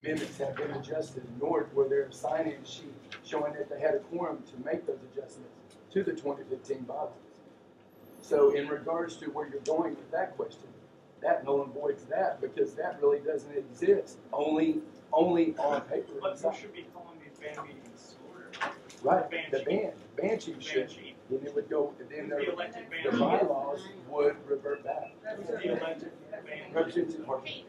minutes have been adjusted, nor were there a sign-in sheet showing that they had a quorum to make those adjustments to the 2015 bylaws. So in regards to where you're going with that question, that null and voids that, because that really doesn't exist, only on paper. But you should be calling these band meetings order. Right, The band chief should, chief. then it would go, then The elected the band bylaws would revert back. The elected band. Representative Harkin. Hey,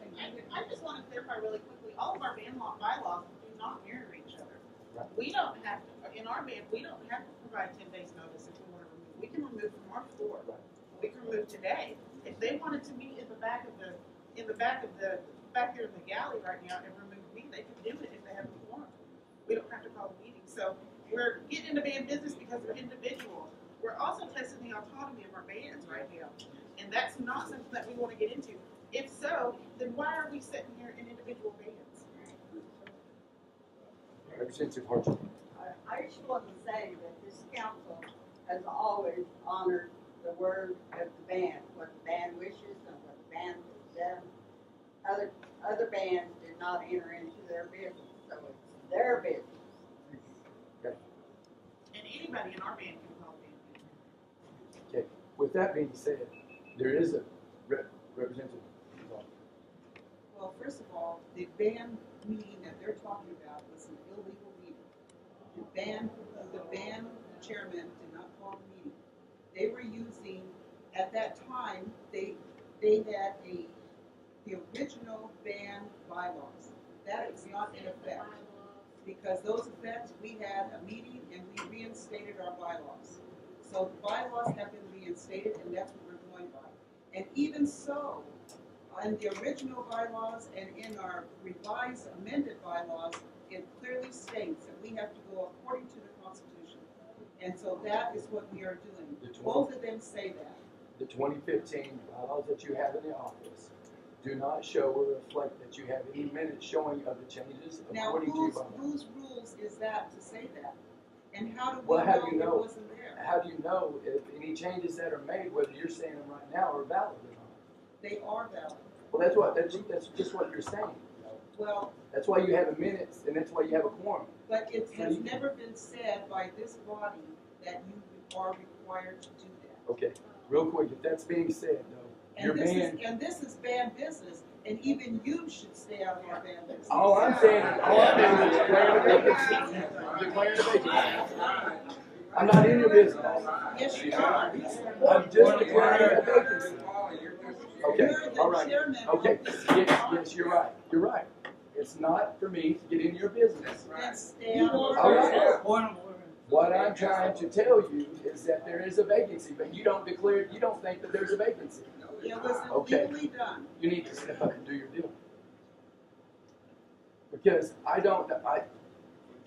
I just want to clarify really quickly, all of our band law bylaws do not mirror each other. Right. We don't have to, in our band, we don't have to provide 10 days notice if we want to remove. We can remove from our floor. Right. We can remove today. If they wanted to meet in the back of back here in the galley right now and remove me, they can do it if they have a quorum. We don't have to call a meeting. So we're getting into band business because we're individuals. We're also testing the autonomy of our bands right now. And that's not something that we want to get into. If so, then why are we sitting here in individual bands? Representative Harkin. I just want to say that this council has always honored the word of the band, what the band wishes and what the band has done. Other bands did not enter into their business, so it's their business. Okay. And anybody in our band can call band meeting. Okay. With that being said, there is a representative. Well, first of all, the band meeting that they're talking about was an illegal meeting. The band chairman did not call the meeting. They were using, at that time, they had the original band bylaws. That is not in effect. Because those effects, we had a meeting and we reinstated our bylaws. So the bylaws have been reinstated and that's what we're going by. And even so, in the original bylaws and in our revised amended bylaws, it clearly states that we have to go according to the Constitution. And so that is what we are doing. Both of them say that. The 2015 bylaws that you have in the office do not show or reflect that you have any minutes showing of the changes Now, according to your bylaws. whose rules is that to say that? And how do we Well, how do you know know? it wasn't there? How do you know if any changes that are made, whether you're saying them right now, are valid or not? They are valid. Well, that's just what you're saying. Well, That's why you have a minutes, and that's why you have a quorum. but it has never been said by this body that you are required to do that. Okay, real quick, if that's being said, though, your band. And this is band business, and even you should stay out of our band business. All I'm doing is declaring a vacancy. I'm declaring a vacancy. I'm not in your business. Yes, you are. I'm just declaring a vacancy. Okay, You're the all right. chairman. Okay, yes, you're right. You're right. It's not for me to get in your business. Then stay out of All our right. What I'm trying to tell you is that there is a vacancy, but you don't think that there's a vacancy. It was Okay. illegally done. You need to step up and do your deal. Because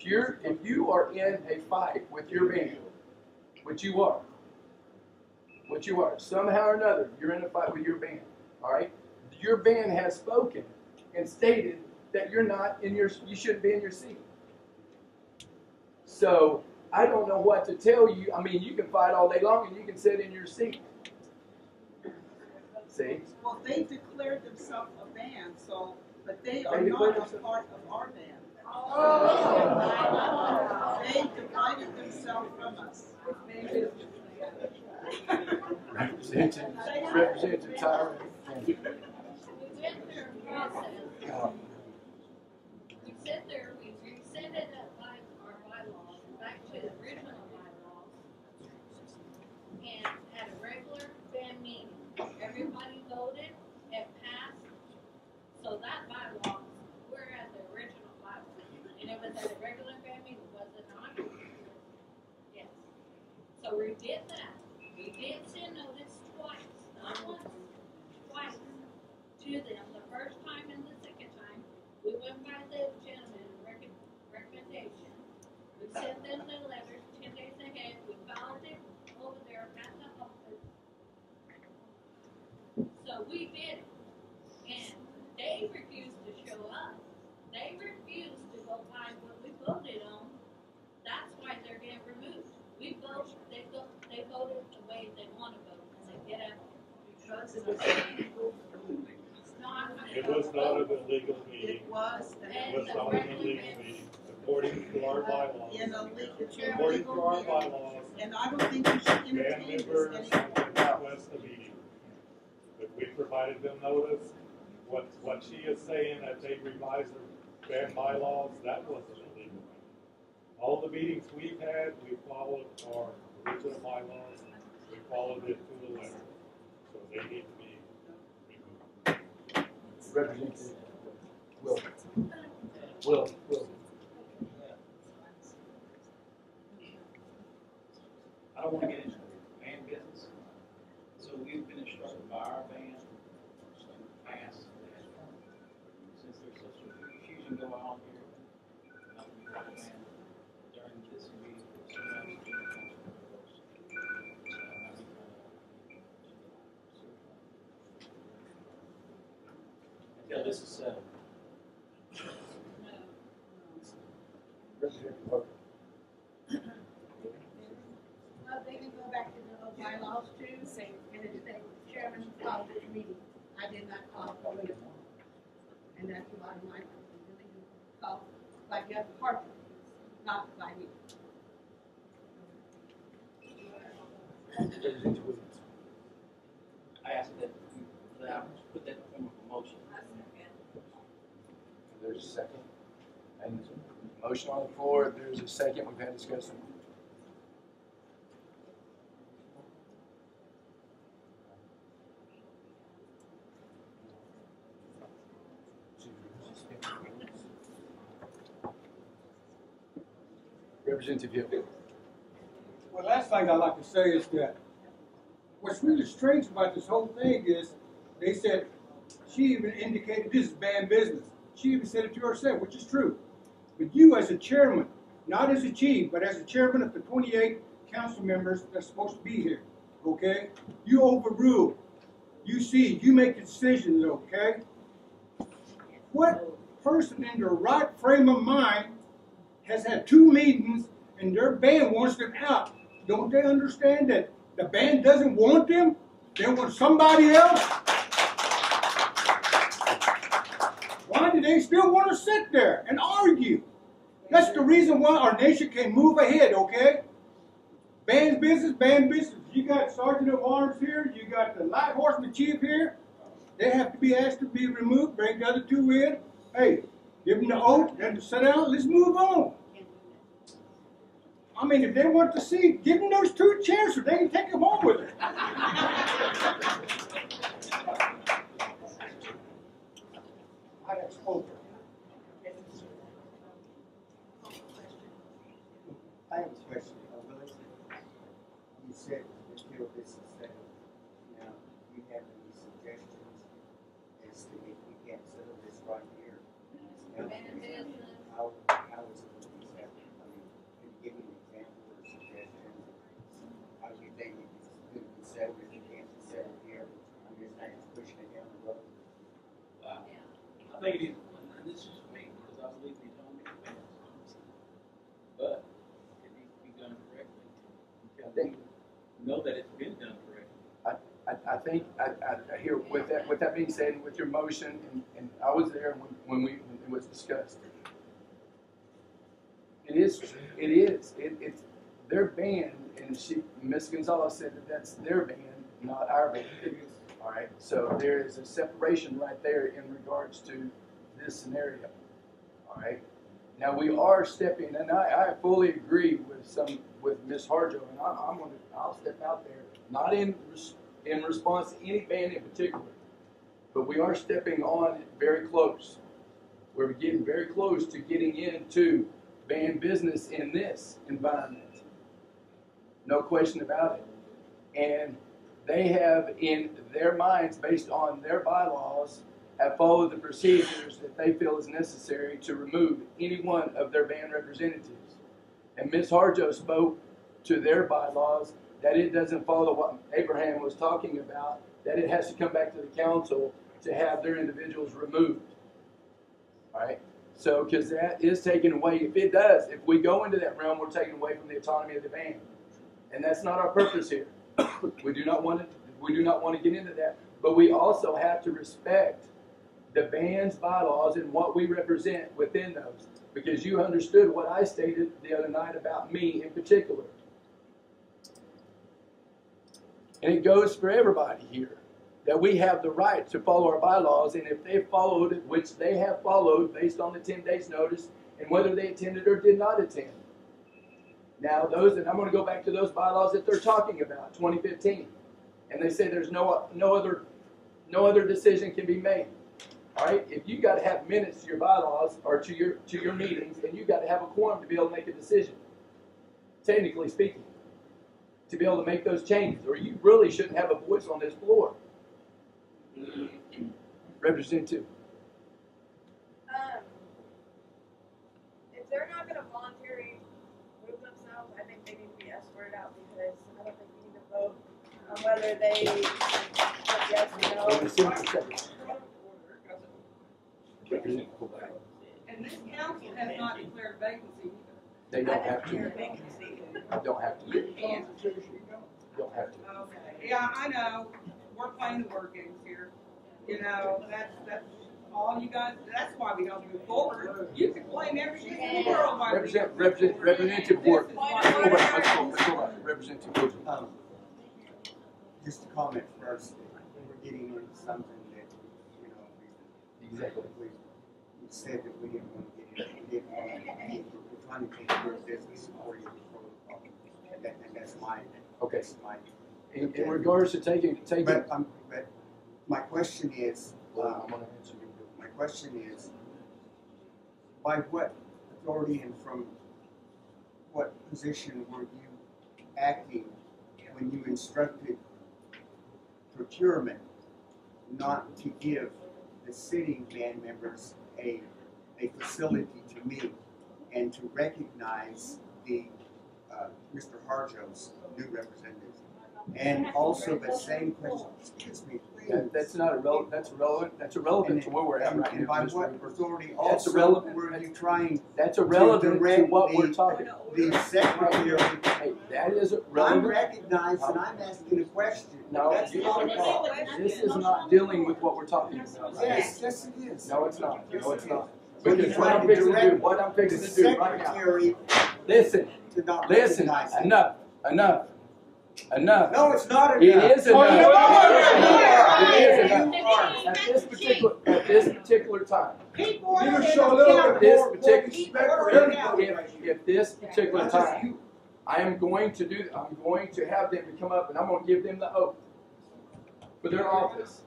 if you are in a fight with your band, which you are, somehow or another, you're in a fight with your band, all right? Your band has spoken and stated that you shouldn't be in your seat. So, I don't know what to tell you. I mean, you can fight all day long and you can sit in your seat. See? Well, they declared themselves a band, but they are They declared not a part of our band. Oh. They divided themselves from us. Representative Tyra. We went through a process. We sat there, we rescinded our bylaws back to the original bylaws and had a regular band meeting. Everybody voted, it passed. So that bylaw, we're at the original bylaw. And it was at a regular band meeting, was it not? Yes. So we did that. We did send notice twice, not once, twice to them. The first time and the second time, we went by the gentleman's recommendation. We sent them the letters 10 days ahead. We filed it over there at the office. So we did it. And they refused to show up. They refused to go by what we voted on. That's why they're getting removed. They voted the way they want to vote, and they get out. Because it was illegal. It's not. It was not an illegal meeting. It was. bylaws. And Was not an illegal meeting, according to our bylaws. In a legal, it's an According to illegal our meeting. bylaws, And I don't think you should band entertain this members anymore. can request a meeting. But we provided them notice. What she is saying, that they revised their band bylaws, that wasn't illegal. All the meetings we've had, we followed our original bylaws. We followed it to the letter. So they need to be removed. Representative Will. I don't want to get into band business, so we've been instructed by our band to pass that. Since there's such a confusion going on here, not to be part of band during this meeting, so now we can until this is settled. Representative Parker. Well, they can go back to the old bylaws too, say, and it say, chairman called this meeting. I did not call for it. And that's why my really call, like you have a heart, not by me. Representative Williams. I asked that I put that in form of a motion. There's a second. And motion on the floor, there's a second, we've had discussion. Representative Hill. Well, last thing I'd like to say is that what's really strange about this whole thing is they said, she even indicated this is band business. She even said it to herself, which is true. But you as a chairman, not as a chief, but as a chairman of the 28 council members that's supposed to be here, okay? You overrule. You see, you make the decisions, okay? What person in their right frame of mind has had 2 meetings and their band wants them out? Don't they understand that the band doesn't want them? They want somebody else? Why do they still want to sit there and argue? That's the reason why our nation can move ahead, okay? Band business, band business. You got Sergeant of Arms here, you got the Light Horseman Chief here. They have to be asked to be removed, bring the other 2 in. Hey, give them the oath, then to sit down, let's move on. I mean, if they want to see, give them those 2 chairs so they can take them home with them. I have spoken. I have a question. Willis, you said until this is settled. Now, do you have any suggestions as to if we can't settle this right here? How is it going to be settled? I mean, can you give me an example or suggestion? How do you think it's going to be settled if you can't be settled here? I'm just pushing it down the road. I think it is, and this is me, because I believe these don't make sense. But it needs to be done correctly. Until we know that it's been done correctly. I think, I hear, with that being said, with your motion, and I was there when it was discussed. It's their band, and Ms. Gonzalez said that that's their band, not our band. All right, so there is a separation right there in regards to this scenario. All right, now we are stepping, and I fully agree with Ms. Harjo, and I'll step out there, not in response to any band in particular, but we are stepping on very close. We're getting very close to getting into band business in this environment. No question about it. And they have, in their minds, based on their bylaws, have followed the procedures that they feel is necessary to remove any one of their band representatives. And Ms. Harjo spoke to their bylaws that it doesn't follow what Abraham was talking about, that it has to come back to the council to have their individuals removed. All right? So, because that is taken away. If it does, if we go into that realm, we're taking away from the autonomy of the band. And that's not our purpose here. We do not want to get into that. But we also have to respect the band's bylaws and what we represent within those. Because you understood what I stated the other night about me in particular. And it goes for everybody here, that we have the right to follow our bylaws, and if they followed it, which they have followed based on the 10 days notice, and whether they attended or did not attend. Now those, and I'm going to go back to those bylaws that they're talking about, 2015. And they say there's no other decision can be made. All right, if you got to have minutes to your bylaws or to your meetings, and you got to have a quorum to be able to make a decision, technically speaking, to be able to make those changes, or you really shouldn't have a voice on this floor. Representative. If they're not going to voluntarily move themselves, I think they need to be escorted out, because I don't think we need to vote on whether they vote yes or no. And this council has not declared vacancy either. They don't have to. Don't have to. And, Don't have to. okay, yeah, I know, we're playing the word games here. You know, that's all you guys, that's why we don't move forward. You can blame everything in the world. Why we- Representative Ward. This is Let's why- go back. Representative Ward. Just a comment first. We're getting into something that, you know, Exactly. we said that we didn't want to get into. We're trying to take care of business according to protocol. And that's my, Okay. that's my. In regards to taking. But my question is, Well, I'm gonna answer you. my question is, by what authority and from what position were you acting when you instructed procurement not to give the sitting band members a facility to meet and to recognize the Mr. Harjo's new representative? And also the same question, excuse me, please. That's not irrelevant. That's irrelevant. That's irrelevant to where we're at right And now. by Mr. what Weaver. authority That's also irrelevant. were you trying That's irrelevant to direct what we're talking. the secretary? Hey, that is I'm relevant. recognized and I'm asking a question. No, That's you- protocol. this is not dealing with what we're talking about. Yes, yes it is. No, it's not. No, it's not. When you Because what I'm tried to fixing to do, direct what I'm the fixing to do right now. secretary Listen, to not listen, recognize it. enough, enough, enough. No, it's not It enough. is enough. It is enough. You are. At this particular time, Keep order You in show a the little county. bit This more particular- respect for everybody. if this particular time, I am going to do, I'm going to have them to come up and I'm going to give them the oath for their office.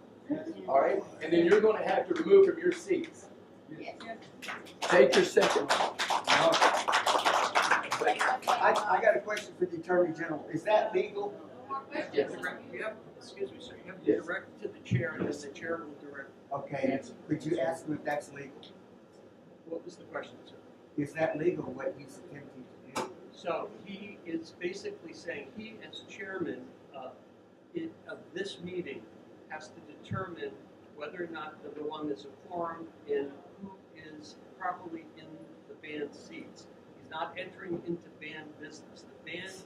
All right? And then you're going to have to remove from your seats. Take your second one. I got a question for the Attorney General. Is that legal? Yes. Excuse me, sir, you have Yes. to direct it to the chair, and then the chair will direct. Okay, could you ask him if that's legal? What was the question, sir? Is that legal, what he's attempting to do? So he is basically saying he, as chairman of this meeting, has to determine whether or not the one that's a quorum and who is properly in the band seats. He's not entering into band business. The band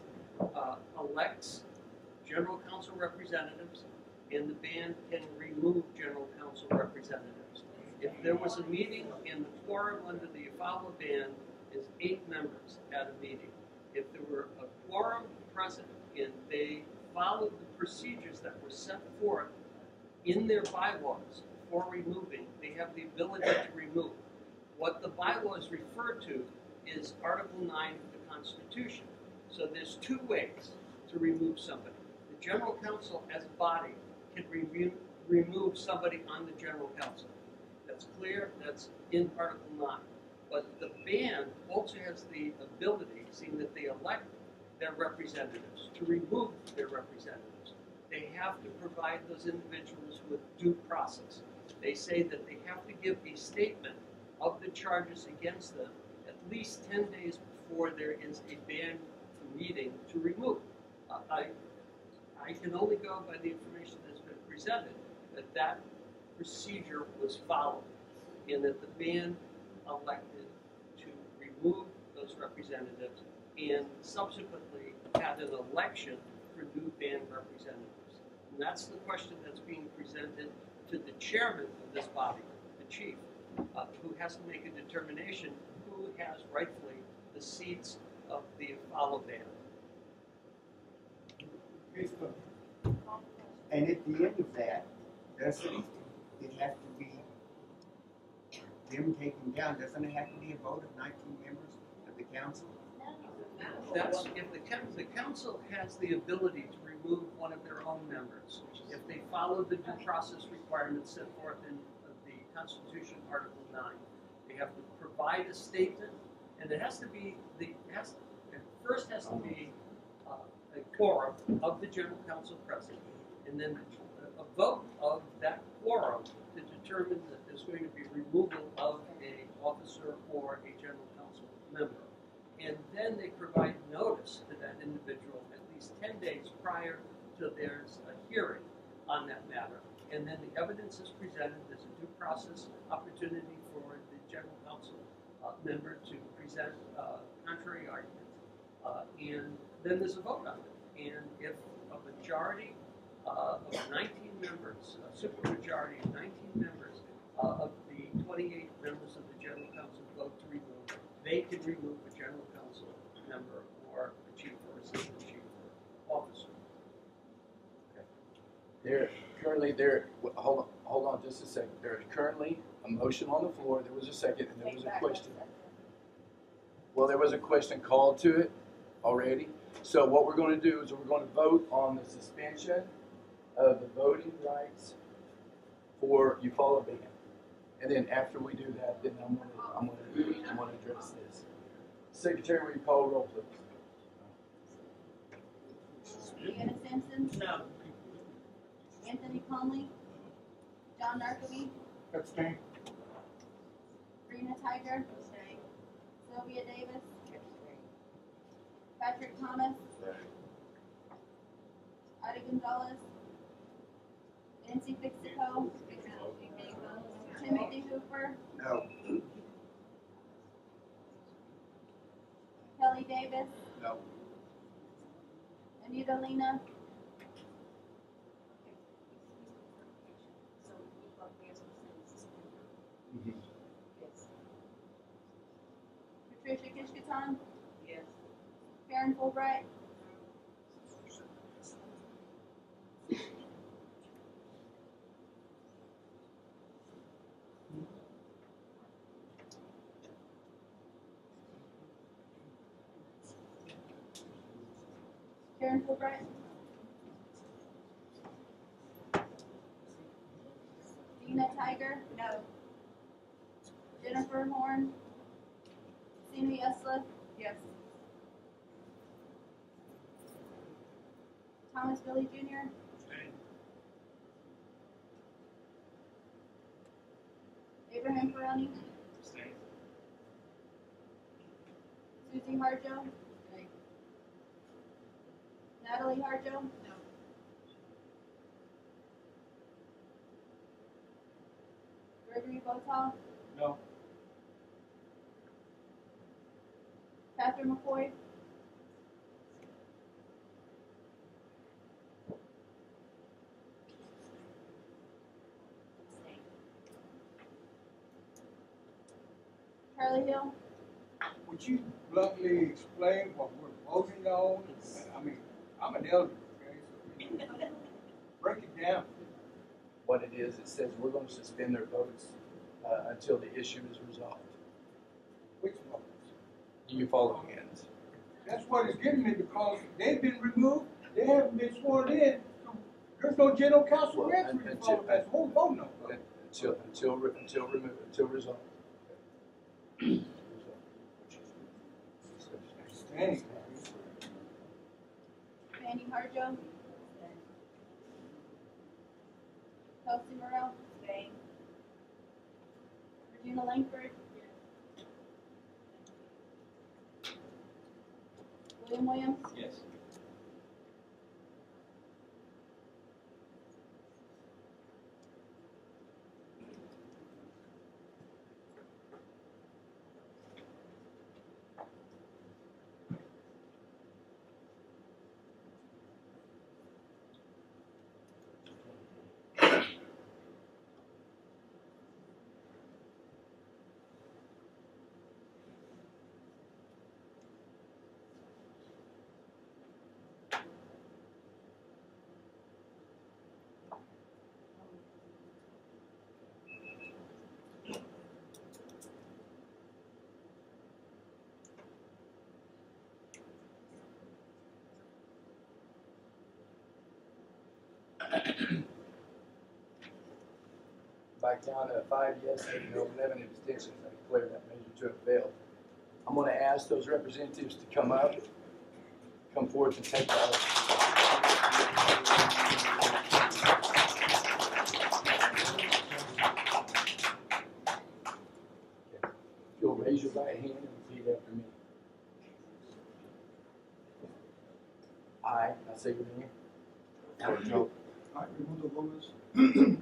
elects general council representatives, and the band can remove general council representatives. If there was a meeting and the quorum under the Eufaula ban is 8 members at a meeting, if there were a quorum present and they followed the procedures that were set forth in their bylaws for removing, they have the ability to remove. What the bylaws refer to is Article 9 of the Constitution. So there's 2 ways to remove somebody. The general council as a body can remove somebody on the general council. That's clear, that's in Article 9. But the band also has the ability, seeing that they elect their representatives, to remove their representatives. They have to provide those individuals with due process. They say that they have to give a statement of the charges against them at least 10 days before there is a band meeting to remove. I can only go by the information that's been presented, that procedure was followed, and that the band elected to remove those representatives and subsequently had an election for new band representatives. And that's the question that's being presented to the chairman of this body. chief, who has to make a determination who has rightfully the seats of the follow band. And at the end of that, doesn't it have to be them taken down? Doesn't it have to be a vote of 19 members of the council? That's if the council has the ability to remove one of their own members, if they follow the due process requirements set forth in the Constitution, Article 9. They have to provide a statement, and it has to be first has to be a quorum of the general council present, and then a vote of that quorum to determine that there's going to be removal of an officer or a general council member. And then they provide notice to that individual at least 10 days prior to there's a hearing on that matter. And then the evidence is presented. There's a due process opportunity for the general council member to present contrary argument. And then there's a vote on it. And if a majority of 19 members, a supermajority of 19 members of the 28 members of the general council vote to remove, they can remove a general council member or a chief or assistant chief or officer. Hold on just a second. There is currently a motion on the floor. There was a second and there was a question. Well, there was a question called to it already. So what we're going to do is we're going to vote on the suspension of the voting rights for you follow ban. And then after we do that, then I'm going to address this. Secretary, will you call roll, please? Deanna Simpson, No. Anthony Conley, John Narcovic, Abstain. Rena Tiger, Sylvia Davis, Patrick Thomas, Ida Gonzalez, Nancy Fixico, Timothy Hooper, No. Kelly Davis, No. Anita Lena, Patricia Kishkaton, Yes. Karen Fulbright, Karen Fulbright, Dina Tiger, no. Jennifer Horn, Cindy Eslick, Yes. Thomas Billy Jr., Abraham Peroni, Susie Harjo, Natalie Harjo, No. Gregory Botal, No. Catherine McCoy, Charlie Hill, Would you bluntly explain what we're voting on? I mean, I'm an elder, okay, so, you know, break it down. What it is, it says we're going to suspend their votes until the issue is resolved. Which votes? Do you follow me in this? That's what it's getting me, because they've been removed, they haven't been sworn in, so there's no general council Well, record to follow, that's the whole vote number. Until resolved. Anyway. Fanny Harjo, Kelsey Morrell, Regina Langford, William Williams, Yes. by count of 5 yes, 8 no, 11 abstentions, I declare that measure to have failed. I'm going to ask those representatives to come forward to take the oath. If you'll raise your right hand and repeat after me. I say your name. I, Raimundo Gomez,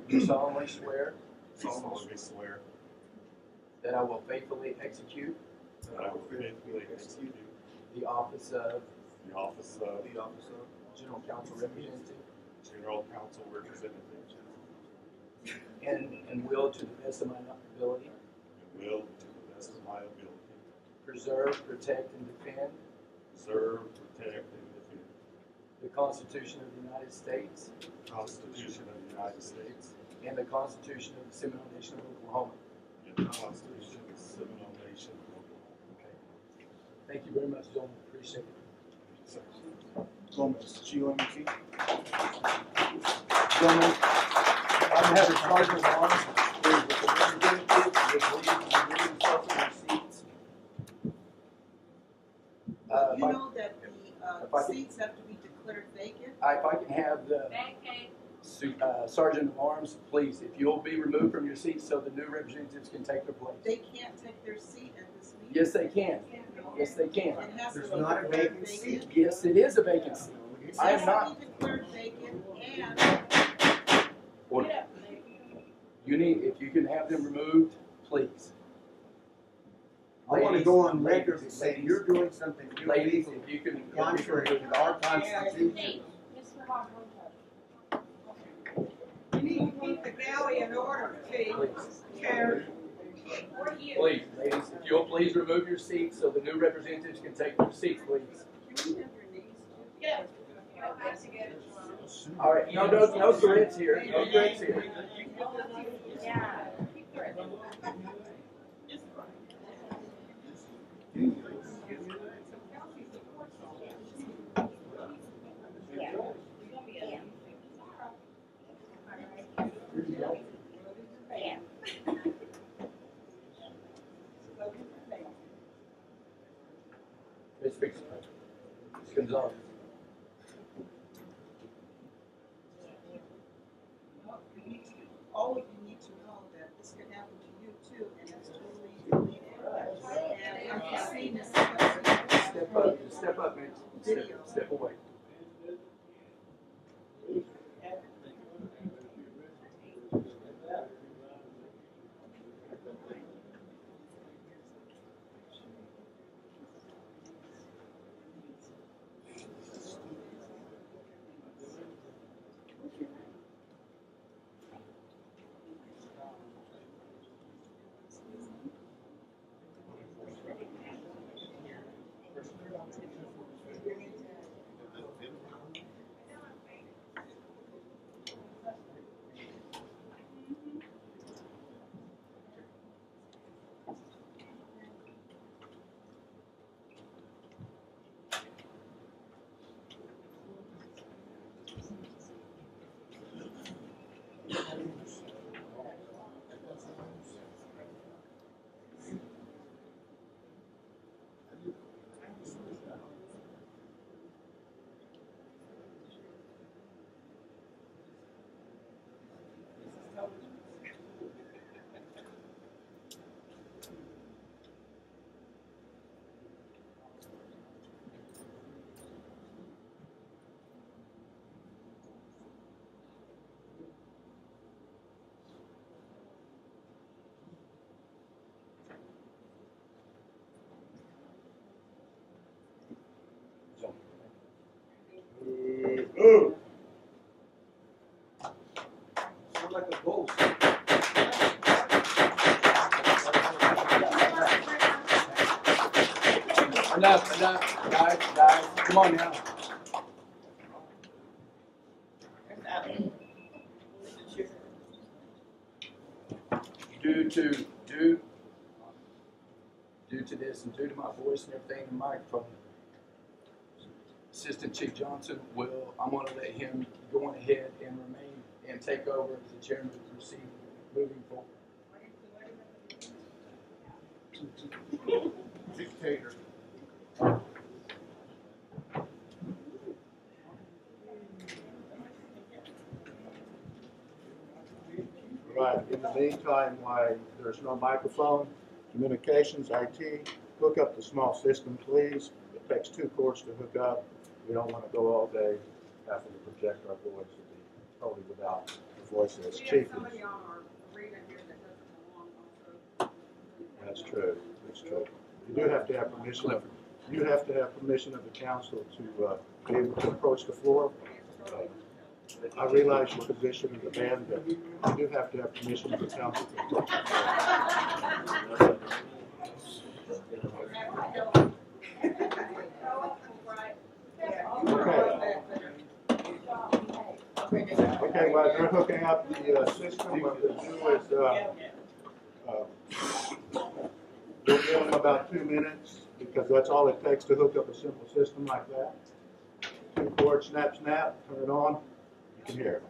Do solemnly swear solemnly swear that I will faithfully execute that I will faithfully execute the office of the office of General Counsel Representative General Counsel Representative and will, to the best of my ability, and will, to the best of my ability, preserve, protect, and defend preserve, protect, and defend the Constitution of the United States the Constitution of the United States and the Constitution of the Seminole Nation of Oklahoma. and the Constitution of the Seminole Nation of Oklahoma. Okay. Thank you very much, gentlemen. Appreciate it. Gomez, G-O-M-E-Z. Gentlemen, I'm having sergeant arms. There's the representatives, the leaders themselves in their seats. You know that if I the could- seats have to be declared vacant? If I can have the sergeant of arms, please, if you'll be removed from your seats so the new representatives can take their place. They can't take their seat at this meeting? Yes, they can. Yes, they can. It has to There's be not a declared vacant seat. Yes, it is a vacancy. I am It not. has to be declared vacant and Order. You need, if you can have them removed, please. I want to go on record and say Ladies, you're doing something ladies, illegal, if you can. contrary to our Constitution. Mr. Harper. you need to keep the galley in order, Chief. Please, Chair. please, ladies, if you'll please remove your seats so the new representatives can take their seats, please. Can we have your names? Yeah. I'll have to get it. All right, no threats here, no threats here. Yeah. Keep threatening. Ms. Fix, Ms. Gonzalez. All of you need to know that this can happen to you too, and it's totally illegal. And if you see Ms. Step up, man. Step away. Sound like a ghost. Enough, guys, come on now. Due to this and due to my voice and everything in the microphone, Assistant Chief Johnson I'm gonna let him go on ahead and remain and take over as the chairman of the proceeding. moving forward. Dictator. Right, in the meantime, why there's no microphone, communications, IT, hook up the small system, please. It takes 2 cords to hook up. We don't want to go all day having to project our voice and be totally without the voice as We chief. have somebody on our arena here that doesn't belong also. That's true, that's true. You do have to have permission of, the council to be able to approach the floor. I realize your position in the band, but you do have to have permission of the council to approach the floor. Okay, while they're hooking up the system, what we'll do is we'll give them about 2 minutes, because that's all it takes to hook up a simple system like that. 2 cords, snap, snap, turn it on, you can hear it.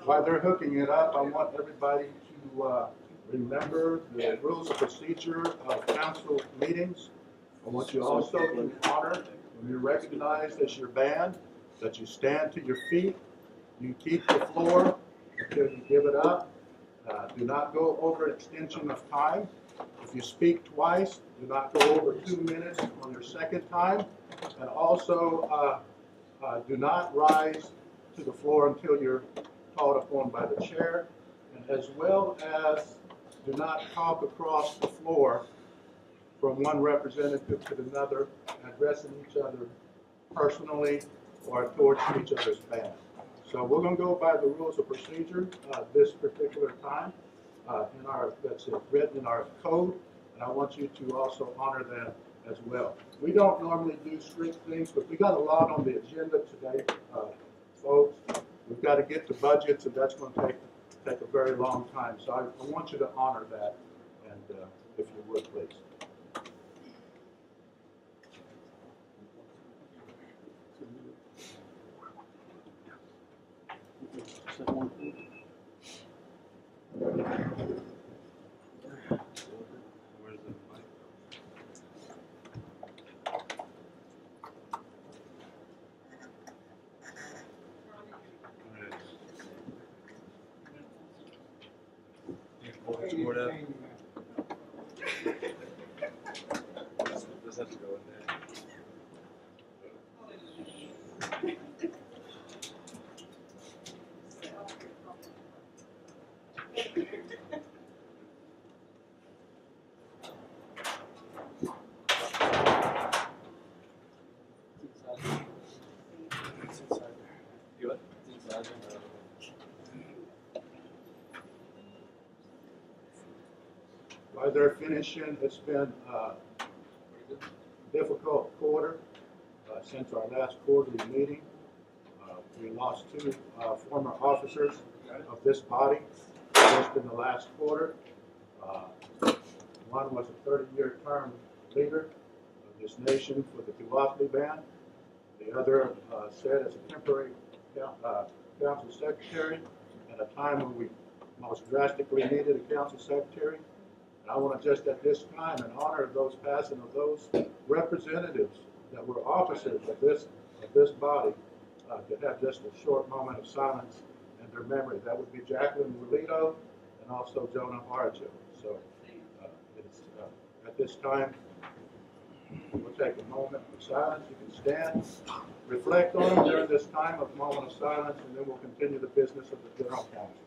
While they're hooking it up, I want everybody to remember the rules of procedure of council meetings. I want you also to honor, when you're recognized as your band, that you stand to your feet, you keep the floor until you give it up. Do not go over extension of time. If you speak twice, do not go over 2 minutes on your second time. And also, do not rise to the floor until you're called upon by the chair, and as well as do not talk across the floor from one representative to another, addressing each other personally or towards each other's band. So we're going to go by the rules of procedure this particular time that's written in our code, and I want you to also honor that as well. We don't normally do strict things, but we got a lot on the agenda today, folks. We've got to get to budgets, and that's going to take a very long time. So I want you to honor that, and if you would, please. Does have to go in there. While they're finishing, it's been a difficult quarter since our last quarterly meeting. We lost 2 former officers of this body just in the last quarter. One was a 30-year term leader of this nation for the Duwafli Band. The other served as a temporary council secretary at a time when we most drastically needed a council secretary. And I want to just at this time and honor those passing of those representatives that were officers of this body to have just a short moment of silence in their memory. That would be Jacqueline Rulito and also Jonah Harjo. So at this time, we'll take a moment of silence. You can stand, reflect on them during this time of moment of silence, and then we'll continue the business of the General Council.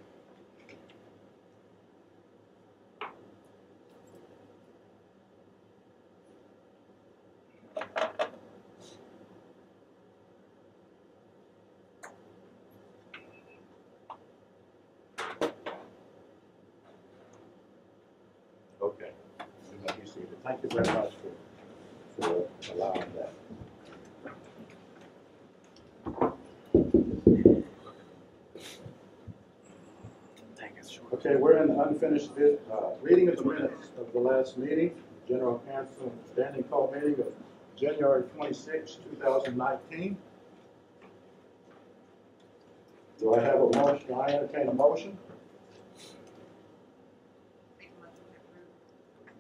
Okay, you may be seated. Thank you very much for allowing that. Okay, we're in the unfinished reading of the minutes of the last meeting, General Council standing call meeting of January 26, 2019. Do I have a motion? Do I entertain a motion?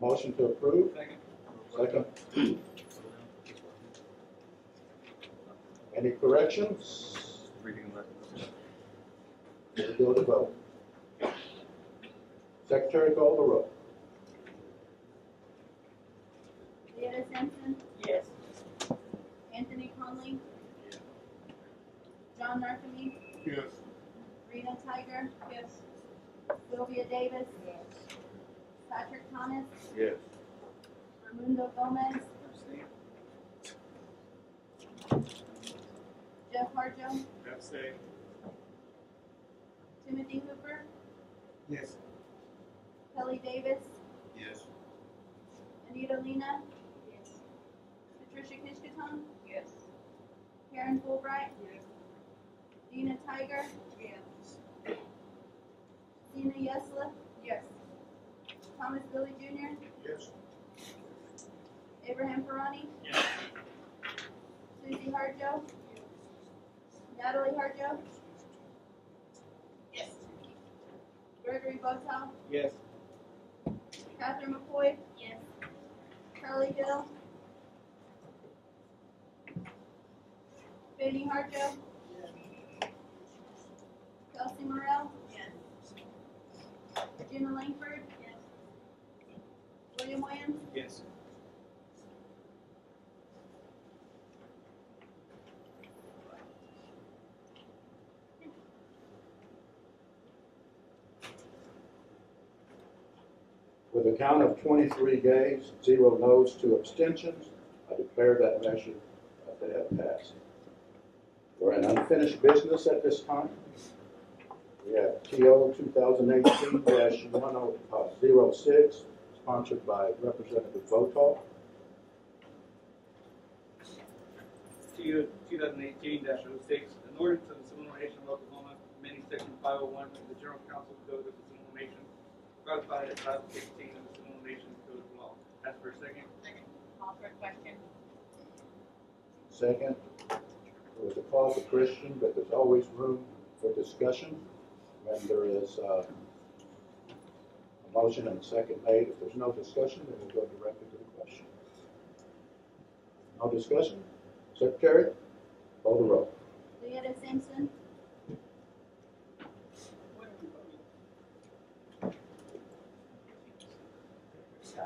Motion to approve? Second. Any corrections? We'll go to vote. Secretary, call the roll. Leah Simpson, Yes. Anthony Conley, John Narcome, Yes. Rena Tiger. Yes. Sylvia Davis. Patrick Thomas, Yes. Raimundo Gomez, Jeff Harjo, Abstain. Timothy Hooper, Yes. Kelly Davis, Yes. Anita Lena. Yes. Patricia Kishkaton, Yes. Karen Fulbright, Yes. Dina Tiger, Yes. Dina Yesla, Yes. Thomas Billy Jr., Yes. Abraham Ferrani, Yes. Susie Harjo, Natalie Harjo, Yes. Gregory Botow, Yes. Catherine McCoy. Yes. Charlie Hill. Fanny Harjo. Kelsey Morrell. Yes. Regina Langford. Yes. William Williams. Yes. With a count of 23 yeas, 0 noes, 2 abstentions, I declare that measure to have passed. We're in unfinished business at this time. We have TO 2018-1006, sponsored by Representative Votaw. TO 2018-06, an ordinance of the Seminole Nation of Oklahoma, amending section 501 of the General Council Code of the Seminole Nation, ratified at Title 16 of the Seminole Nation Code of Law. Ask for a second. Call for a question. Second, there was a call for Christian, but there's always room for discussion when there is a motion and a second made. If there's no discussion, then we'll go directly to the question. No discussion? Secretary, call the roll. Leah Simpson.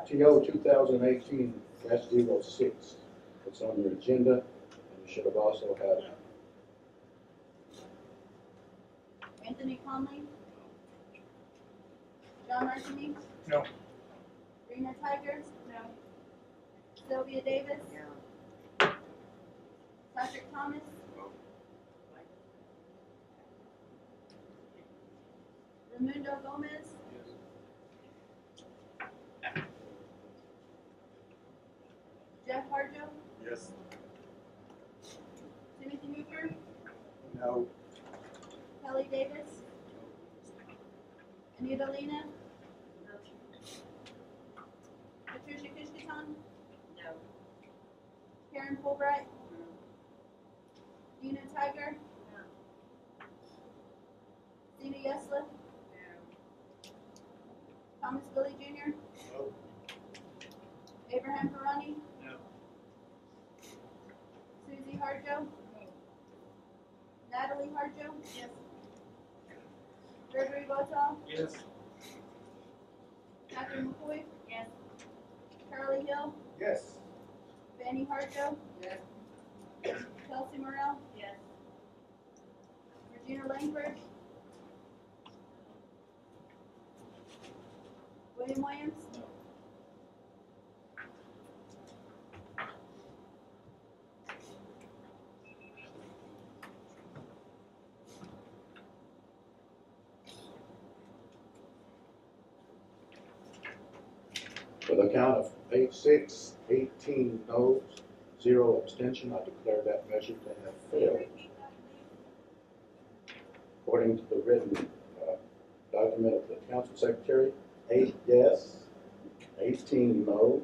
TO 2018-06. It's on your agenda, and you should have also had it. Anthony Conley. John Narcome. No. Rena Tiger. No. Sylvia Davis. No. Patrick Thomas. Raimundo Gomez. Jeff Harjo. Yes. Timothy Hooper. No. Kelly Davis. Anita Lena. Patricia Kishkaton. No. Karen Fulbright. Dina Tiger. No. Dina Yesla. Thomas Billy Jr. No. Abraham Ferrani. No. Susie Harjo. Natalie Harjo. Yes. Gregory Botow. Yes. Catherine McCoy. Yes. Charlie Hill. Yes. Fanny Harjo. Yes. Kelsey Morrell. Yes. Regina Langford. William Williams. With a count of 8-6, 18 noes, 0 abstention, I declare that measure to have failed. According to the written Document of the council secretary, 8 yes, 18 no,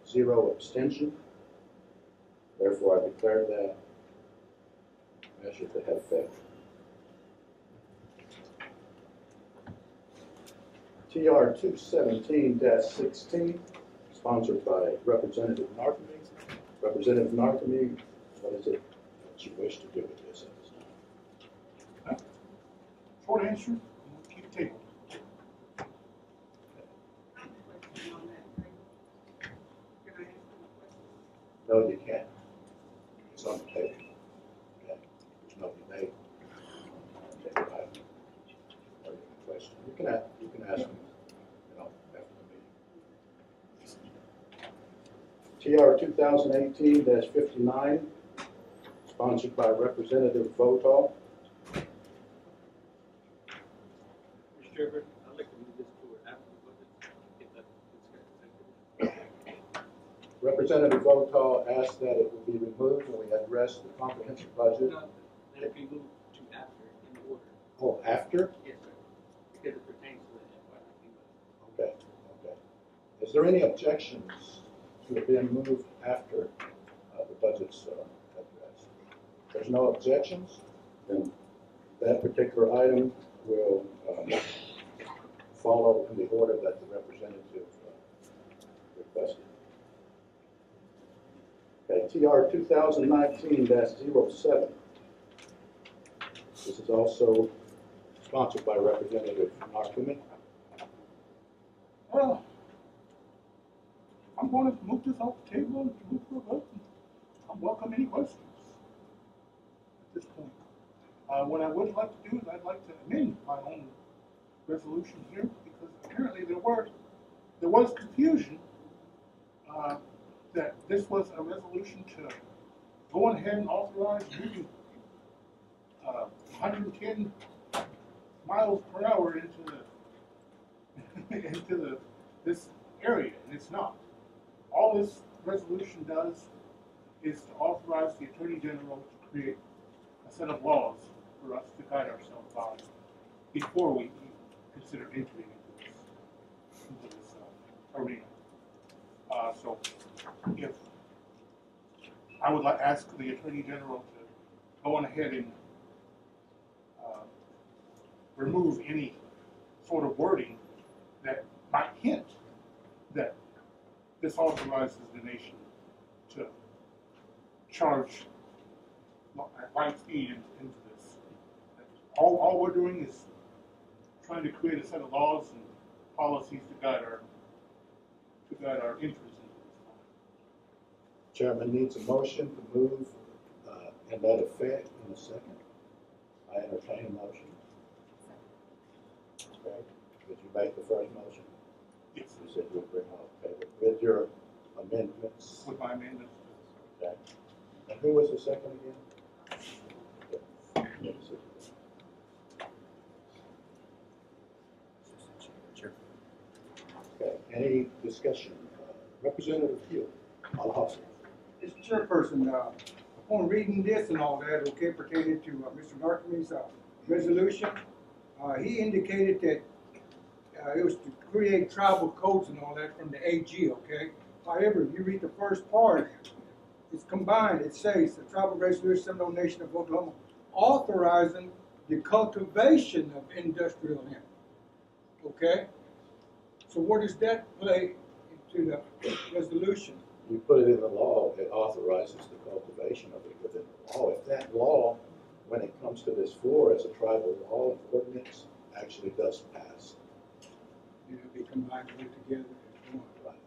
0 abstention. Therefore, I declare that measure to have effect. TR 217-16, sponsored by Representative Narcomy. Representative Narcomy, what is it that you wish to do with this at this time? Short answer, keep it tabled. No, you can't. It's on the table. Okay. There's no debate. Take it out. Or you can question. You can ask me, after the meeting. TR 2018-59, sponsored by Representative Votaw. Mr. Chairman, I'd like to move this forward after the budget. Get that discussion. Representative Votaw asked that it would be removed when we address the comprehensive budget. No, that it be moved to after in order. Oh, after? Yes, sir. Because it pertains to the FY19 budget. Okay, okay. Is there any objections to it being moved after the budget's addressed? There's no objections, then that particular item will follow in the order that the representative requested. Okay, TR 2019-07. This is also sponsored by Representative Narcomy. Well, I'm going to move this off the table and move for a vote. I'll welcome any questions at this point. What I would like to do is I'd like to amend my own resolution here because apparently there was confusion that this was a resolution to go ahead and authorize moving 110 miles per hour into this area, and it's not. All this resolution does is to authorize the Attorney General to create a set of laws for us to guide ourselves by before we consider entering into this arena. So if I would ask the Attorney General to go on ahead and remove any sort of wording that might hint that this authorizes the nation to charge at light speed into this. All we're doing is trying to create a set of laws and policies to guide our interests into this. Chairman needs a motion to move in that effect in a second. I entertain a motion. Okay. Did you make the first motion? Yes. You said you would bring on the table with your amendments. With my amendments. Okay. And who was the second again? Okay. Any discussion? Representative Hill, Alhassan. Mr. Chairperson, upon reading this and all that, okay, pertaining to Mr. Narcomy's resolution, he indicated that it was to create tribal codes and all that from the AG, okay? However, if you read the first part, it's combined. It says the tribal resolution, Seminole Nation of Oklahoma, authorizing the cultivation of industrial hemp, okay? So where does that play into the resolution? You put it in the law, it authorizes the cultivation of it within the law. If that law, when it comes to this floor as a tribal law and ordinance, actually does pass. It'll be combined together as one. Right.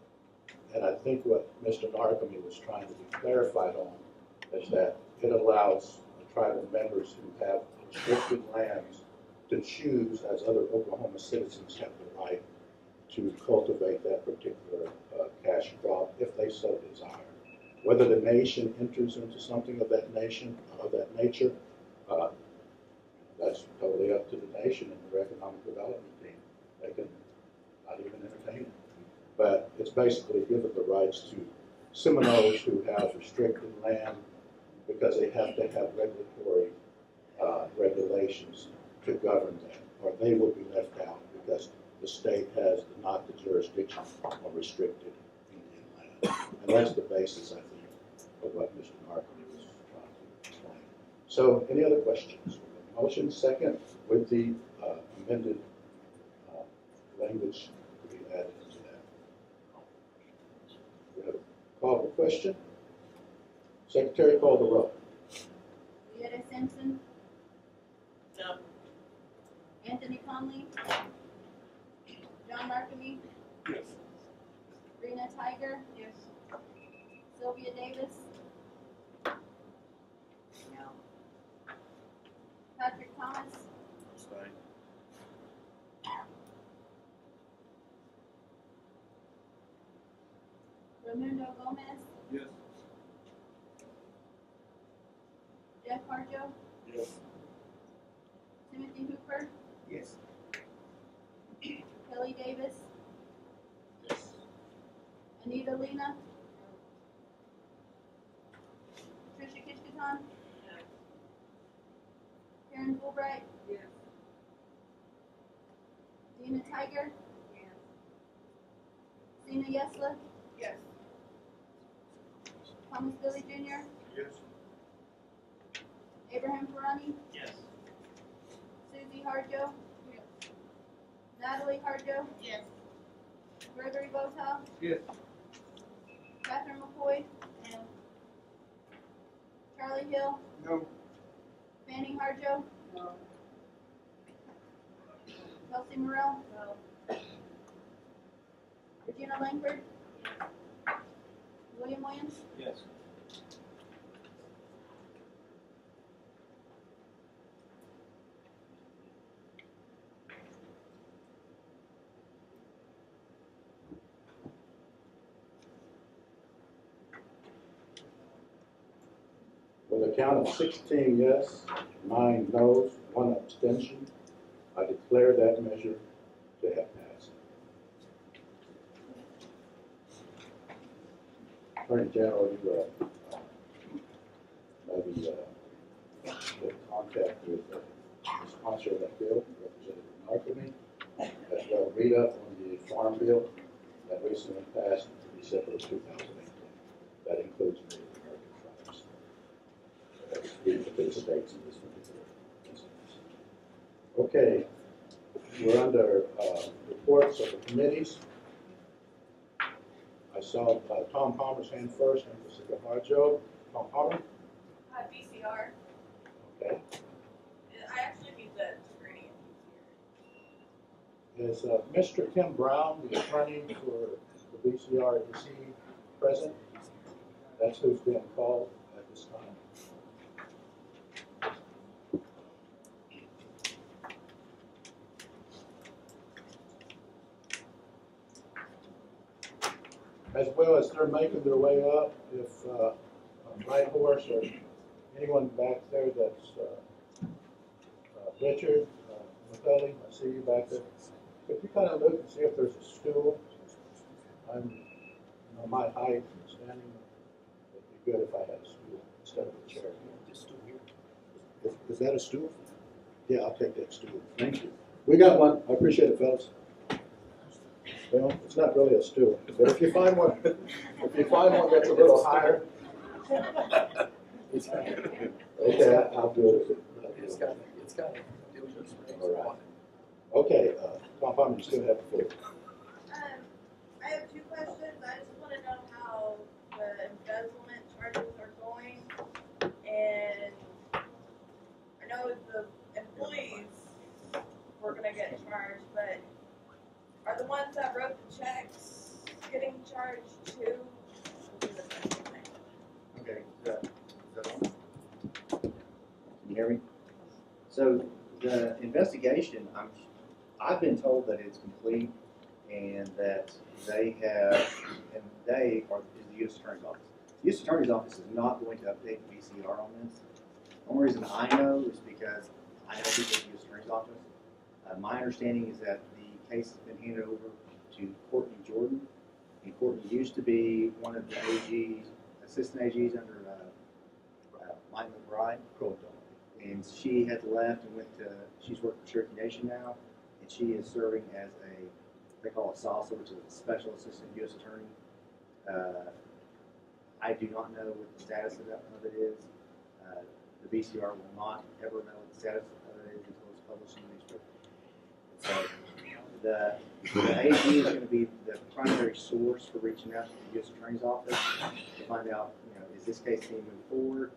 And I think what Mr. Narcomy was trying to be clarified on is that it allows the tribal members who have restricted lands to choose, as other Oklahoma citizens have the right, to cultivate that particular cash crop if they so desire. Whether the nation enters into something of that nature, that's totally up to the nation and their economic development team. They can not even entertain it. But it's basically given the rights to Seminoles who have restricted land because they have to have regulatory regulations to govern that, or they would be left out because the state has not the jurisdiction or restricted Indian land. And that's the basis, I think, of what Mr. Narkman was trying to explain. So, any other questions? Motion second with the amended language to be added to that. We have a call for question. Secretary, call the roll. Leota Simpson, No. Anthony Conley, John Markamy, Yes. Rena Tiger, Yes. Sylvia Davis, No. Patrick Thomas, Raimundo Gomez, Yes. Jeff Harjo, Yes. Timothy Hooper, Yes. Kelly Davis, Yes. Anita Lena, Tricia Kishkaton, Karen Fulbright, Yes. Dina Tiger, Sina Yesla, Yes. Thomas Billy Jr., Yes. Abraham Ferrani, Yes. Susie Harjo, Natalie Harjo, Yes. Gregory Botow, Yes. Catherine McCoy, Charlie Hill, No. Fanning Harjo, No. Kelsey Morrell, Regina Langford, William Williams, Yes. With a count of 16 yes, 9 no's, 1 abstention, I declare that measure to have passed. Attorney General, you maybe get contact with the sponsor of that bill, Representative Markamy, as well read up on the farm bill that recently passed in December of 2018. That includes the American tribes. For the states in this particular instance. Okay, we're under reports of the committees. I saw Tom Palmer's hand first and Jessica Harjo. Tom Palmer? VCR. Okay. I actually need the screening. Is Mr. Tim Brown, the attorney for the VCR, is he present? That's who's being called at this time. As well as they're making their way up, if Bright Horse or anyone back there that's Richard McCulley, I see you back there. If you kind of look and see if there's a stool, my height and standing, it'd be good if I had a stool instead of a chair. Just stool here. Is that a stool? Yeah, I'll take that stool. Thank you. We got one. I appreciate it, fellas. Well, it's not really a stool, but if you find one, that's a little higher, okay, I'll do it. It's got. All right. Okay, Tom Palmer, you still have the floor. I have two questions. I just want to know how the embezzlement charges are going. And I know the employees were going to get charged, but are the ones that wrote the checks getting charged too? Okay, is that on? Can you hear me? So the investigation, I've been told that it's complete and that they have, and they are is the U.S. Attorney's Office. The U.S. Attorney's Office is not going to update the VCR on this. The only reason I know is because I know people at the U.S. Attorney's Office. My understanding is that the case has been handed over to Courtney Jordan, and Courtney used to be one of the AGs, assistant AGs under Mike McBride. And she had left and she's working for Cherokee Nation now, and she is serving as they call it SASA, which is a Special Assistant U.S. Attorney. I do not know what the status of it is. The BCR will not ever know what the status of it is until it's published in the newspaper. So the AG is going to be the primary source for reaching out to the U.S. Attorney's Office to find out, is this case being moved forward?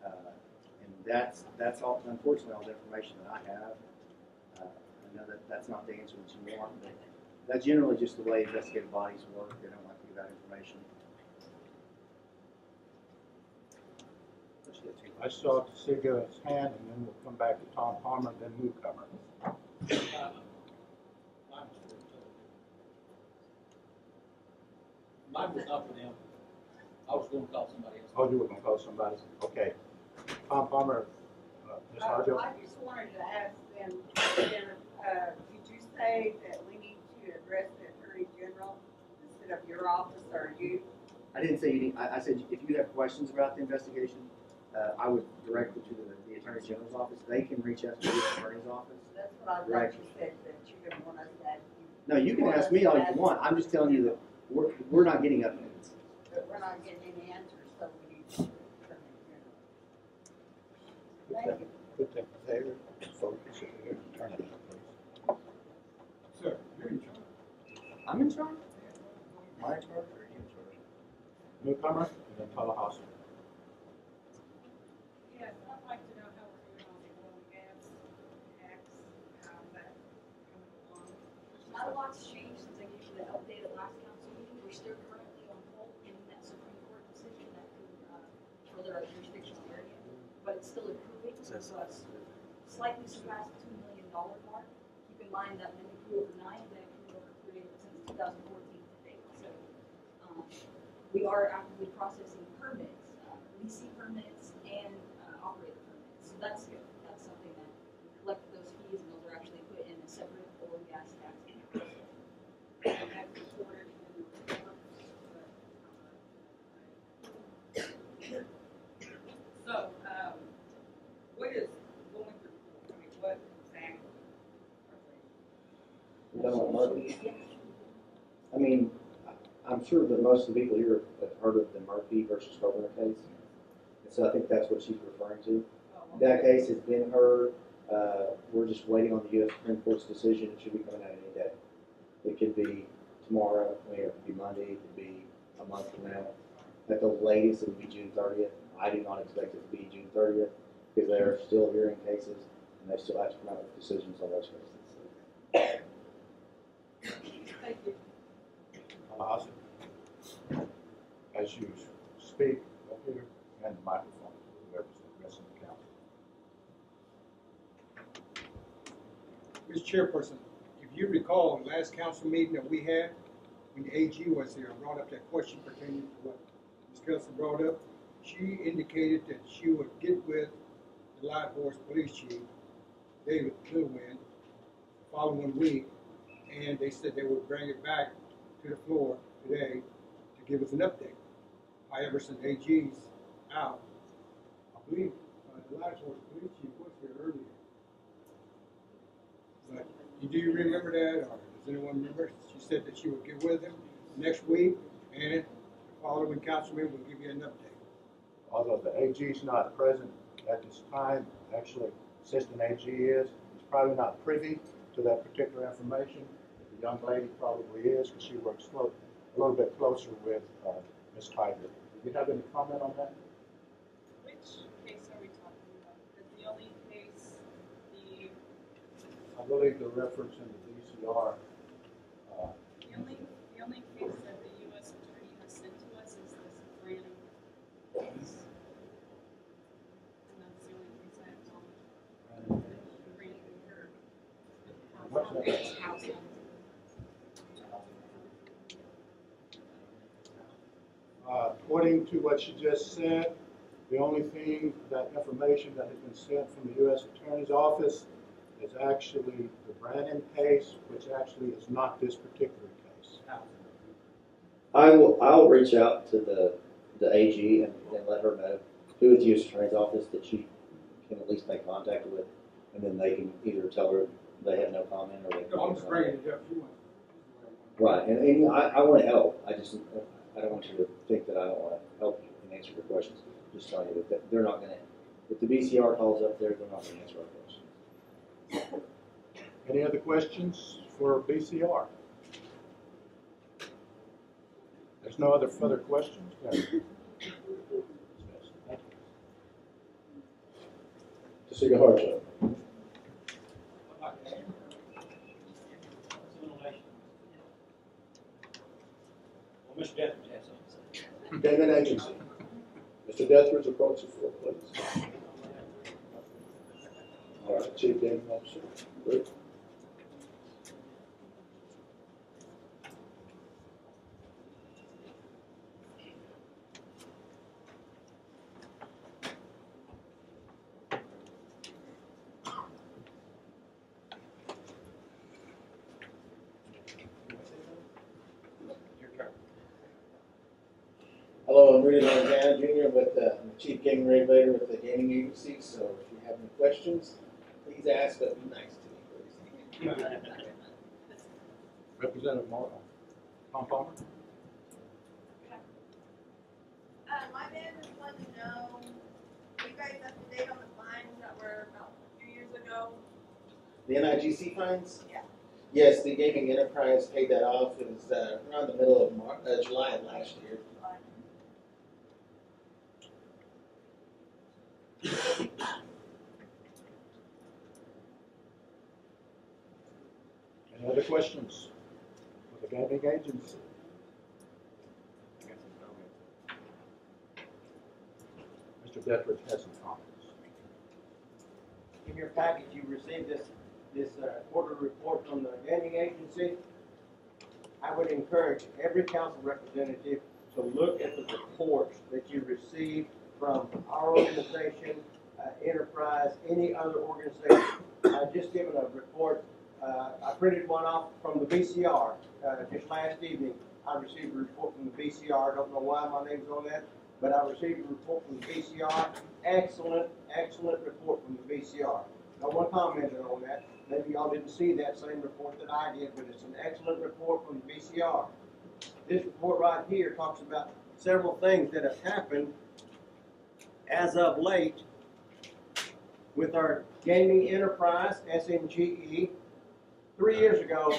And that's all, unfortunately, all the information that I have. I know that's not the answer that you want, but that's generally just the way investigative bodies work. They don't like to give out information. I saw Siga's hand, and then we'll come back to Tom Palmer, then newcomer. Mine was not for them. I was going to call somebody else. Oh, you were going to call somebody? Okay. Tom Palmer, Ms. Harjo? I just wanted to ask them, did you say that we need to address the Attorney General instead of your office or you? I didn't say you need, I said if you have questions about the investigation, I would direct them to the Attorney General's office. They can reach out to the Attorney's office. That's what I thought Right. you said, that you didn't want us to ask you. No, you can ask me all you want. I'm just telling you that we're not getting updates. But we're not getting any answers, so we need to Attorney General. Thank you. Put that there, focus it here, turn it up, please. Sir, you're in charge. I'm in charge? Am I in charge or are you in charge? Newcomer, and then Tallahassee. Yes, I'd like to know how we're doing on the oil and gas tax, how that coming along. Not a lot's changed since I gave you the update at last council meeting. We're still currently on hold in that Supreme Court decision that could further our jurisdiction area, but it's still improving. So it's slightly surpassed the $2 million mark. Keep in mind that when we grew over 9, that grew over 3 since 2014 to date. So we are actively processing permits, leasing permits, and operator permits. So that's good. That's something that we collect those fees, and those are actually put in a separate oil and gas tax account. So, what is going through, I mean, what exactly You don't want Murphy? I mean, I'm sure that most of the people here have heard of the Murphy versus Governor case. And so I think that's what she's referring to. That case has been heard. We're just waiting on the U.S. Supreme Court's decision. It should be coming out any day. It could be tomorrow, or it could be Monday, it could be a month from now. At the latest, it would be June 30th. I do not expect it to be June 30th because they are still hearing cases and they still have to come out with decisions on those cases. Thank you. Tallahassee. As you speak, up here, and the microphone, whoever's addressing the council. Ms. Chairperson, if you recall, the last council meeting that we had, when the AG was here, I brought up that question pertaining to what Ms. Kelson brought up. She indicated that she would get with the Light Horse Police Chief, David Littlewin, the following week, and they said they would bring it back to the floor today to give us an update. However, since AG's out, I believe the Light Horse Police Chief was here earlier. But do you remember that, or does anyone remember? She said that she would get with him next week, and the following council meeting will give you an update. Although the AG is not present at this time, actually, Assistant AG is, he's probably not privy to that particular information. The young lady probably is, because she works a little bit closer with Ms. Tiger. Do you have any comment on that? Which case are we talking about? Is the only case I believe the reference in the DCR. the only case that the U.S. Attorney has sent to us is this Branham case. And that's the only case I have on. What's that? According to what she just said, the only thing, that information that has been sent from the U.S. Attorney's Office is actually the Branham case, which actually is not this particular case. I'll reach out to the AG and let her know who at the U.S. Attorney's Office that she can at least make contact with, and then they can either tell her They have no comment or they. No, I'm just bringing it up. You want. Right, and I want to help. I don't want you to think that I don't want to help you and answer your questions. Just telling you that they're not going to, if the BCR calls up there, they're not going to answer our questions. Any other questions for BCR? There's no other further questions? Jessica Harjo. Well, Mr. Dethridge has something to say. Gaming agency. Mr. Dethridge, approach the floor, please. All right, Chief Gaming Officer. Great. Hello, I'm Rudy Montana Jr. with the Chief Gaming Regulator with the Gaming Agency. So if you have any questions, please ask, but be nice to me, please. Representative Tom Palmer? My man just wanted to know, are you guys up to date on the fines that were about 2 years ago? The NIGC fines? Yeah. Yes, the Gaming Enterprise paid that off. It was around the middle of July of last year. Any other questions for the gaming agency? Mr. Dethridge has some comments. In your package, you received this quarterly report from the gaming agency. I would encourage every council representative to look at the reports that you receive from our organization, Enterprise, any other organization. I've just given a report. I printed one off from the BCR just last evening. I received a report from the BCR. I don't know why my name's on that, but I received a report from the BCR. Excellent, excellent report from the BCR. No one commented on that. Maybe y'all didn't see that same report that I did, but it's an excellent report from the BCR. This report right here talks about several things that have happened as of late with our gaming enterprise, SNGE. 3 years ago,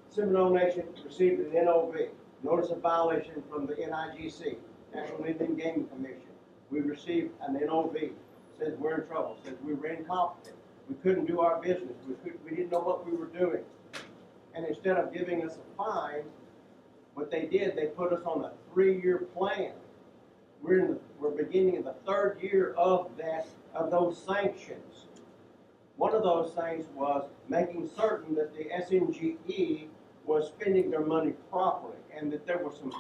Seminole Nation received an NOV, Notice of Violation, from the NIGC, National Indian Gaming Commission. We received an NOV, says we're in trouble, says we were incompetent. We couldn't do our business. We didn't know what we were doing. And instead of giving us a fine, what they did, they put us on a 3-year plan. We're beginning in the 3rd year of those sanctions. One of those things was making certain that the SNGE was spending their money properly and that there were some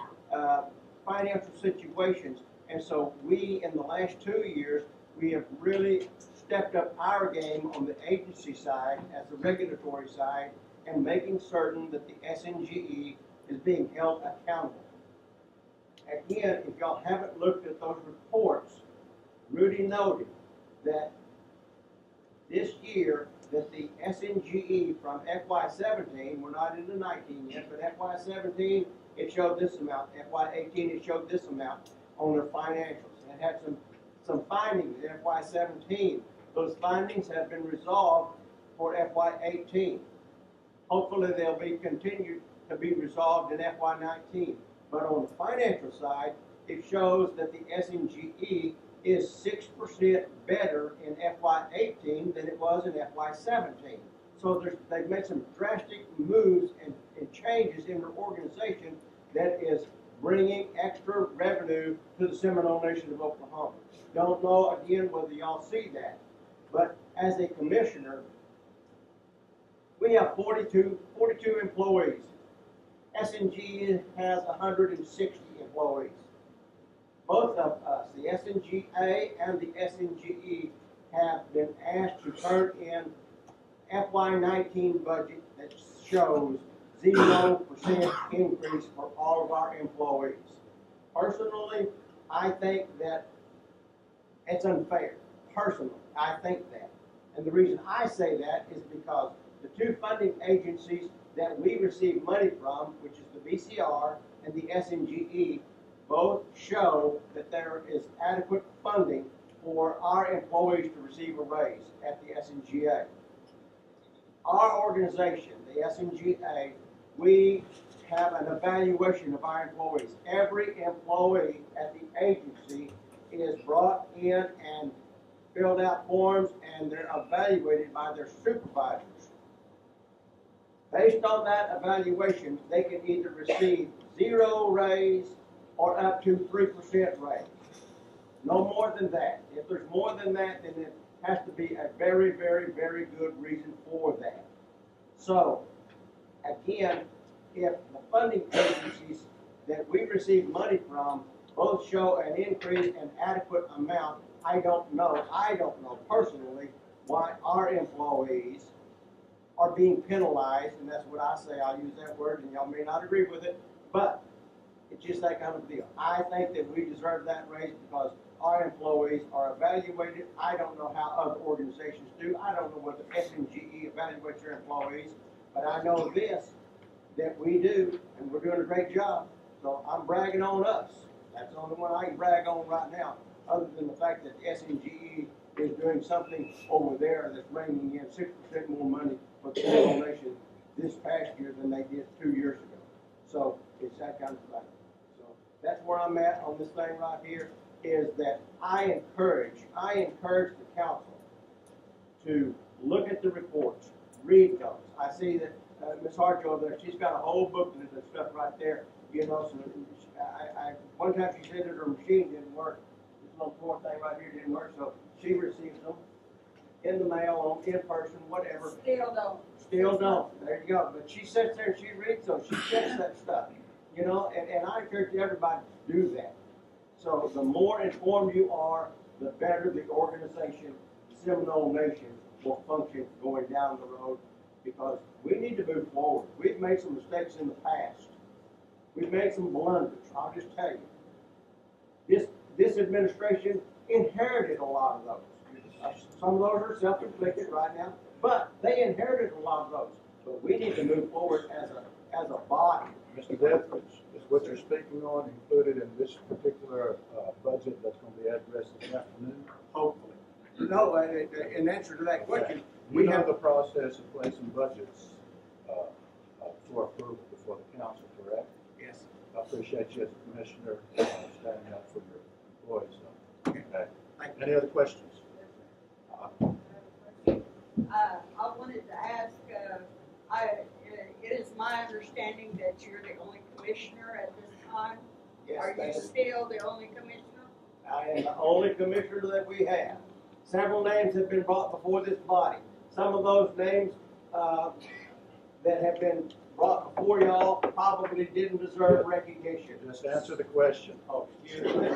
financial situations. And so we, in the last 2 years, we have really stepped up our game on the agency side as the regulatory side and making certain that the SNGE is being held accountable. Again, if y'all haven't looked at those reports, Rudy noted that this year that the SNGE from FY17, we're not into 19 yet, but FY17, it showed this amount. FY18, it showed this amount on their financials. It had some findings in FY17. Those findings have been resolved for FY18. Hopefully they'll be continued to be resolved in FY19. But on the financial side, it shows that the SNGE is 6% better in FY18 than it was in FY17. So they've made some drastic moves and changes in their organization that is bringing extra revenue to the Seminole Nation of Oklahoma. Don't know, again, whether y'all see that. But as a commissioner, we have 42 employees. SNG has 160 employees. Both of us, the SNGA and the SNGE, have been asked to turn in FY19 budget that shows 0% increase for all of our employees. Personally, I think that it's unfair. Personally, I think that. And the reason I say that is because the two funding agencies that we receive money from, which is the VCR and the SNGE, both show that there is adequate funding for our employees to receive a raise at the SNGA. Our organization, the SNGA, we have an evaluation of our employees. Every employee at the agency is brought in and filled out forms, and they're evaluated by their supervisors. Based on that evaluation, they can either receive 0 raise or up to 3% raise. No more than that. If there's more than that, then it has to be a very, very, very good reason for that. So, again, if the funding agencies that we receive money from both show an increase in adequate amount, I don't know personally why our employees are being penalized, and that's what I say. I'll use that word, and y'all may not agree with it, but it's just that kind of deal. I think that we deserve that raise because our employees are evaluated. I don't know how other organizations do. I don't know whether SNGE evaluates their employees, but I know this, that we do, and we're doing a great job. So I'm bragging on us. That's the only one I can brag on right now, other than the fact that SNGE is doing something over there that's bringing in 6% more money for the Seminole Nation this past year than they did 2 years ago. So it's that kind of thing. So that's where I'm at on this thing right here, is that I encourage the council to look at the reports, read those. I see that Ms. Harjo over there, she's got a whole booklet and stuff right there, you know, so one time she said that her machine didn't work. This little poor thing right here didn't work, so she receives them in the mail, in person, whatever. Still don't. There you go. But she sits there and she reads those. She checks that stuff, you know, and I encourage everybody to do that. So the more informed you are, the better the organization, the Seminole Nation, will function going down the road, because we need to move forward. We've made some mistakes in the past. We've made some blunders. I'll just tell you. This administration inherited a lot of those. Some of those are self-inflicted right now, but they inherited a lot of those. But we need to move forward as a body. Mr. Dethridge, is what you're speaking on included in this particular budget that's going to be addressed this afternoon? Hopefully. No, in answer to that question, we have the process of placing budgets for approval before the council, correct? Yes. I appreciate you as a commissioner standing up for your employees. So. Okay. Any other questions? I wanted to ask, it is my understanding that you're the only commissioner at this time? Yes, Are you still the only commissioner? I am the only commissioner that we have. Several names have been brought before this body. Some of those names that have been brought before y'all probably didn't deserve recognition. Just answer the question. Oh, excuse me.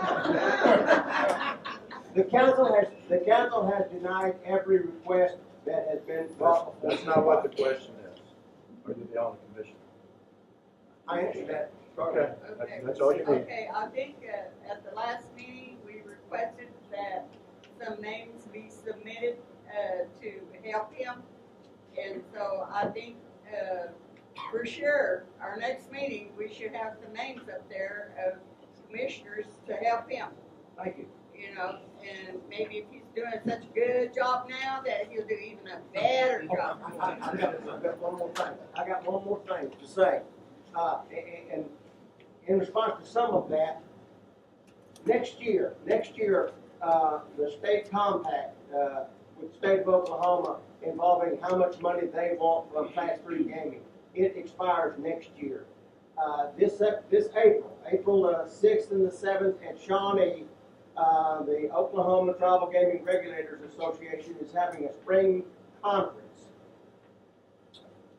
The council has denied every request that has been brought before. That's not what the question is. Are you the only commissioner? I answered that. Okay. That's all you need. Okay, I think at the last meeting, we requested that some names be submitted to help him. And so I think for sure, our next meeting, we should have some names up there of commissioners to help him. Thank you. You know, and maybe if he's doing such a good job now, that he'll do even a better job. I got one more thing. I got one more thing to say. And in response to some of that, next year, the state compact with the state of Oklahoma involving how much money they want from Class 3 gaming, it expires next year. This April 6th and the 7th at Shawnee, the Oklahoma Tribal Gaming Regulators Association is having a spring conference.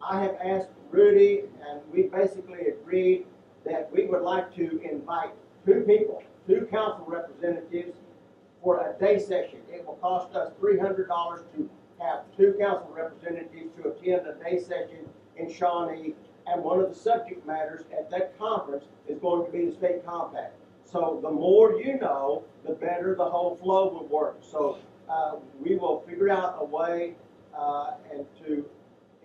I have asked Rudy, and we basically agreed that we would like to invite two council representatives for a day session. It will cost us $300 to have two council representatives to attend a day session in Shawnee, and one of the subject matters at that conference is going to be the state compact. So the more you know, the better the whole flow will work. So we will figure out a way and to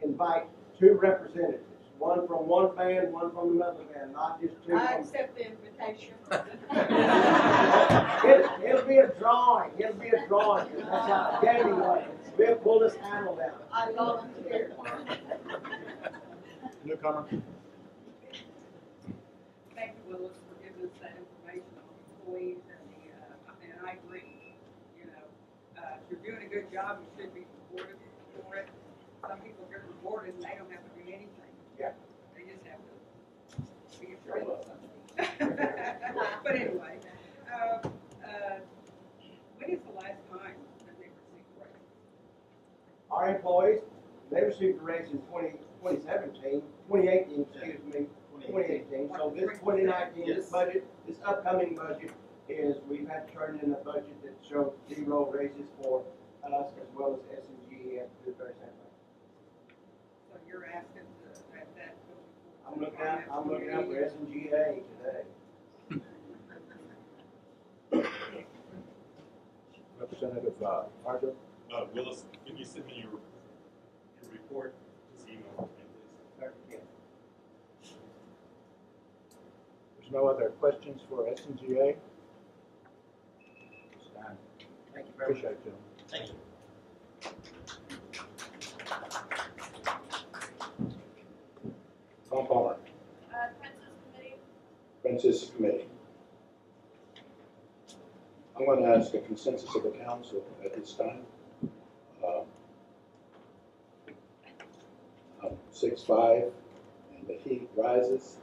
invite two representatives, one from one band, one from another band, not just two. I accept the invitation. It'll be a drawing, it'll be a drawing, 'cause that's how gaming works. We'll pull this handle down. I volunteer. Newcomer? Thank you, Willis, for giving us that information on employees and I agree, you know, if you're doing a good job, you should be rewarded for it. Some people get rewarded and they don't have to do anything. Yeah. They just have to be a friend or something. But anyway, when is the last time that they received a raise? Our employees, they received a raise in 2018, so this 2019, this budget, this upcoming budget is, we've had to turn in a budget that shows 0 raises for us as well as S&G have to do the very same thing. So you're asking to have that. I'm looking out for S&GA today. Representative Harjo? Willis, can you send me your report, this email, please? There's no other questions for S&GA? Stan? Thank you very much. Appreciate it, Thank you. Tom Palmer? Princess Committee. I'm going to ask a consensus of the council at this time. 6-5, and the heat rises.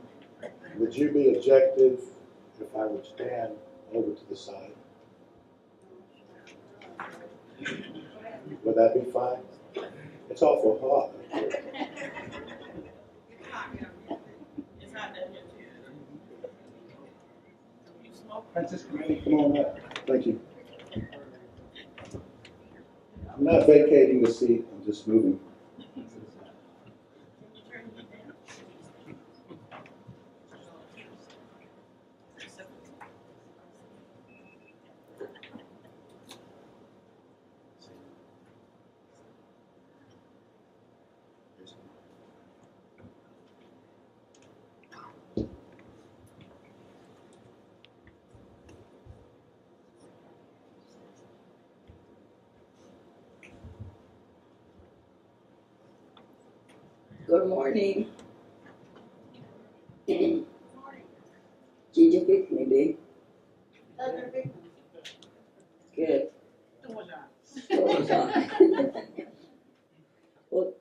Would you be objective if I would stand over to the side? Would that be fine? It's awful hot. It's not that much. You smoke. Princess Committee, come on up. Thank you. I'm not vacating the seat, I'm just moving. Good morning. Did you pick me, babe? Good. Well,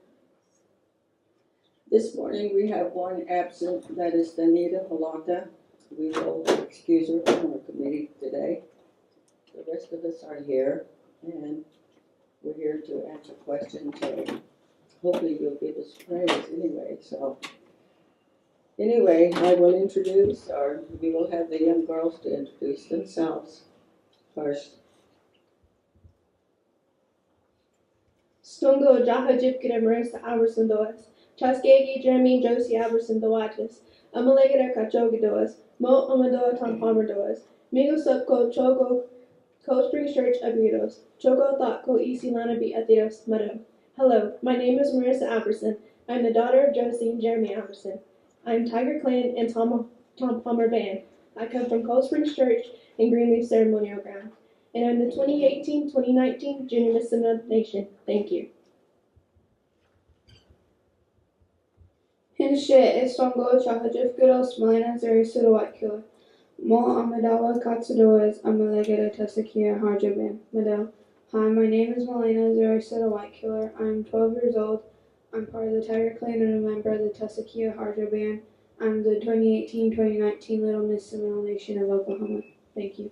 this morning we have one absent, that is Danita Halata. We will excuse her from our committee today. The rest of us are here, and we're here to answer questions. Hopefully you'll give us praise anyway. So anyway, I will introduce, or we will have the young girls to introduce themselves first. Stongo Jaha Jipkida Marissa Alberson Doas, Chaskegi Jeremy Josie Alberson Doatis, Amalegada Kachoga Doas, Mo Amadoa Tom Palmer Doas, Migo Subko Chogo Cold Spring Church Abidos, Chogo Thought Ko Isi Lana Be Athios Mado. Hello, my name is Marissa Alberson. I'm the daughter of Josie and Jeremy Alberson. I'm Tiger Clan and Tom Palmer Band. I come from Cold Springs Church in Greenleaf Ceremonial Ground. And I'm the 2018-2019 Junior Miss of the Nation. Thank you. Hinshe Estongo Chahajif Gudos Malena Zeri Suda White Killer. Mo Amadawa Katsudoas Amalegada Tasakia Harjaban. Madel. Hi, my name is Malena Zaraseta White Killer. I'm 12 years old. I'm part of the Tiger Clan and a member of the Tasakia Harjo Band. I'm the 2018-2019 Little Miss Seminole Nation of Oklahoma. Thank you.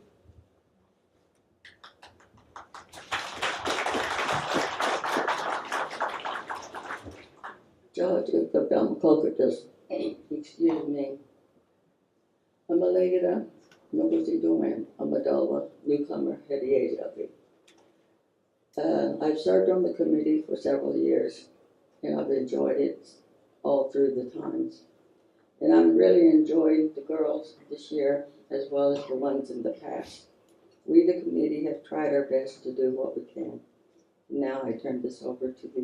George of the Belmacocus, excuse me. Amalegada, Nobosi Doan, Amadawa, newcomer, Hediye Javi. I've served on the committee for several years, and I've enjoyed it all through the times. And I'm really enjoying the girls this year, as well as the ones in the past. We, the committee, have tried our best to do what we can. Now I turn this over to the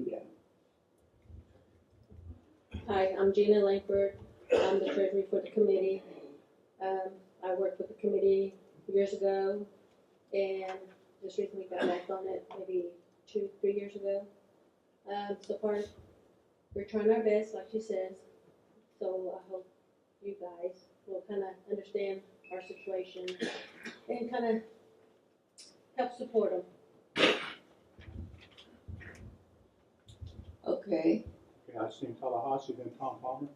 Hi, I'm Gina Langford. I'm the treasurer for the committee. I worked with the committee years ago and just recently got back on it maybe 2-3 years ago. So far, we're trying our best, like she says. So I hope you guys will kind of understand our situation and kind of help support them. Okay. Okay, I seen Tallahassee, then Tom Palmer.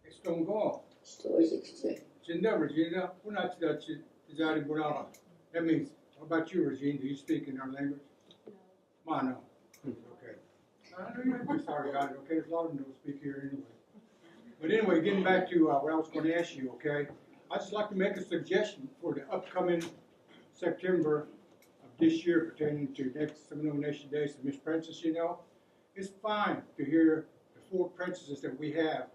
It's don't go on. So is it? Regina, Regina, we're not that deciding Burala. That means, how about you, Regina? Do you speak in our language? No. No. Okay. I know you have to be sorry about it, okay? There's a lot of them don't speak here anyway. But anyway, getting back to what I was going to ask you, okay? I'd just like to make a suggestion for the upcoming September of this year pertaining to next Seminole Nation Day. So Miss Princess, you know, it's fine to hear the 4 princesses that we have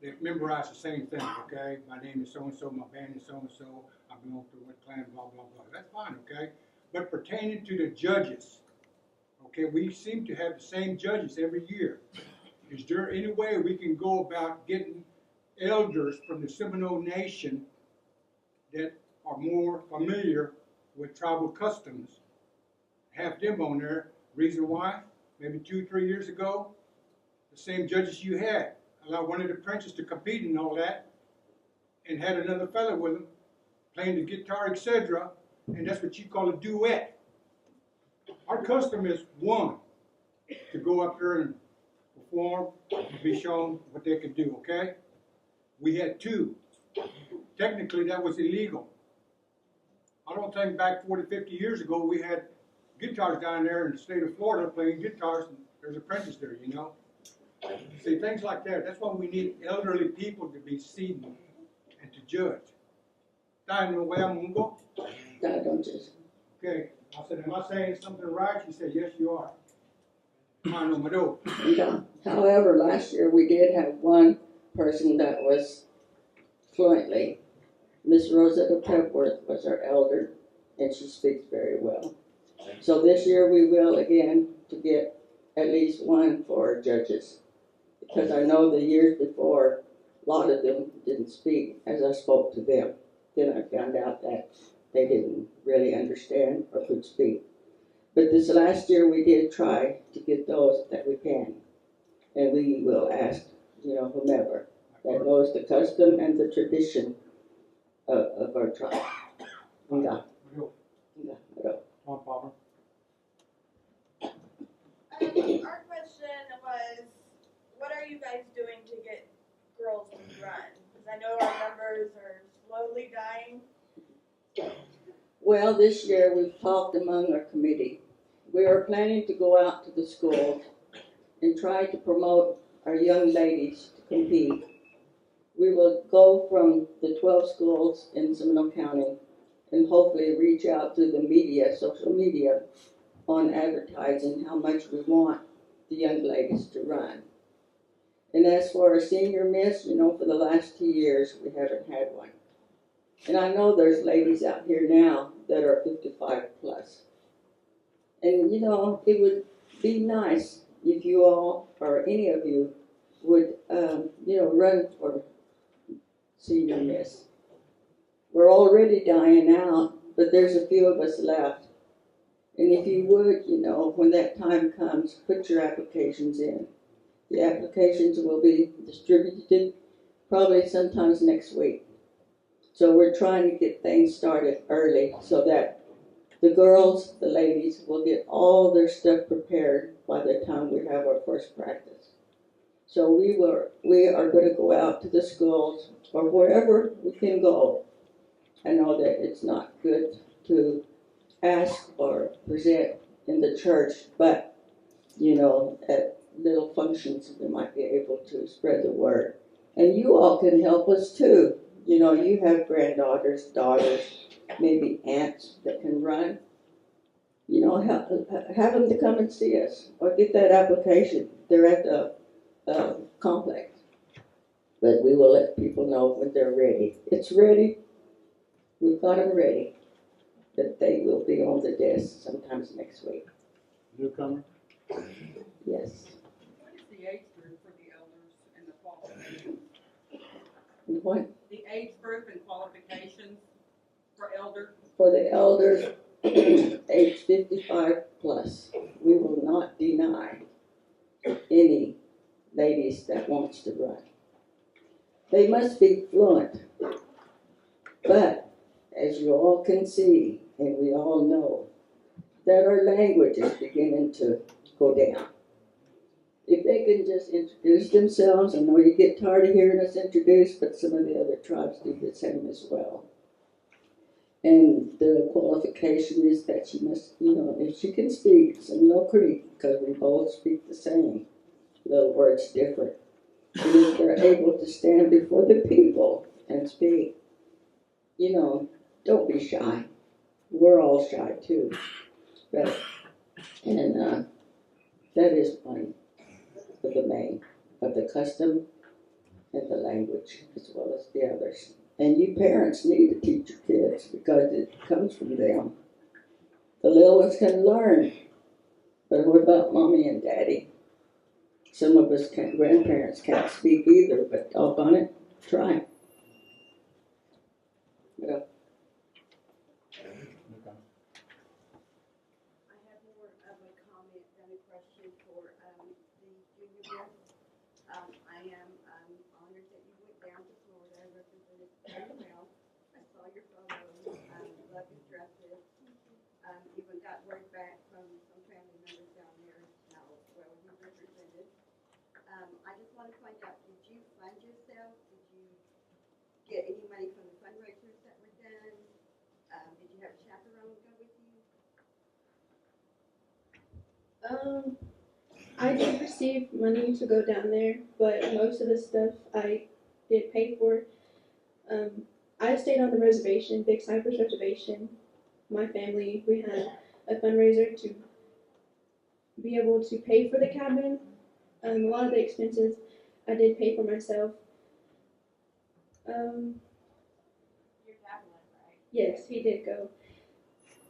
that memorize the same thing, okay? My name is so-and-so, my band is so-and-so, I belong to what clan, blah, blah, blah. That's fine, okay? But pertaining to the judges, okay, we seem to have the same judges every year. Is there any way we can go about getting elders from the Seminole Nation that are more familiar with tribal customs, have them on there? Reason why? Maybe 2-3 years ago, the same judges you had allowed one of the princes to compete and all that, and had another fellow with him playing the guitar, etc. And that's what you call a duet. Our custom is one to go up there and perform, and be shown what they could do. Okay? We had 2. Technically, that was illegal. I don't think back 40-50 years ago we had guitars down there in the state of Florida playing guitars, and there's apprentices there, you know. See, things like that. That's why we need elderly people to be seen and to judge. Okay. I said, am I saying something right? She said, yes, you are. Yeah. However, last year we did have one person that was fluently. Miss Rosetta Pepworth was our elder, and she speaks very well. So this year we will again to get at least one for our judges. Because I know the years before, a lot of them didn't speak as I spoke to them. Then I found out that they didn't really understand or could speak. But this last year we did try to get those that we can. And we will ask, you know, whomever that knows the custom and the tradition of our tribe. Yeah. Our question was, what are you guys doing to get girls to run? Because I know our numbers are slowly dying. Well, this year we've talked among our committee. We are planning to go out to the schools and try to promote our young ladies to compete. We will go from the 12 schools in Seminole County and hopefully reach out to the media, social media, on advertising how much we want the young ladies to run. And as for our senior miss, you know, for the last 2 years, we haven't had one. And I know there's ladies out here now that are 55 plus. And, you know, it would be nice if you all, or any of you, would, you know, run for senior miss. We're already dying out, but there's a few of us left. And if you would, you know, when that time comes, put your applications in. The applications will be distributed probably sometimes next week. So we're trying to get things started early so that the girls, the ladies, will get all their stuff prepared by the time we have our first practice. So we are going to go out to the schools or wherever we can go. I know that it's not good to ask or present in the church, but, you know, at little functions we might be able to spread the word. And you all can help us too. You know, you have granddaughters, daughters, maybe aunts that can run. You know, have them to come and see us or get that application. They're at the complex. But we will let people know when they're ready. It's ready. We've got them ready. That they will be on the desk sometimes next week. Newcomer? Yes. What is What? The age group and qualifications for elders. For the elders, age 55 plus, we will not deny any ladies that wants to run. They must be fluent, but as you all can see, and we all know, that our language is beginning to go down. If they can just introduce themselves, I know you get tired of hearing us introduce, but some of the other tribes do the same as well. And the qualification is that she must, if she can speak Seminole Creek, because we both speak the same, little words different. And if they're able to stand before the people and speak, don't be shy. We're all shy too. But, and that is one of the main of the custom and the language as well as the others. And you parents need to teach your kids because it comes from them. The little ones can learn, but what about mommy and daddy? Some of us grandparents can't speak either, but doggone it, try. Yeah. I have more of a comment than a question for the junior board. I am honored that you went down to Florida and represented very well. I saw your photos. Love your dresses. Even got word back from some family members down there how well you represented. I just want to find out, did you fund yourself? Did you get any money from the fundraisers that were done? Did you have a chaperone go with you? I did receive money to go down there, but most of the stuff I did pay for. I stayed on the reservation, Big Cypress Reservation. My family, we had a fundraiser to be able to pay for the cabin. A lot of the expenses I did pay for myself. Your dad went, right? Yes, he did go.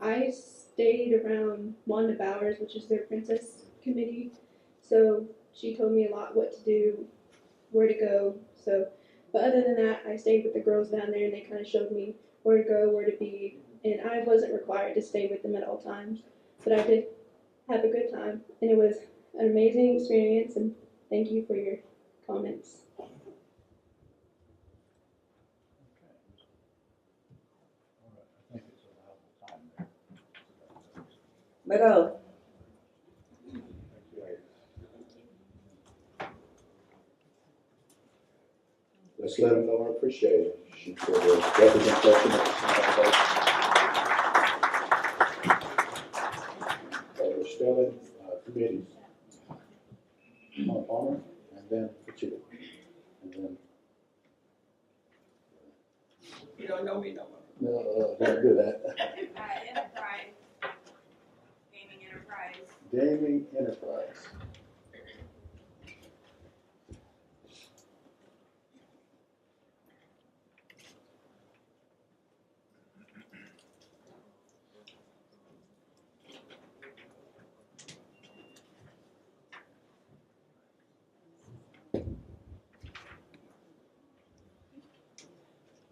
I stayed around Wanda Bowers, which is their princess committee. So she told me a lot what to do, where to go. So, but other than that, I stayed with the girls down there, and they kind of showed me where to go, where to be. And I wasn't required to stay with them at all times, but I did have a good time, and it was an amazing experience. And thank you for your comments. Pero, Let's let them know I appreciate it. She for the representation of we're still in committees. Palmer, and then Kachiga. And then. You don't know me no more. No, don't do that. Enterprise. Gaming Enterprise. Gaming Enterprise.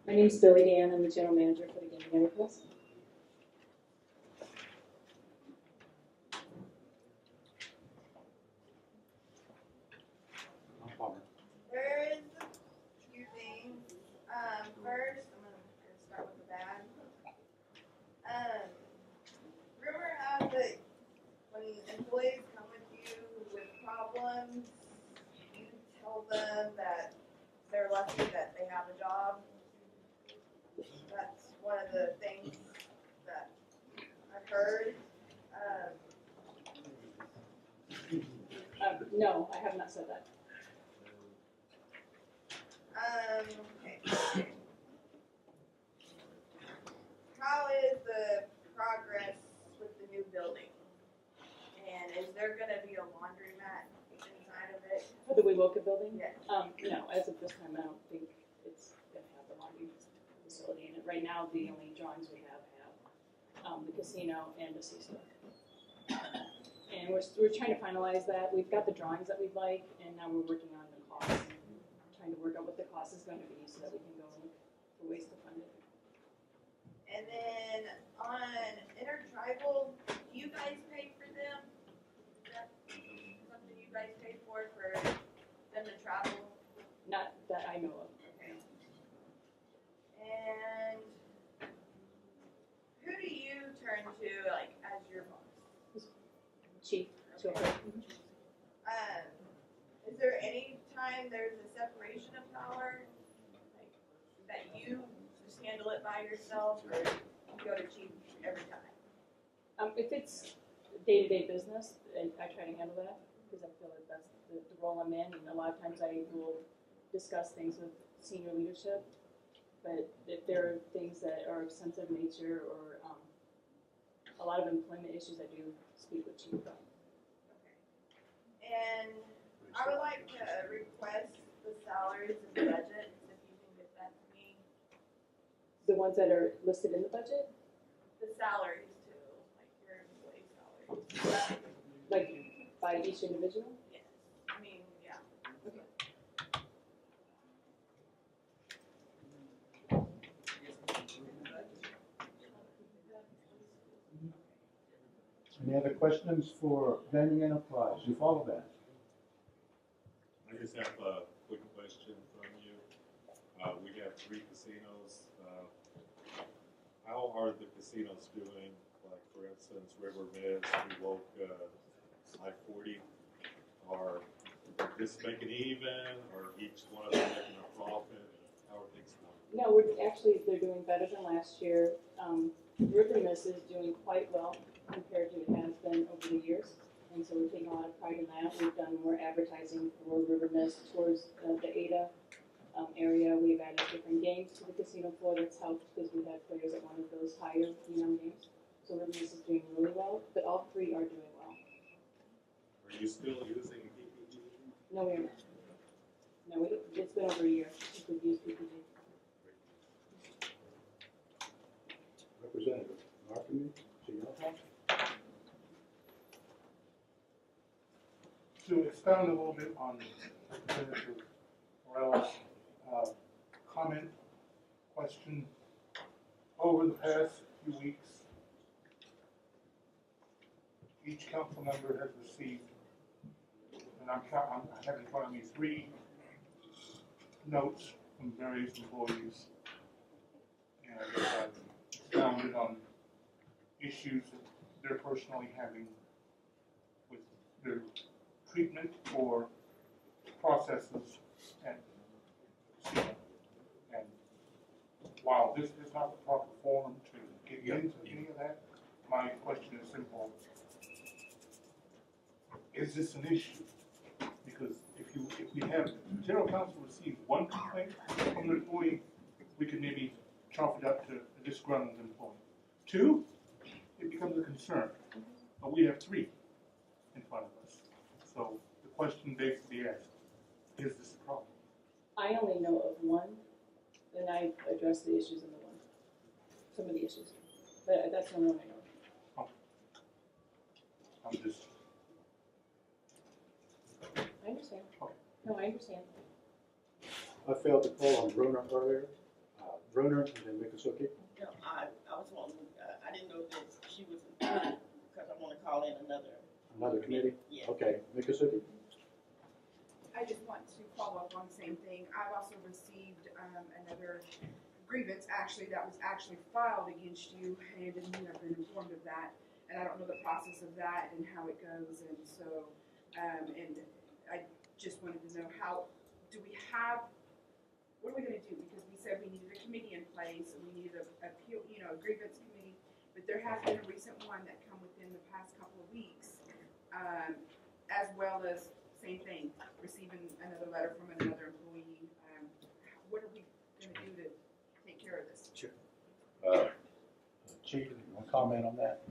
My name's Billy Dan. I'm the general manager for the Gaming Enterprise. There's a few things. First, I'm gonna start with the bad. Rumor has it when employees come with you with problems, you tell them that they're lucky that they have a job. That's one of the things that I've heard. No, I have not said that. Okay. How is the progress with the new building? And is there gonna be a laundromat inside of it? For the Wewoka building? Yes. No, as of this time, I don't think it's going to have the laundry facility in it. Right now, the only drawings we have the casino and the C-store. And we're trying to finalize that. We've got the drawings that we'd like, and now we're working on the costs, trying to work out what the cost is gonna be so that we can go and look for ways to fund it. And then on intertribal, do you guys pay for them? Is that something you guys pay for them to travel? Not that I know of. Okay. And who do you turn to, like, as your boss? Chief. Okay. Is there any time there's a separation of power, like, that you just handle it by yourself, or you go to chief every time? If it's day-to-day business, I try to handle that because I feel like that's the role I'm in, and a lot of times I will discuss things with senior leadership. But if there are things that are of sensitive nature or a lot of employment issues, I do speak with chief about. And I would like to request the salaries and the budget, if you can get that to me. The ones that are listed in the budget? The salaries too, like your employee salaries. Like by each individual? Yes, I mean, yeah. Okay. Any other questions for Banning Enterprise? You follow that? I just have a quick question from you. We have 3 casinos. How are the casinos doing? Like, for instance, River Mist, Wewoka, I-40, are just making even, or each one of them making a profit? How are things going? No, they're doing better than last year. River Mist is doing quite well compared to it has been over the years. And so we're taking a lot of pride in that. We've done more advertising for River Mist towards the Ada area. We've added different games to the casino floor. That's helped because we had players that wanted those higher games. So River Mist is doing really well, but all 3 are doing well. Are you still using PPG? No, we're not. No, it's been over a year since we've used PPG. Representative Martin, Chiyoka. To expound a little bit on Senator Morel's comment, question, over the past few weeks, each council member has received, and I have in front of me 3 notes from various employees, and expounded on issues that they're personally having with their treatment or processes at casino. And while this is not the proper forum to get into any of that, my question is simple. Is this an issue? Because if we have general counsel receive 1 complaint from an employee, we could maybe chalk it up to a disgruntled employee. 2, it becomes a concern. But we have 3 in front of us. So the question basically asks, is this a problem? I only know of 1, and I addressed the issues in the 1. Some of the issues. But that's the only one I know of. I'm just... I understand. No, I understand. I failed to call on Bruner earlier. Bruner and then Miccosukee. No, I was wanting, I didn't know that she was included because I want to call in Another committee? Yeah. Okay, Miccosukee? I just want to follow up on the same thing. I've also received another grievance, actually, that was actually filed against you, and you have been informed of that. And I don't know the process of that and how it goes, and so, and I just wanted to know what are we going to do? Because we said we needed a committee in place, and we needed a grievance committee, but there has been a recent one that come within the past couple of weeks, as well as, same thing, receiving another letter from another employee. What are we going to do to take care of this? Sure. Chief, you want to comment on that?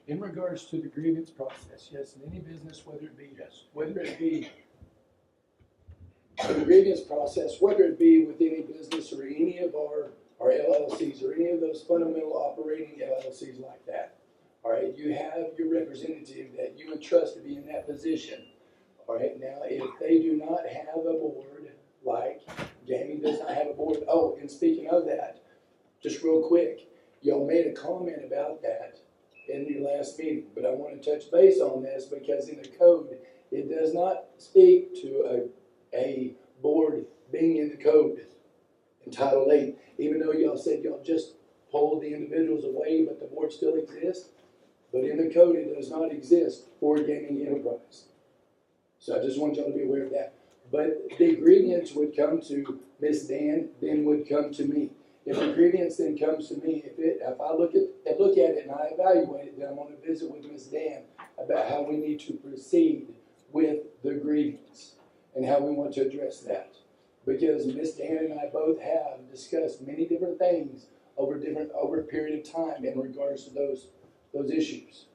In regards to the grievance process, yes, in any business, whether it be the grievance process, whether it be with any business or any of our LLCs or any of those fundamental operating LLCs like that. All right, you have your representative that you entrust to be in that position. All right, now if they do not have a board like gaming does not have a board. Oh, and speaking of that, just real quick, y'all made a comment about that in your last meeting, but I want to touch base on this because in the code, it does not speak to a board being in the code in Title 8, even though y'all said y'all just pulled the individuals away, but the board still exists. But in the code, it does not exist for gaming enterprise. So I just want y'all to be aware of that. But the grievance would come to Ms. Dan, then would come to me. If the grievance then comes to me, if I look at it and I evaluate it, then I'm going to visit with Ms. Dan about how we need to proceed with the grievance and how we want to address that. Because Ms. Dan and I both have discussed many different things over a period of time in regards to those issues.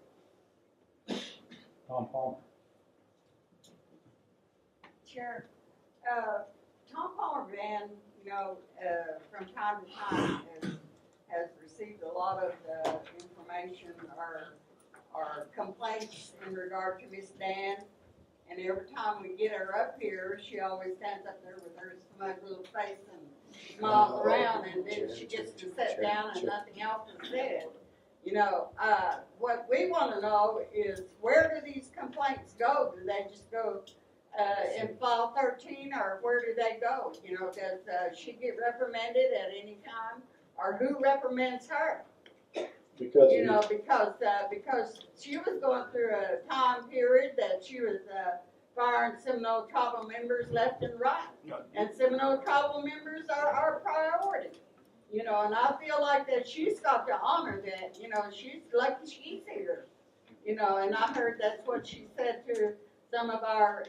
Tom Palmer. Chair, Tom Palmer Band, from time to time has received a lot of information or complaints in regard to Miss Dan. And every time we get her up here, she always stands up there with her smug little face and smiles around, and then she gets to sit down and nothing else is said. What we want to know is, where do these complaints go? Do they just go in file 13, or where do they go? Does she get reprimanded at any time, or who reprimands her? Because because she was going through a time period that she was firing Seminole tribal members left and right, and Seminole tribal members are our priority. And I feel like that she's got to honor that. She's lucky she's here. And I heard that's what she said to some of our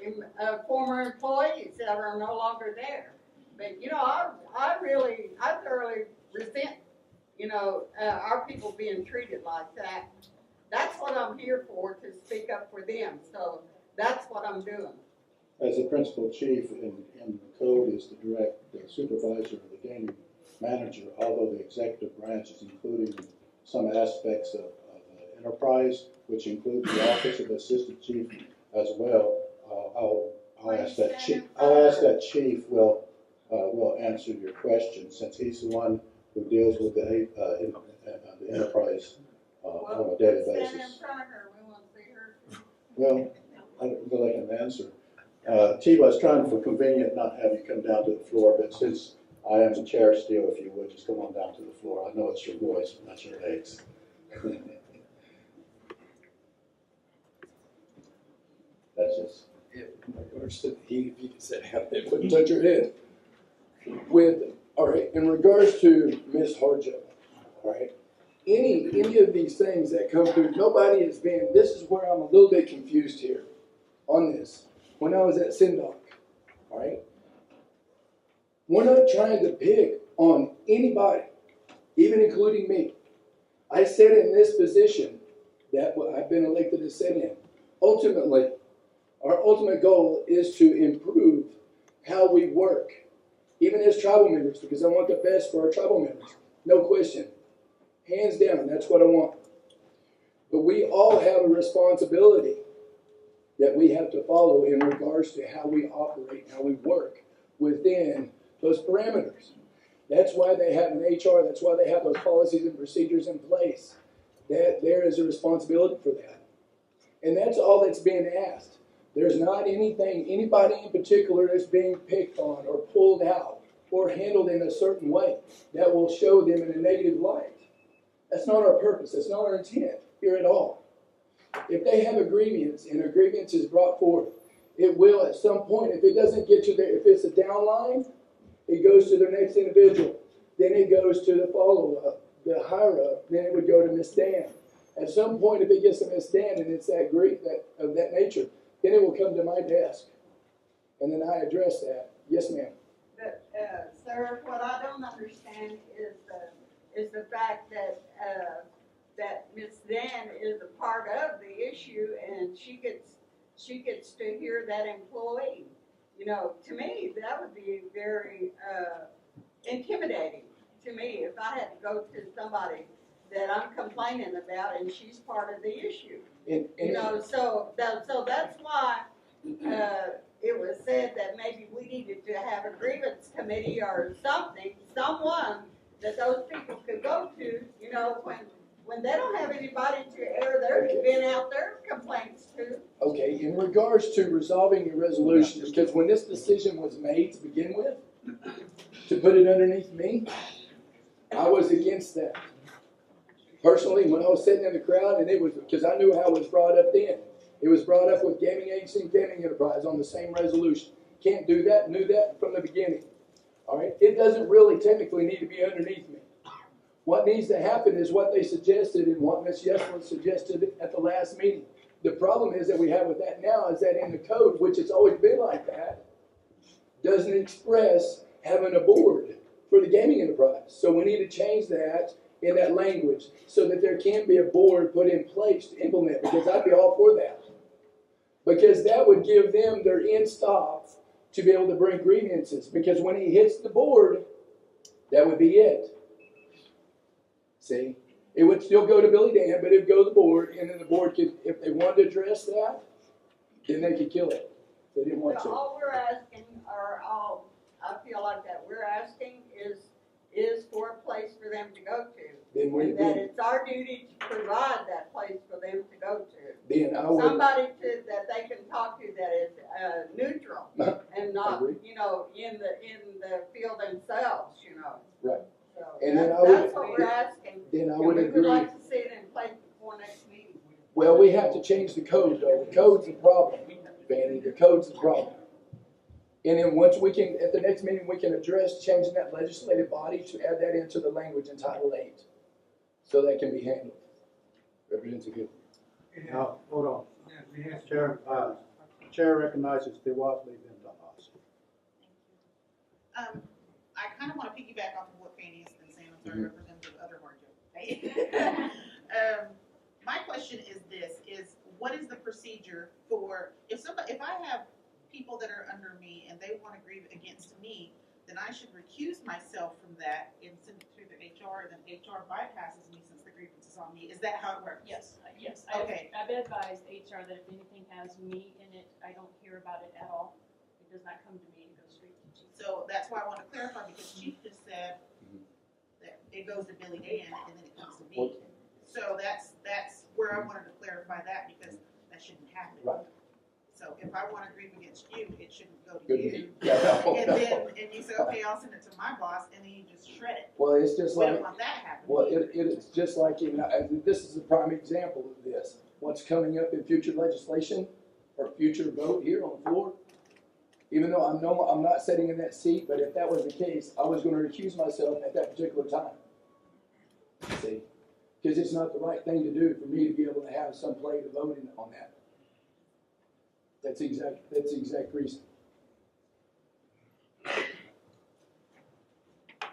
former employees that are no longer there. But I thoroughly resent our people being treated like that. That's what I'm here for, to speak up for them. So that's what I'm doing. As the principal chief in the code is the direct supervisor of the gaming manager, although the executive branch is including some aspects of the enterprise, which includes the office of the assistant chief as well. I'll ask that chief will answer your question, since he's the one who deals with the enterprise on a daily basis. Stand in front of her. We want to see her. Well, I can answer. Chief, I was trying for convenient not have you come down to the floor, but since I am the chair still, if you would, just come on down to the floor. I know it's your voice, but not your legs. That's just. If you could sit down, it wouldn't touch your head. All right, in regards to Ms. Harjo, all right, any of these things that come through, nobody has been, this is where I'm a little bit confused here on this. When I was at Sindoc, all right, we're not trying to pick on anybody, even including me. I sit in this position that I've been elected to sit in. Ultimately, our ultimate goal is to improve how we work, even as tribal members, because I want the best for our tribal members. No question. Hands down, that's what I want. But we all have a responsibility that we have to follow in regards to how we operate, how we work within those parameters. That's why they have an HR, that's why they have those policies and procedures in place. That there is a responsibility for that. And that's all that's being asked. There's not anybody in particular that's being picked on or pulled out or handled in a certain way that will show them in a negative light. That's not our purpose. That's not our intent here at all. If they have a grievance and a grievance is brought forth, it will at some point, if it doesn't get to if it's a downline, it goes to the next individual. Then it goes to the follow-up, the higher-up. Then it would go to Miss Dan. At some point, if it gets to Miss Dan and it's that grief of that nature, then it will come to my desk. And then I address that. Yes, ma'am. But, sir, what I don't understand is the fact that that Miss Dan is a part of the issue, and she gets to hear that employee. To me, that would be very intimidating to me if I had to go to somebody that I'm complaining about, and she's part of the issue. So that's why it was said that maybe we needed to have a grievance committee or something, someone that those people could go to, you know, when they don't have anybody to air their, vent out their complaints to. Okay, in regards to resolving your resolution, because when this decision was made to begin with, to put it underneath me, I was against that. Personally, when I was sitting in the crowd, and it was, because I knew how it was brought up then. It was brought up with gaming agency and gaming enterprise on the same resolution. Can't do that, knew that from the beginning. All right, it doesn't really technically need to be underneath me. What needs to happen is what they suggested and what Ms. Yesler suggested at the last meeting. The problem is that we have with that now is that in the code, which has always been like that, doesn't express having a board for the gaming enterprise. So we need to change that in that language so that there can be a board put in place to implement, because I'd be all for that. Because that would give them their end stop to be able to bring grievances. Because when he hits the board, that would be it. See? It would still go to Billy Dan, but it would go to the board, and then the board could, if they wanted to address that, then they could kill it. They didn't want to. All we're asking, or all I feel like that we're asking is for a place for them to go to. And that it's our duty to provide that place for them to go to. Then I would, somebody that they can talk to that is neutral and not, you know, in the field themselves, you know. Right. So and then that's what we're asking. Then I would agree. We would like to see it in place before next meeting. Well, we have to change the code, though. The code's a problem, Fanny. The code's a problem. And then once we can, at the next meeting, we can address changing that legislative body to add that into the language in Title 8. So that can be handled. Representative Gill. Now, hold on. Chair recognizes the Watley Vindas. I kind of want to piggyback off of what Fanny has been saying with our representative other margin. My question is this, is what is the procedure for, if I have people that are under me and they want to grieve against me, then I should recuse myself from that and send it through the HR, and then HR bypasses me since the grievance is on me. Is that how it works? Yes, yes. Okay. I've advised HR that if anything has me in it, I don't hear about it at all. It does not come to me, it goes straight to Chief. So that's why I want to clarify, because Chief just said that it goes to Billy Dan and then it comes to me. So that's where I wanted to clarify that, because that shouldn't happen. Right. So if I want to grieve against you, it shouldn't go to Good you. And you say, okay, I'll send it to my boss, and then you just shred it. Well, it's just We like, don't want that happening. well, it's just like, this is a prime example of this. What's coming up in future legislation or future vote here on the floor. Even though I'm not sitting in that seat, but if that was the case, I was going to recuse myself at that particular time. See? Because it's not the right thing to do for me to be able to have some play to vote in on that. That's the exact reason.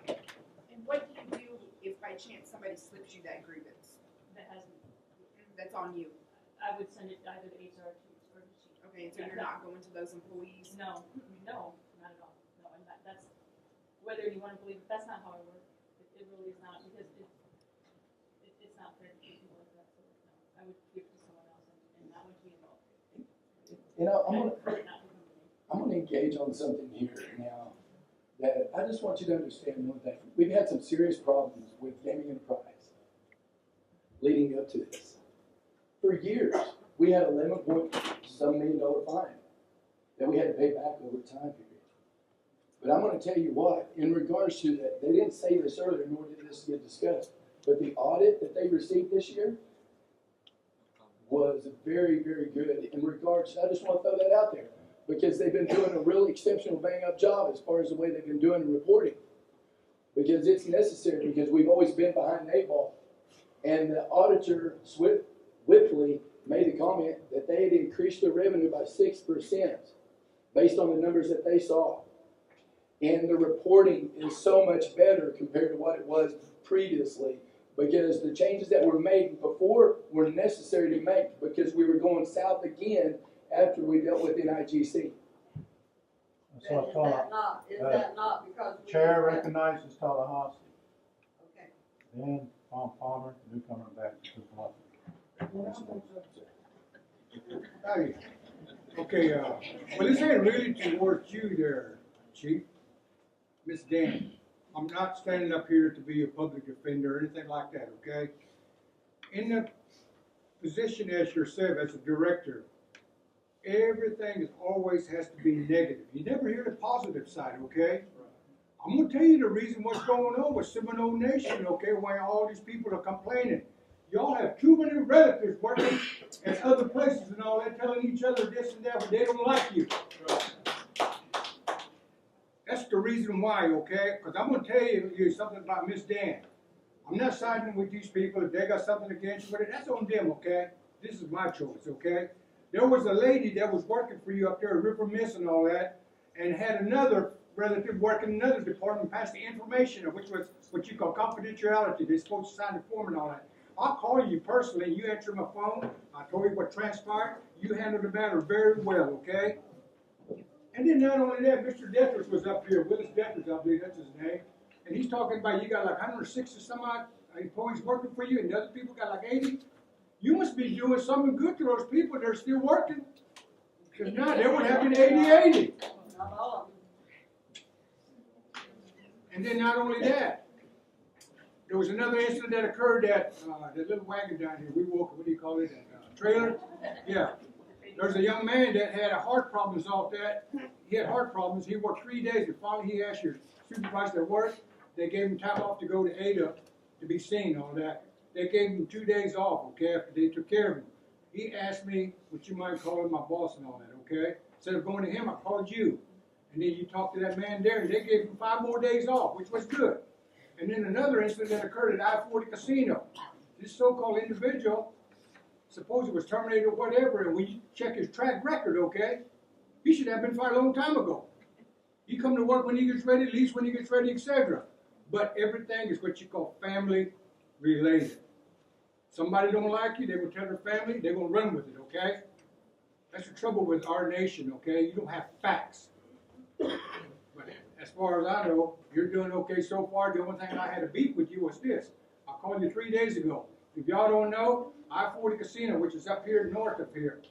And what do you do if by chance somebody slips you that grievance? That's on you. I would send it either to HR or to Chief. Okay, so you're not going to those employees? No, not at all. No, and that's, whether you want to believe it, that's not how I work. It really is not, because it's not fair to treat people like that. So no, I would give it to someone else and not want to be involved. You know, I'm going to engage on something here now that I just want you to understand one thing. We've had some serious problems with gaming enterprise leading up to this. For years, we had $11.7 million fine that we had to pay back over a time period. But I'm going to tell you what, in regards to that, they didn't say this earlier, nor did this get discussed, but the audit that they received this year was very, very good in regards, I just want to throw that out there, because they've been doing a really exceptional bang-up job as far as the way they've been doing the reporting. Because it's necessary, because we've always been behind the eight ball. And the auditor, Whipley, made the comment that they had increased their revenue by 6% based on the numbers that they saw. And the reporting is so much better compared to what it was previously, because the changes that were made before were necessary to make, because we were going south again after we dealt with NIGC. Is that not because we Chair recognizes Tallahassee. Okay. Then Tom Palmer, newcomer back to Tallahassee. Hey, Okay, well, this ain't really towards you there, Chief. Miss Dan, I'm not standing up here to be a public defender or anything like that, okay? In the position as yourself, as a director, everything is always has to be negative. You never hear the positive side, okay? I'm gonna tell you the reason what's going on with Seminole Nation, okay, why all these people are complaining. Y'all have too many relatives working at other places and all that, telling each other this and that, but they don't like you. That's the reason why, okay? Because I'm gonna tell you something about Miss Dan. I'm not siding with these people. If they got something against you, but that's on them, okay? This is my choice, okay? There was a lady that was working for you up there at River Miss and all that, and had another relative working in another department, passed the information, which was what you call confidentiality. They're supposed to sign the form and all that. I'll call you personally, you answer my phone, I told you what transpired, you handled the matter very well, okay? And then not only that, Mr. Deathers was up here, Willis Deathers, I believe that's his name, and he's talking about you got like 160 some odd employees working for you, and the other people got like 80. You must be doing something good to those people that are still working. Because now they would have been 80-80. And then not only that, there was another incident that occurred at that little wagon down here. We woke, what do you call it? Trailer? Yeah. There's a young man that had heart problems off that. He had heart problems. He worked 3 days, and finally he asked your supervisor at work. They gave him time off to go to Ada to be seen, all that. They gave him 2 days off, okay, after they took care of him. He asked me, what you might call him my boss and all that, okay? Instead of going to him, I called you. And then you talked to that man there, and they gave him 5 more days off, which was good. And then another incident that occurred at I-40 Casino. This so-called individual, suppose it was terminated or whatever, and we check his track record, okay? He should have been fired a long time ago. He come to work when he gets ready, leaves when he gets ready, etc. But everything is what you call family related. Somebody don't like you, they will tell their family, they're going to run with it, okay? That's the trouble with our nation, okay? You don't have facts. But as far as I know, you're doing okay so far. The only thing I had a beef with you was this. I called you 3 days ago. If y'all don't know, I-40 Casino, which is up here north of here,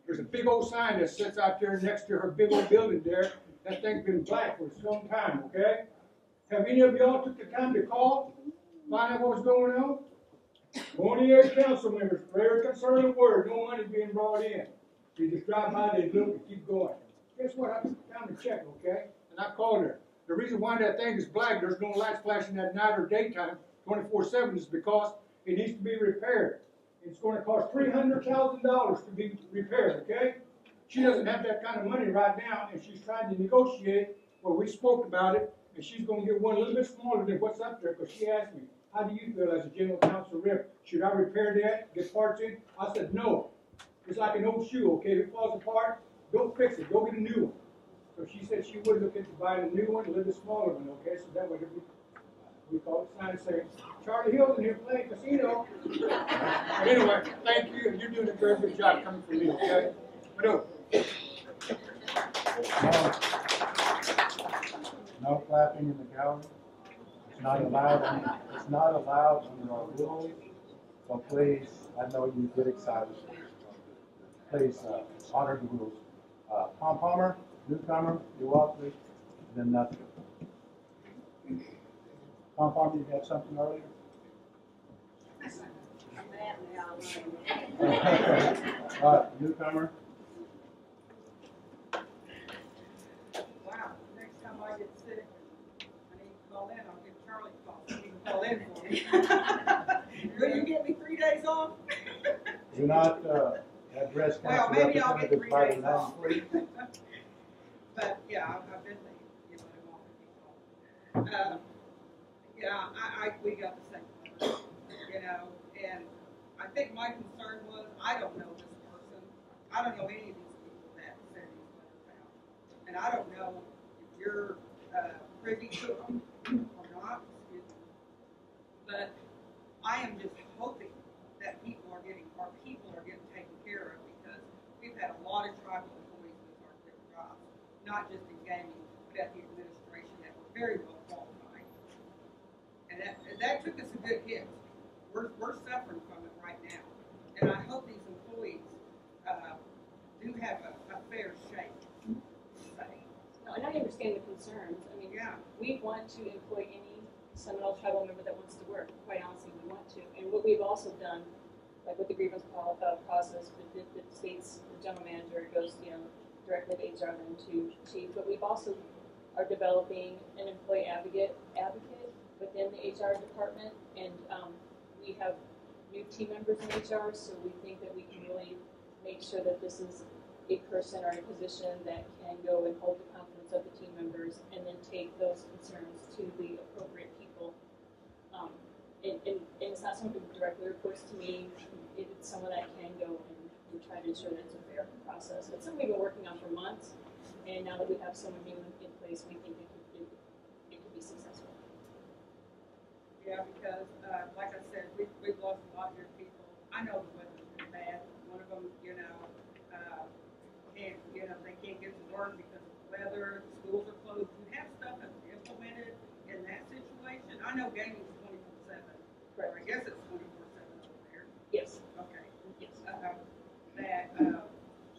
there's a big old sign that sits out there next to her big old building there. That thing's been black for some time, okay? Have any of y'all took the time to call, find out what was going on? 28 council members, very concerning word, no money being brought in. They just drive by, they look and keep going. Guess what? I took the time to check, okay? And I called her. The reason why that thing is black, there's no lights flashing at night or daytime, 24/7, is because it needs to be repaired. It's going to cost $300,000 to be repaired, okay? She doesn't have that kind of money right now, and she's trying to negotiate. Well, we spoke about it, and she's going to get one a little bit smaller than what's up there, because she asked me, how do you feel as a general counsel rep? Should I repair that, get parts in? I said, no. It's like an old shoe, okay? If it falls apart, don't fix it. Go get a new one. So she said she would look into buying a new one, a little bit smaller one, okay? So that way we call it sign saying, Charlie Hill's in here playing casino. But anyway, thank you. You're doing a very good job coming from me, okay? But no. No clapping in the gallery. It's not allowed. It's not allowed under our rules. So please, I know you get excited. Please honor the rules. Tom Palmer, newcomer, you're welcome. Then nothing. Tom Palmer, you had something earlier? Newcomer. Wow, next time I get sick, I need to call in, I'll give Charlie a call, so he can call in for me. Will you get me 3 days off? Do not address Well, council maybe I'll get 3 representatives by the days name, off. please. But, yeah, I've been giving them off. Yeah, we got the same number, you know, and I think my concern was, I don't know this person. I don't know any of these people that sent these letters out. And I don't know if you're privy to them or not, excuse me. But I am just hoping that people are getting taken care of, because we've had a lot of tribal employees with our different jobs, not just in gaming, but at the administration, that were very well qualified. And that took us a good hit. We're suffering from it right now. And I hope these employees do have a fair we want to employ any Seminole tribal member that wants to work. Quite honestly, we want to. And what we've also done, like with the grievance process, the state's general manager goes, directly to HR then to chief. But we've also are developing an employee advocate within the HR department, and we have new team members in HR, so we think that we can really make sure that this is a person or a position that can go and hold the confidence of the team members and then take those concerns to the appropriate people. And it's not someone who directly reports to me, it's someone that can go and try to ensure that it's a fair process. It's something we've been working on for months, and now that we have someone new in place, we think it could be successful. Yeah, because, like I said, we've lost a lot of your people. I know the weather's been bad. One of them, they can't get to work because of the weather, the schools are closed. You have stuff that's implemented in that situation. I know gaming's 24/7. Or I guess it's 24/7 over there. Yes. Okay. Yes.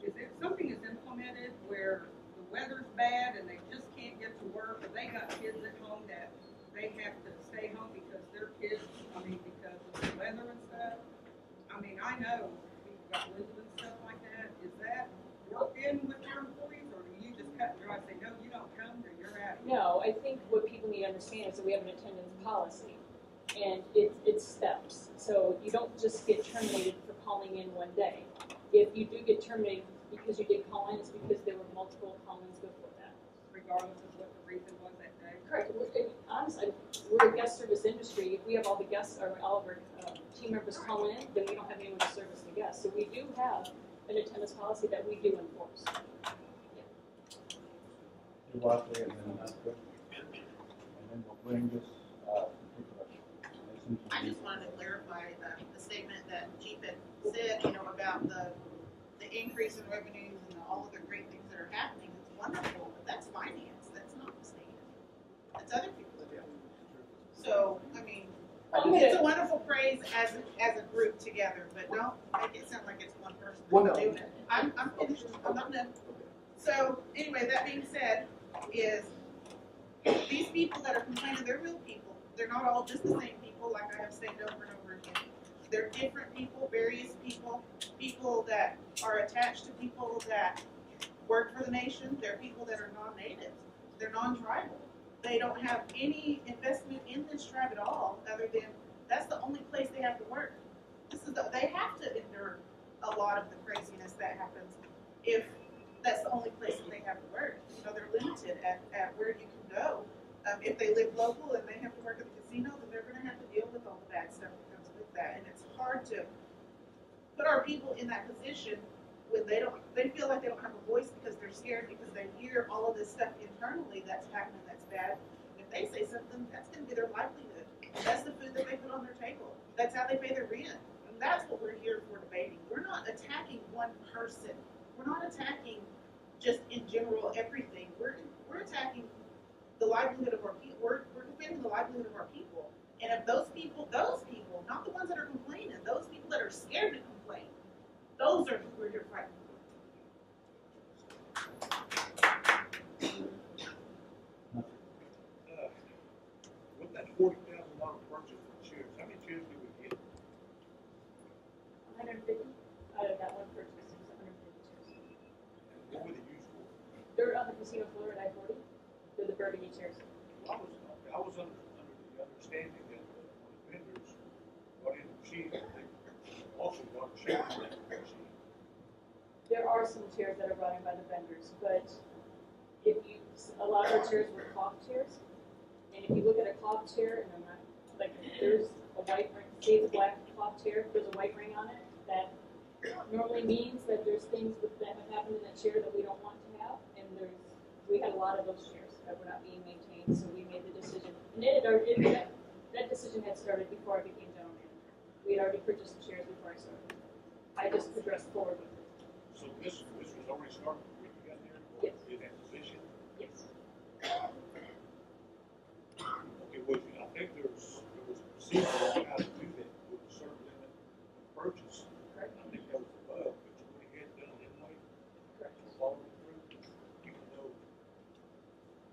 Is there something is implemented where the weather's bad and they just can't get to work, or they got kids at home that they have to stay home because their kids, because of the weather and stuff? I know people got leave and stuff like that. Is that worked in with your employees, or do you just cut and dry and say, no, you don't come, or you're out? No, I think what people need to understand is that we have an attendance policy, and it's steps. So you don't just get terminated for calling in one day. If you do get terminated because you did call in, it's because there were multiple call-ins before that. Regardless of what the reason was that day? Correct. Honestly, we're a guest service industry. If we have all the guests, or all of our team members call in, then we don't have anyone to service the guests. So we do have an attendance policy that we do enforce. You're welcome, and then another question. And then we'll bring this, I just wanted to clarify the statement that Chief had said, about the increase in revenues and all of the great things that are happening. It's wonderful, but that's finance. That's not the state. That's other people that do. So, it's a wonderful praise as a group together, but don't make it sound like it's one person that's doing it. I'm finished. I'm not done. So, anyway, that being said, is these people that are complaining, they're real people. They're not all just the same people, like I have said over and over again. They're different people, various people, people that are attached to people that work for the nation. They're people that are non-native. They're non-tribal. They don't have any investment in this tribe at all, other than that's the only place they have to work. They have to endure a lot of the craziness that happens if that's the only place that they have to work. They're limited at where you can go. If they live local and they have to work at the casino, then they're going to have to deal with all the bad stuff that comes with that. And it's hard to put our people in that position when they feel like they don't have a voice because they're scared, because they hear all of this stuff internally that's happening that's bad. If they say something, that's going to be their livelihood. That's the food that they put on their table. That's how they pay their rent. And that's what we're here for debating. We're not attacking one person. We're not attacking just in general everything. We're attacking the livelihood of our people. We're defending the livelihood of our people. And if those people, not the ones that are complaining, those people that are scared to complain, those are who we're here fighting With that $40,000 purchase of chairs, how many chairs did we get? 150 out of that one purchase. It was 150 chairs. And what were they used for? They're on the casino floor at I-40. They're the burgundy chairs. Well, I was under the understanding that when the vendors brought in the machine, they also brought a chair for that machine. There are some chairs that are brought in by the vendors, but a lot of our chairs were cloth chairs. And if you look at a cloth chair, and there's a white ring, say it's a black cloth chair, there's a white ring on it, that normally means that there's things that have happened in that chair that we don't want to have, and we had a lot of those chairs that were not being maintained, so we made the decision. And that decision had started before I became general manager. We had already purchased the chairs before I started. I just progressed forward with it. So this was already started when you got there? Yes. In that position? Yes. Okay, I think there was a procedure on how to do that with a certain limit of purchase. Correct. I think that was above, but you went ahead and done it anyway. Correct. Following through, even though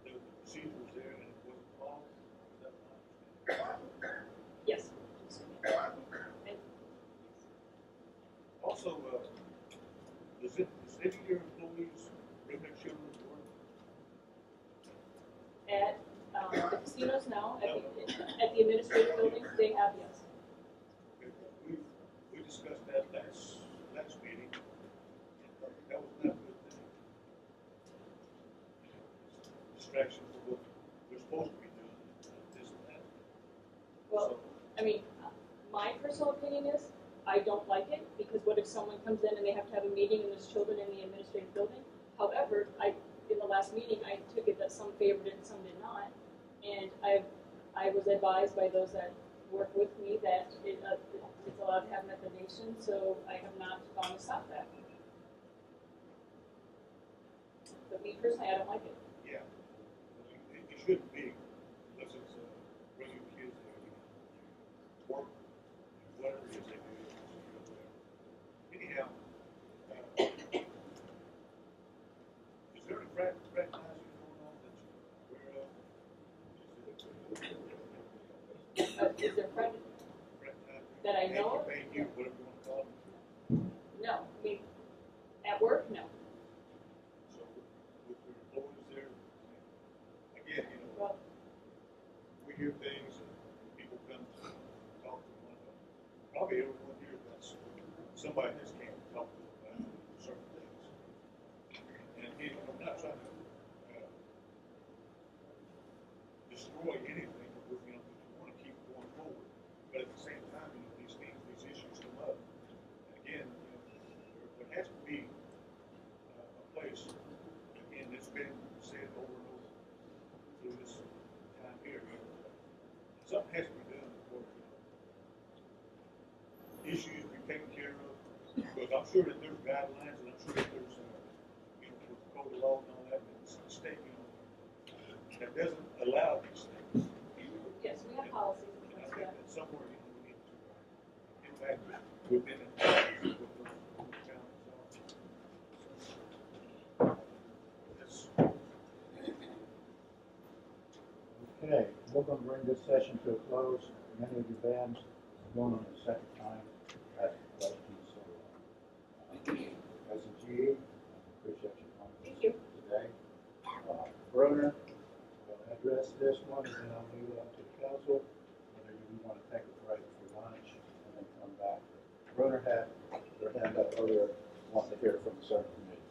the procedure was there and it wasn't Does any of your employees bring their children to work? At the casinos now, at the administrative building, they have, yes. We discussed that last meeting. That was not a good thing. Distraction for what we're supposed to be doing, this and that. Well, I mean, my personal opinion is, I don't like it, because what if someone comes in and they have to have a meeting and there's children in the administrative building? However, in the last meeting, I took it that some favored it and some did not. And I was advised by those that work with me that it's allowed to have methodation, so I have not gone to stop that. But me personally, I don't like it. Yeah. It shouldn't be, unless it's bringing kids there, work, whatever it is they do. Anyhow, is there any franchising going on that you're aware of? Is there credit that I know of? Paying you, whatever you want to call it. No, I mean, at work, no. So with your employees there, again, we hear things and people come to talk to one another. Probably everyone here that's somebody that's came to talk to about certain things. And again, I'm not trying to destroy anything, but we want to keep going forward. But at the same time, these issues come up. And again, there has to be a place. Again, it's been said over and over through this time here. Something has to be done before issues be taken care of. Because I'm sure that there's guidelines, and I'm sure that there's, with code of law and all that, and the state, that doesn't allow these things. Yes, we have policies. And I think that somewhere we need to get back within it. With those challenges. Okay, we're going to bring this session to a close. Many of you bands going on the second time. Ask questions. So, President G, appreciate your comments today. Bruner, we'll address this one, and then I'll leave it up to the council whether you want to take a break for lunch and then come back. Bruner had their hand up earlier, wanting to hear from a certain committee.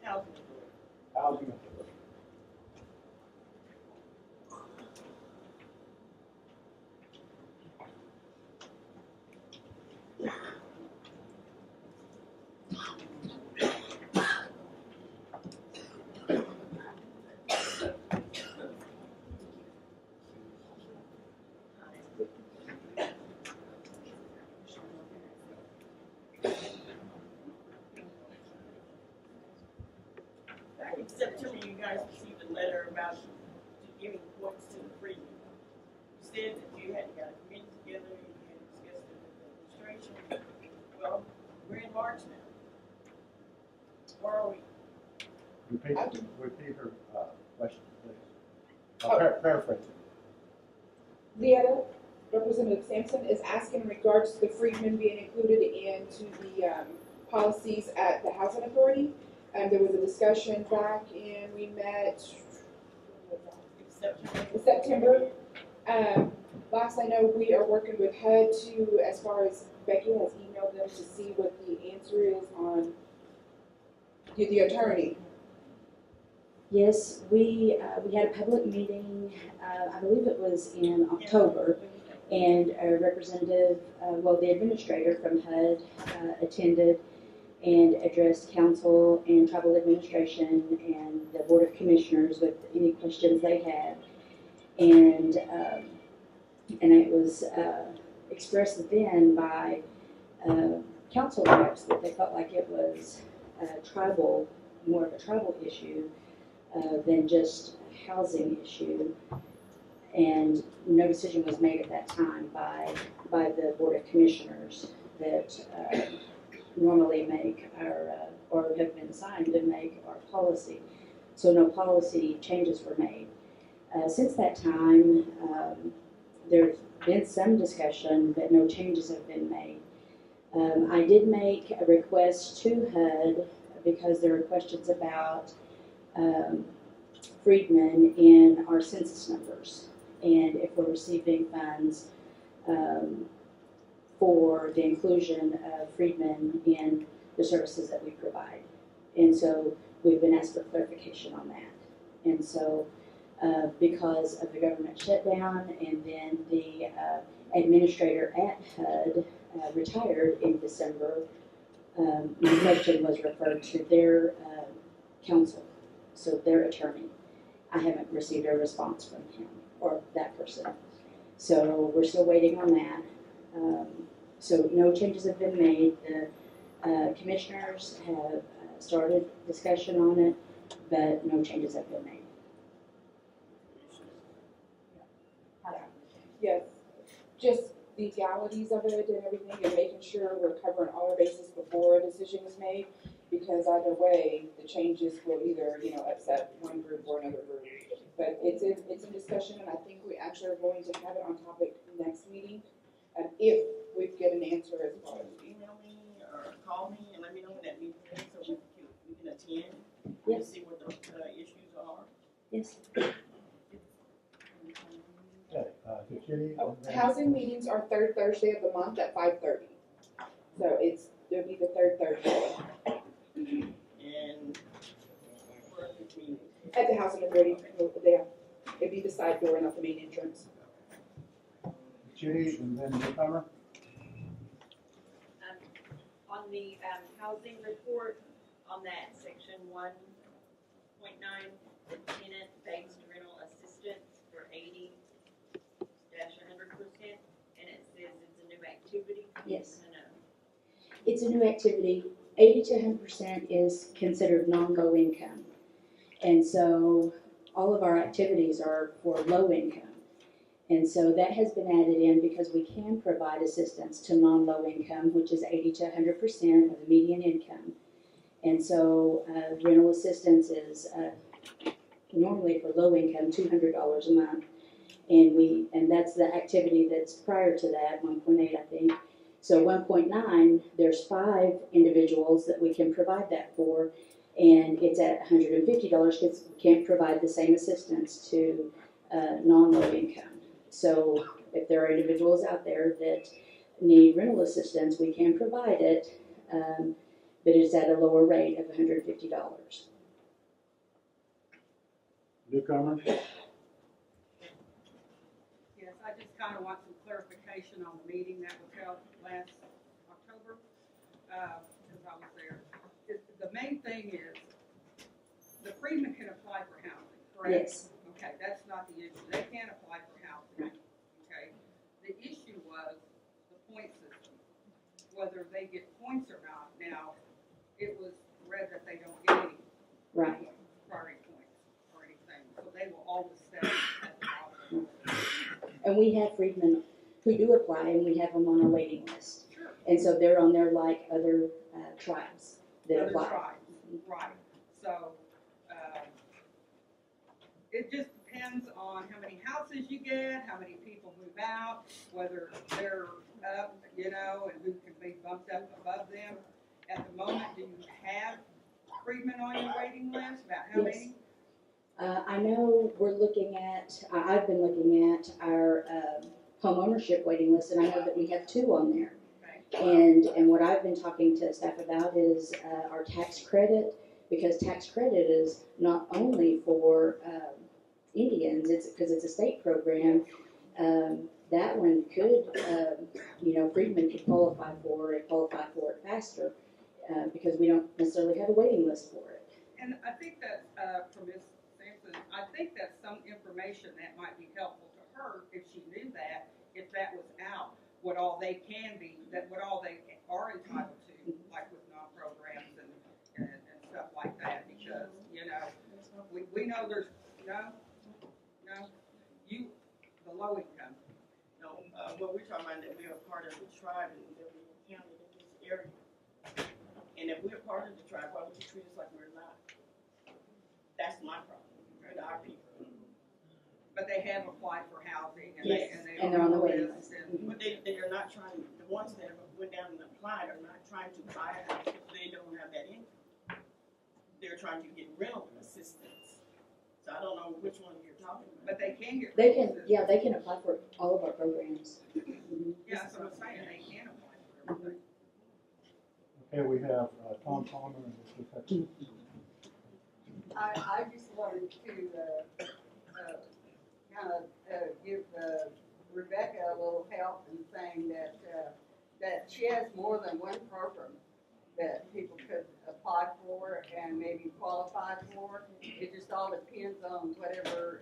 Housing Authority. Back in September, you guys received a letter about giving points to the freedmen. You said that you had got a committee together, you had discussed it with the administration. Well, we're in March now. Where are we? Repeat her question, please. Paraphrase it. Leetta, Representative Sampson is asking in regards to the freedmen being included into the policies at the Housing Authority. There was a discussion back in, we met September. Last I know, we are working with HUD to, as far as Becky has emailed them to see what the answer is on the attorney. Yes, we had a public meeting, I believe it was in October, and a representative, the administrator from HUD attended and addressed council and tribal administration and the Board of Commissioners with any questions they had. And it was expressed then by council reps that they felt like it was more of a tribal issue than just a housing issue. And no decision was made at that time by the Board of Commissioners that normally make our, or have been assigned to make our policy. So no policy changes were made. Since that time, there's been some discussion, but no changes have been made. I did make a request to HUD because there are questions about freedmen in our census numbers, and if we're receiving funds for the inclusion of freedmen in the services that we provide. And so we've been asked for clarification on that. And so because of the government shutdown, and then the administrator at HUD retired in December, my question was referred to their counsel, so their attorney. I haven't received a response from him or that person. So we're still waiting on that. So no changes have been made. The commissioners have started discussion on it, but no changes have been made. Yes, just the legalities of it and everything, and making sure we're covering all our bases before a decision is made, because either way, the changes will either, upset one group or another group. But it's in discussion, and I think we actually are going to have it on topic next meeting, if we get an answer as far as. Email me or call me and let me know when that meeting is, so we can attend Yes. and see what those issues are. Yes. Kitty, Housing meetings are third Thursday of the month at 5:30. So it'll be the third Thursday. And where are the meetings? At the Housing Authority, it'd be the side door, not the main entrance. Judy, and then newcomer. On the housing report, on that section 1.9, tenant-based rental assistance for 80-100%, and it says it's a new activity. Yes. I know. It's a new activity. 80 to 100% is considered non-low income. And so all of our activities are for low income. And so that has been added in because we can provide assistance to non-low income, which is 80 to 100% of the median income. And so rental assistance is normally for low income $200 a month. And that's the activity that's prior to that, 1.8 I think. So 1.9, there's 5 individuals that we can provide that for, and it's at $150 because we can't provide the same assistance to non-low income. So if there are individuals out there that need rental assistance, we can provide it, but it's at a lower rate of $150. Newcomer. Yes, I just kind of want some clarification on the meeting that was held last October, because I was there. The main thing is, the freedmen can apply for housing, correct? Yes. Okay, that's not the issue. They can apply for housing, okay? The issue was the point system, whether they get points or not. Now, it was read that they don't get any Right. priority points or anything, so they will always stay at the bottom. And we have freedmen who do apply, and we have them on our waiting list. Sure. And so they're on there like other tribes that Other apply. tribes, right. So, it just depends on how many houses you get, how many people move out, whether they're up, and who can be bumped up above them. At the moment, do you have freedmen on your waiting list? About how Yes. many? I know we're looking at, I've been looking at our home ownership waiting list, and I know that we have 2 on there. Okay. And what I've been talking to staff about is our tax credit, because tax credit is not only for Indians, it's because it's a state program. That one could, freedmen could qualify for it faster because we don't necessarily have a waiting list for it. And I think that, for Ms. Sampson, I think that's some information that might be helpful to her if she knew that, if that was out, what all they can be, what all they are entitled to, like with non-programs and stuff like that, because, we know there's, the low income. No, what we're talking about, that we are part of the tribe in every county in this area. And if we're part of the tribe, why would you treat us like we're not? That's my problem, with our people. But they have applied for housing, and Yes, they and they're on the waiting list. But they are not trying, the ones that went down and applied are not trying to buy a house if they don't have that income. trying to get rental assistance. So I don't know which one you're talking about. But they can get. They can, yeah, they can apply for all of our programs. Yeah, so I'm saying they can apply for everything. Okay, we have Tom Palmer and Mr. Hutchins. I just wanted to, kind of, give, Rebecca a little help in saying that, that she has more than one program that people could apply for and maybe qualify for. It just all depends on whatever,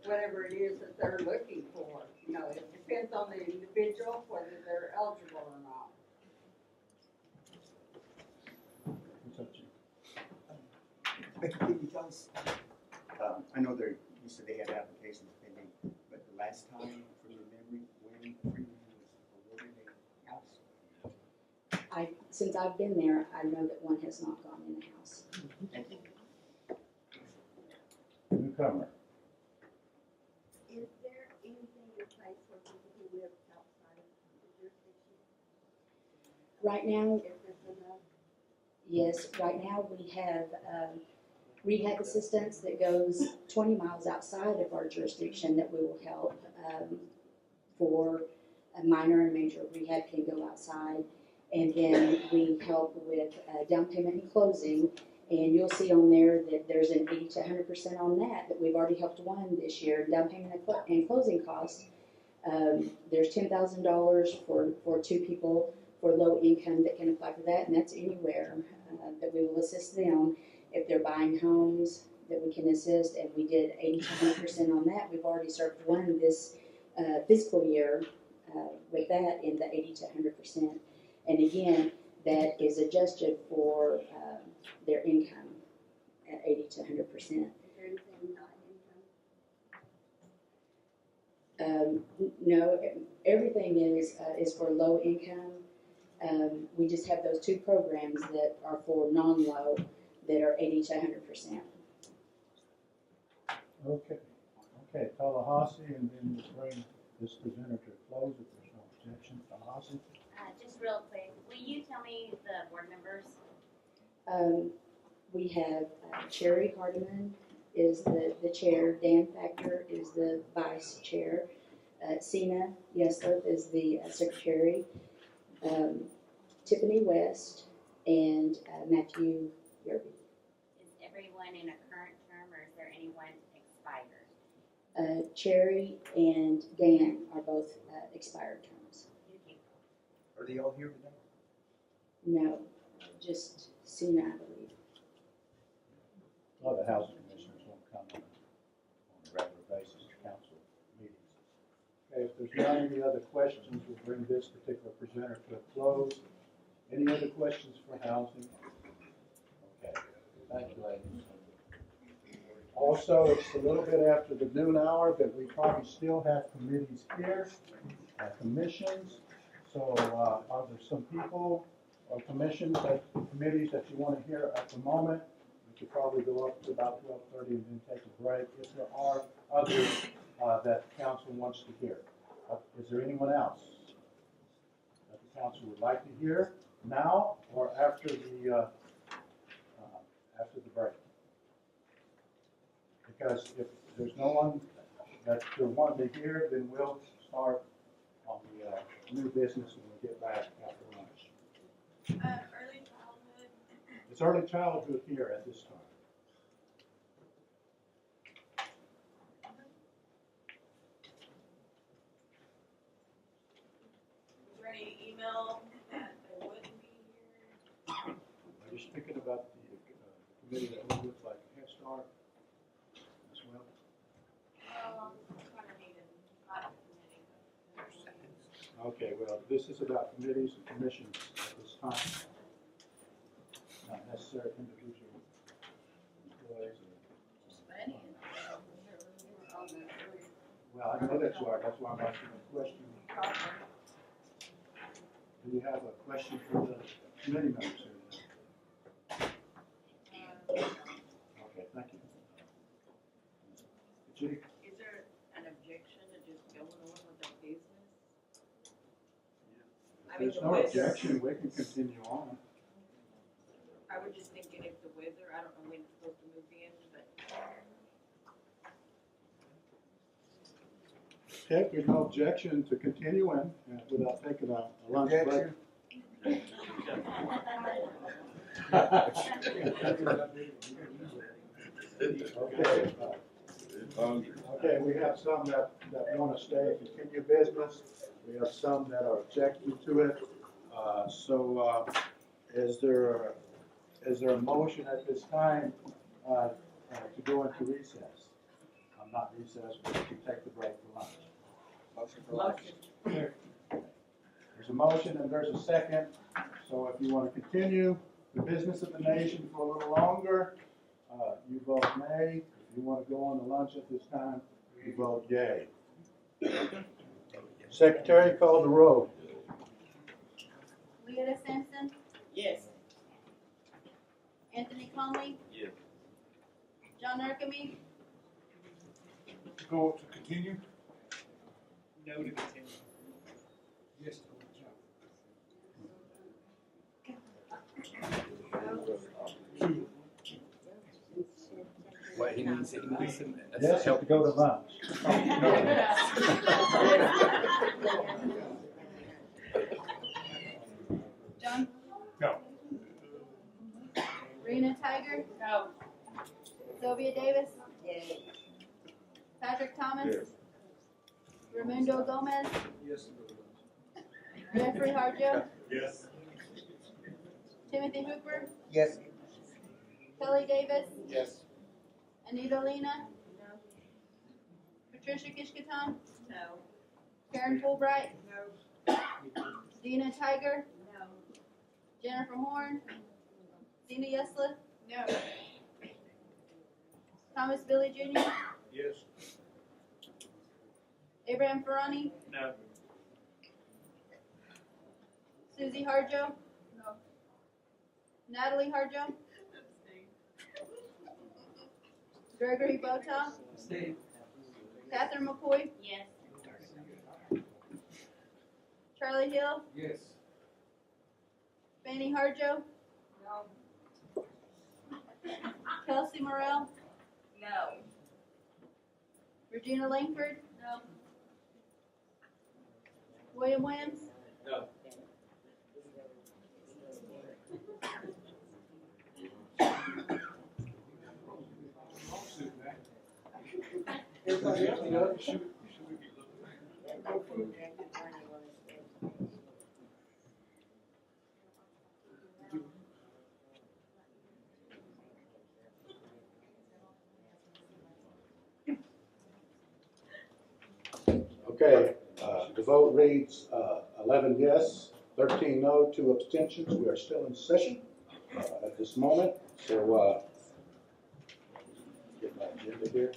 whatever it is that they're looking for. You know, it depends on the individual, whether they're eligible or not. Becky, can you tell us, I know you said they had applications pending, but the last time, from your memory, when Freeman was awarded a house? Since I've been there, I know that one has not gone in the house. Thank you. Newcomer. Is there anything in place for people who live outside of the jurisdiction? Right now, Is this enough? yes, right now we have rehab assistance that goes 20 miles outside of our jurisdiction that we will help for a minor and major rehab can go outside. And then we help with down payment and closing. And you'll see on there that there's an 80 to 100% on that we've already helped one this year. Down payment and closing costs. There's $10,000 for 2 people for low income that can apply for that, and that's anywhere that we will assist them. If they're buying homes, that we can assist, and we did 80 to 100% on that. We've already served one this fiscal year with that in the 80 to 100%. And again, that is adjusted for their income at 80 to 100%. Is there anything not income? No, everything is for low income. We just have those 2 programs that are for non-low that are 80 to 100%. Okay, Tallahassee, and then we'll bring this presenter to a close if there's no objection. Tallahassee? Just real quick, will you tell me the board members? We have Cherry Hardiman is the chair, Dan Factor is the vice chair, Sina Yeslip is the secretary, Tiffany West, and Matthew Yerby. Is everyone in a current term, or is there anyone expired? Cherry and Dan are both expired terms. Are they all here today? No, just Sina, I believe. A lot of housing commissioners won't come on a regular basis to council meetings. Okay, if there's not any other questions, we'll bring this particular presenter to a close. Any other questions for housing? Okay, thank you, ladies. Also, it's a little bit after the noon hour, but we probably still have committees here, commissions. So are there some people or commissions, committees that you want to hear at the moment? We could probably go up to about 12:30 and then take a break. If there are others that the council wants to hear. Is there anyone else that the council would like to hear now or after the break? Because if there's no one that you're wanting to hear, then we'll start on the new business when we get back after lunch. Early childhood. It's early childhood here at this time. Is there any email that they wouldn't be here? I'm just thinking about the committee that would look like Head Start as well. Kind of needed, not a committee, but Okay, well, this is about committees and commissions at this time. Not necessarily individual employees. Well, I know that you are, that's why I'm asking a question. Do you have a question for the committee members here? Okay, thank you. Judy? Is there an objection to just going on with the business? If there's no objection, we can continue on. I was just thinking if the weather, I don't know when it's supposed to move in, but. Okay, there's no objection to continuing without taking a lunch break. Okay, we have some that want to stay and continue business. We have some that are objecting to it. Is there a motion at this time to go into recess? Not recess, but to take the break for lunch. Motion for lunch. There's a motion and there's a second. So if you want to continue the business of the nation for a little longer, you vote nay. If you want to go on to lunch at this time, you vote yay. Secretary, call the roll. Leota Simpson, Yes. Anthony Conley, Yes. John Erkemy, Go to continue? No to continue. Yes. What he needs some. Yes, to go to lunch. John. No. Rena Tiger. No. Sylvia Davis. Yay. Patrick Thomas. Yes. Raimundo Gomez. Yes. Jeffrey Harjo. Yes. Timothy Hooper. Yes. Kelly Davis. Yes. Anita Lena. No. Patricia Kishkatan. No. Karen Fulbright. No. Dina Tiger. No. Jennifer Horn. Dina Yesla. No. Thomas Billy Jr. Yes. Abraham Ferrani. No. Susie Harjo. No. Natalie Harjo. Gregory Bota. Catherine McCoy. Yes. Charlie Hill. Yes. Fanny Harjo. No. Kelsey Morrell. No. Regina Langford. No. William Williams. No. Everybody else, you know, should we be looking at? Okay, the vote reads 11 yes, 13 no, 2 abstentions. We are still in session at this moment. So get my agenda here.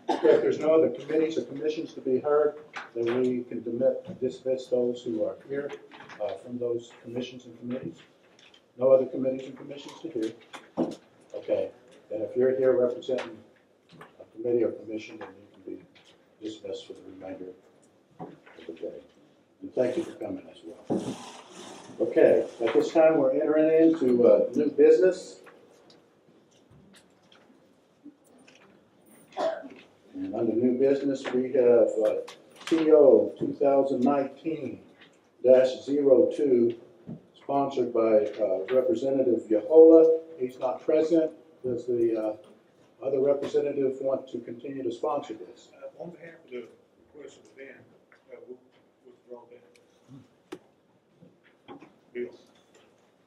Okay, if there's no other committees or commissions to be heard, then we can dismiss those who are here from those commissions and committees. No other committees and commissions to hear. Okay, and if you're here representing a committee or commission, then you can be dismissed for the remainder of the day. And thank you for coming as well. Okay, at this time we're entering into new business. And under new business, we have TO 2019-02, sponsored by Representative Yahola. He's not present. Does the other representative want to continue to sponsor this? On behalf of the request of the band, we'll withdraw that. Bill.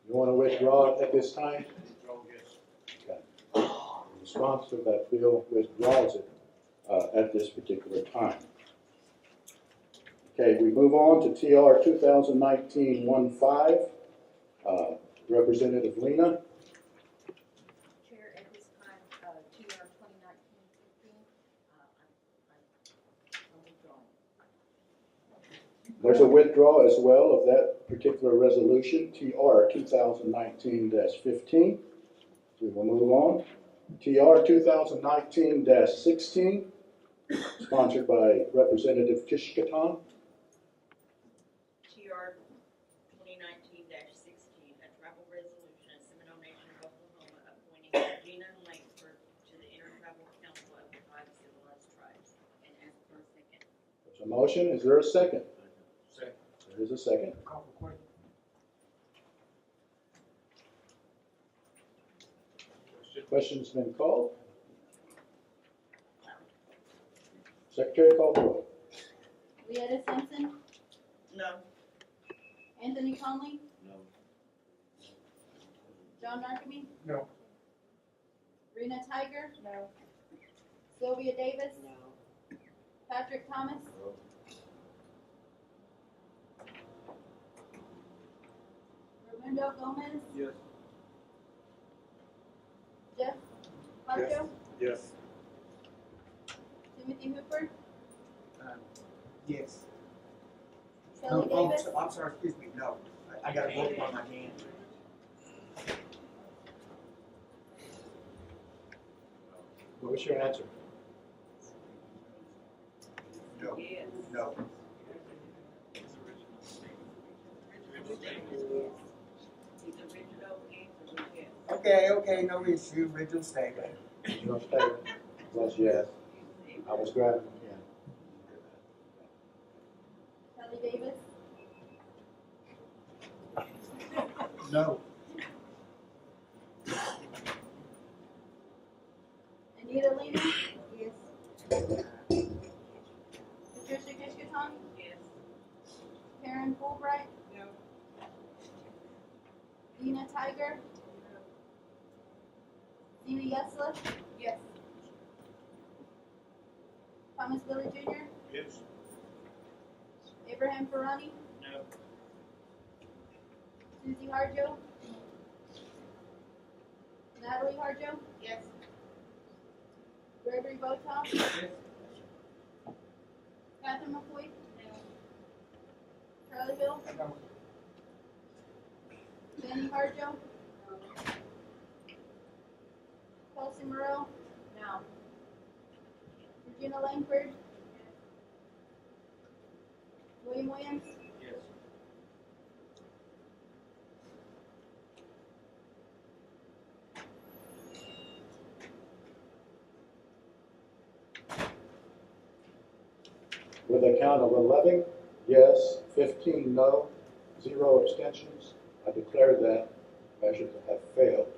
You want to withdraw it at this time? Withdraw, yes. Okay. The sponsor of that bill withdraws it at this particular time. Okay, we move on to TR 2019-15. Representative Lena. Chair, at this time, TR 2019-15, I'm withdrawing. There's a withdrawal as well of that particular resolution, TR 2019-15. We will move on. TR 2019-16, sponsored by Representative Kishkatan. 2019-16, a travel resolution of Seminole Nation of Oklahoma appointing Regina Langsford to the Intertribal Council of the 5 Civilized Tribes. And ask for a second. There's a motion, is there a second? Second. There is a second. Call for question. Question's been called. Secretary, call for roll. Leetta Simpson, No. Anthony Conley, No. John Narcome, No. Rena Tiger, Sylvia Davis, Patrick Thomas, Raimundo Gomez, Yes. Jeff Parker, Yes. Timothy Hooper, Yes. Shelley Davis, I'm sorry, excuse me, no. I got a vote on my hand. What was your answer? No. Yes. No. His original answer was yes. Okay, no issue, original statement. Your statement was yes. I was grabbing the Shelley Davis, No. Anita Lena, Patricia Kishkaton, Yes. Karen Fulbright, No. Dina Tiger, Dina Yesla, Yes. Thomas Billy Jr., Yes. Abraham Ferrani, No. Susie Harjo, Natalie Harjo, Yes. Gregory Botoff, Catherine McCoy, Charlie Hill, Danny Harjo, Kelsey Morrell, No. Regina Langford, William Williams, Yes. With a count of 11 yes, 15 no, 0 abstentions, I declare that measure to have failed.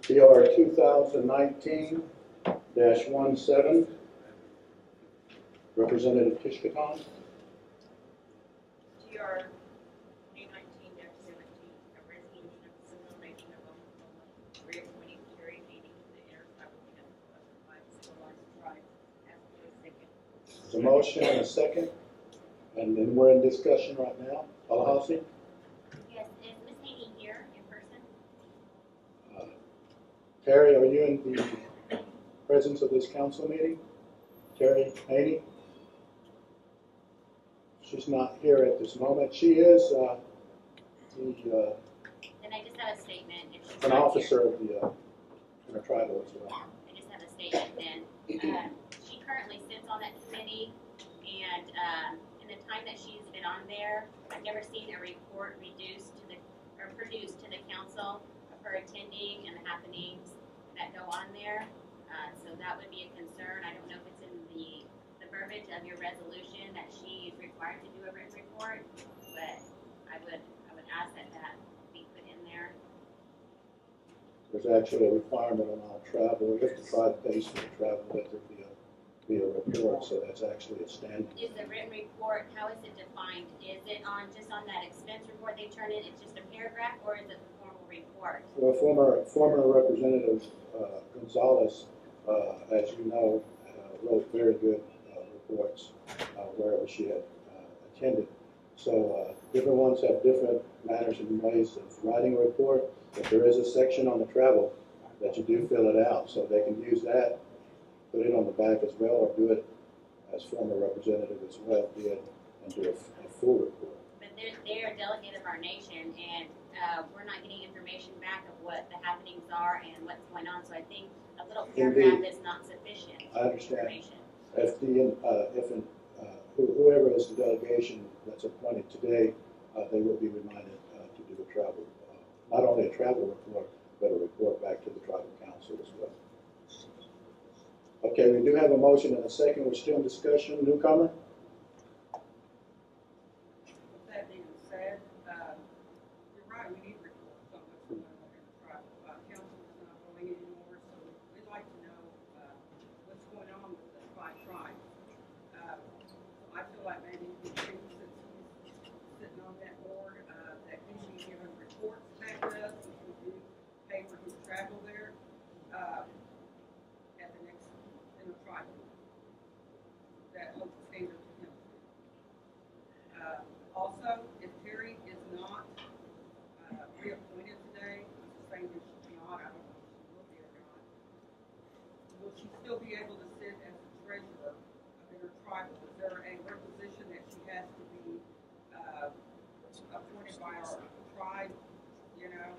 PR 2019-17, Representative Kishkaton. TR 2019-17, a resolution of the Seminole Nation of Oklahoma reappointing Terry Haney to the Intertribal Council of the 5 Civilized Tribes. Ask for a second. There's a motion and a second, and then we're in discussion right now. Tallahassee? Yes, is Ms. Haney here in person? Terry, are you in the presence of this council meeting? Terry Haney? She's not here at this moment. She is Then I just have a statement. If she's an not officer here. of the Intertribal as well. I just have a statement then. She currently sits on that committee, and in the time that she's been on there, I've never seen a report produced to the council of her attending and the happenings that go on there. So that would be a concern. I don't know if it's in the verbiage of your resolution that she is required to do a written report, but I would ask that be put in there. There's actually a requirement on our travel. If the tribe pays for the travel, that there be a report, so that's actually a standard. Is the written report, how is it defined? Is it just on that expense report they turn in, it's just a paragraph, or is it the formal report? Well, former Representative Gonzalez, as you know, wrote very good reports wherever she had attended. So different ones have different manners and ways of writing a report. But there is a section on the travel that you do fill it out, so they can use that, put it on the back as well, or do it as former representative as well did, and do a full report. But they're a delegate of our nation, and we're not getting information back of what the happenings are and what's going on, so I think a little paragraph Indeed. is not sufficient I understand. information. If whoever whoever is the delegation that's appointed today, they will be reminded to do a travel, not only a travel report, but a report back to the tribal council as well. Okay, we do have a motion and a second. We're still in discussion. Newcomer? With that being said, you're right, we need reports on what's going on in the tribal. Council is not going anymore, so we'd like to know what's going on with the five tribes. I feel like maybe we should, since he's sitting on that board, that he should be given reports back to us, if we do pay for his travel there, at the next tribal. That holds the standard to him. Also, if Terry is not reappointed today, I'm just saying if she's not, I don't know if she will be or not, will she still be able to sit as the treasurer of intertribal? Is there a requisition that she has to be appointed by our tribe, you know?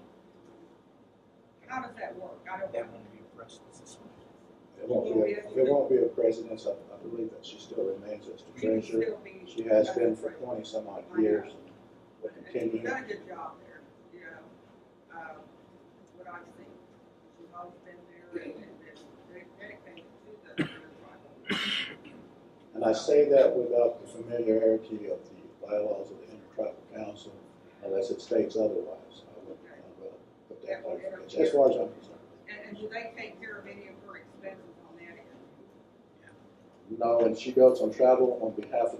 How does that work? I don't know. It won't be a president's. I believe that she still remains as the treasurer. She has been for 20 some odd years. Will continue. She's done a good job there, you know, what I've seen. She's always been there and dedicated to the tribal. And I say that without the familiarity of the bylaws of the Intertribal Council, unless it states otherwise. I will put that clarification, as far as I'm concerned. And do they take care of any of her expenses on that end? No, when she goes on travel on behalf of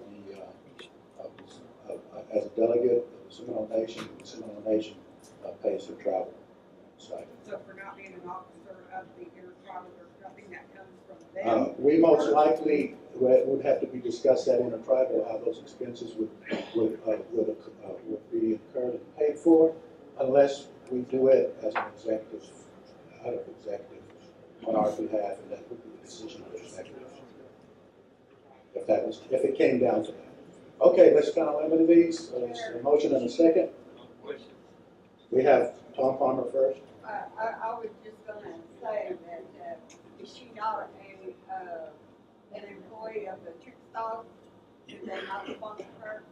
as a delegate of the Seminole Nation, the Seminole Nation pays her travel. So for not being an officer of the intertribal, there's nothing that comes from them? We most likely would have to be discussed at intertribal how those expenses would be incurred and paid for, unless we do it as an executive, out of executive on our behalf, and that would be the decision of the executive. If it came down to that. Okay, let's kind of limit these. There's a motion and a second. We have Tom Palmer first. I was just gonna say that, is she not an employee of the Chickasaw? Do they not sponsor her?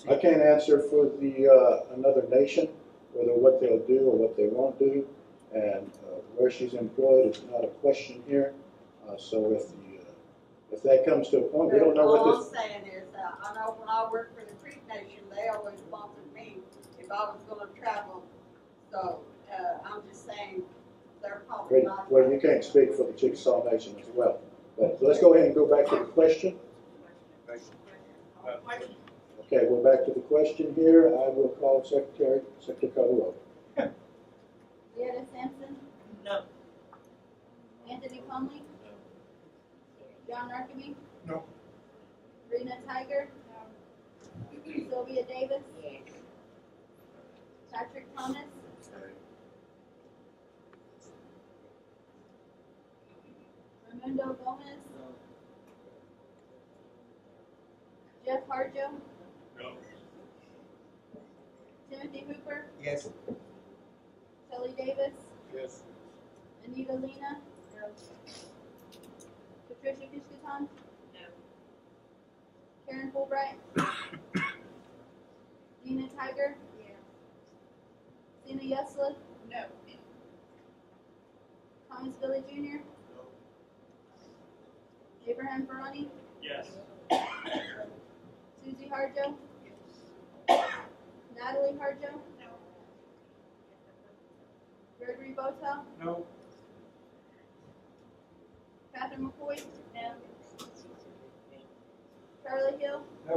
I can't answer for the another nation, whether what they'll do or what they won't do, and where she's employed is not a question here. So if that comes to a point, we don't know what All this. I'm saying is, I know when I worked for the Creek Nation, they always sponsored me if I was gonna travel. So, I'm just saying, they're probably not. Well, you can't speak for the Chickasaw Nation as well. But let's go ahead and go back to the question. Okay, we're back to the question here. I will call Secretary Calderon. Leota Sampson? No. Anthony Conley? John Narkemy? No. Rena Tiger? No. Sylvia Davis? Yes. Patrick Thomas? Raimundo Gomez? Jeff Harjo? No. Timothy Hooper? Yes. Kelly Davis? Yes. Anita Lena? No. Patricia Kishkaton? No. Karen Fulbright? Nina Tiger? Sina Yesla? No. Thomas Billy Jr.? No. Abraham Ferrani? Yes. Susie Harjo? Natalie Harjo? No. Gregory Botel? No. Catherine McCoy? No. Charlie Hill? No.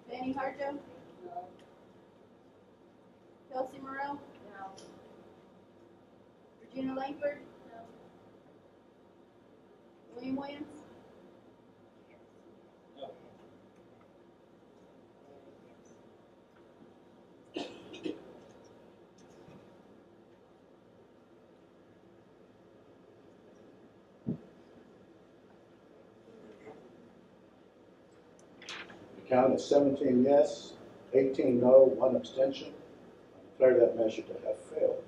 Fanny Harjo? No. Kelsey Morrell? No. Regina Langford? No. William Williams? The count is 17 yes, 18 no, 1 abstention. I declare that measure to have failed.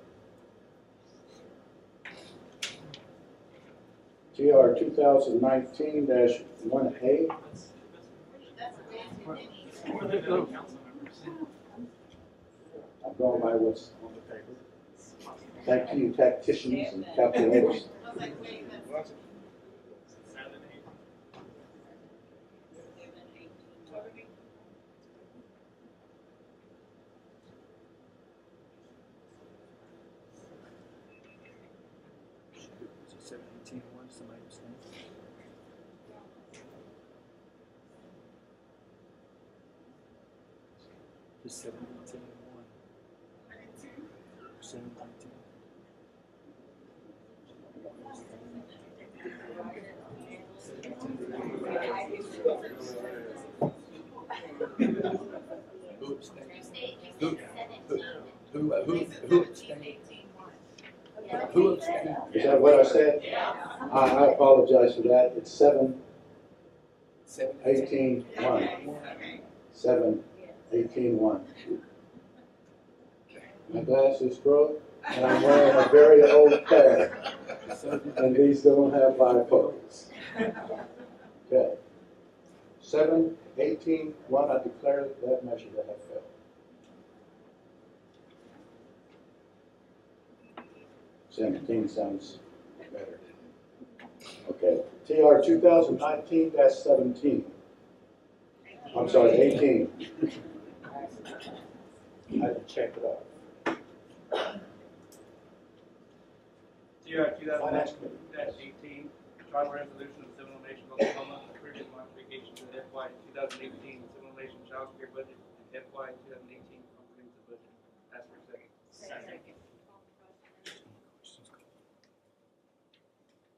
TR 2019-1A. I'm going by what's on the paper. Thank you, tacticians and calculators. 718-1, somebody abstain. Just 718-1. 718. Who abstained? Who abstained? Who abstained? Is that what I said? I apologize for that. It's 718-1. 718-1. My glasses broke, and I'm wearing a very old pair, and these don't have bifocals. Okay. 718-1, I declare that measure to have failed. 17 sounds better. Okay. TR 2019-17. I'm sorry, 18. I had to check it off. TR 2019-18, tribal resolution of Seminole Nation, Oklahoma, approving modification to the FY 2018 Seminole Nation child care budget and FY 2018 comprehensive budget. Ask for a second. Second.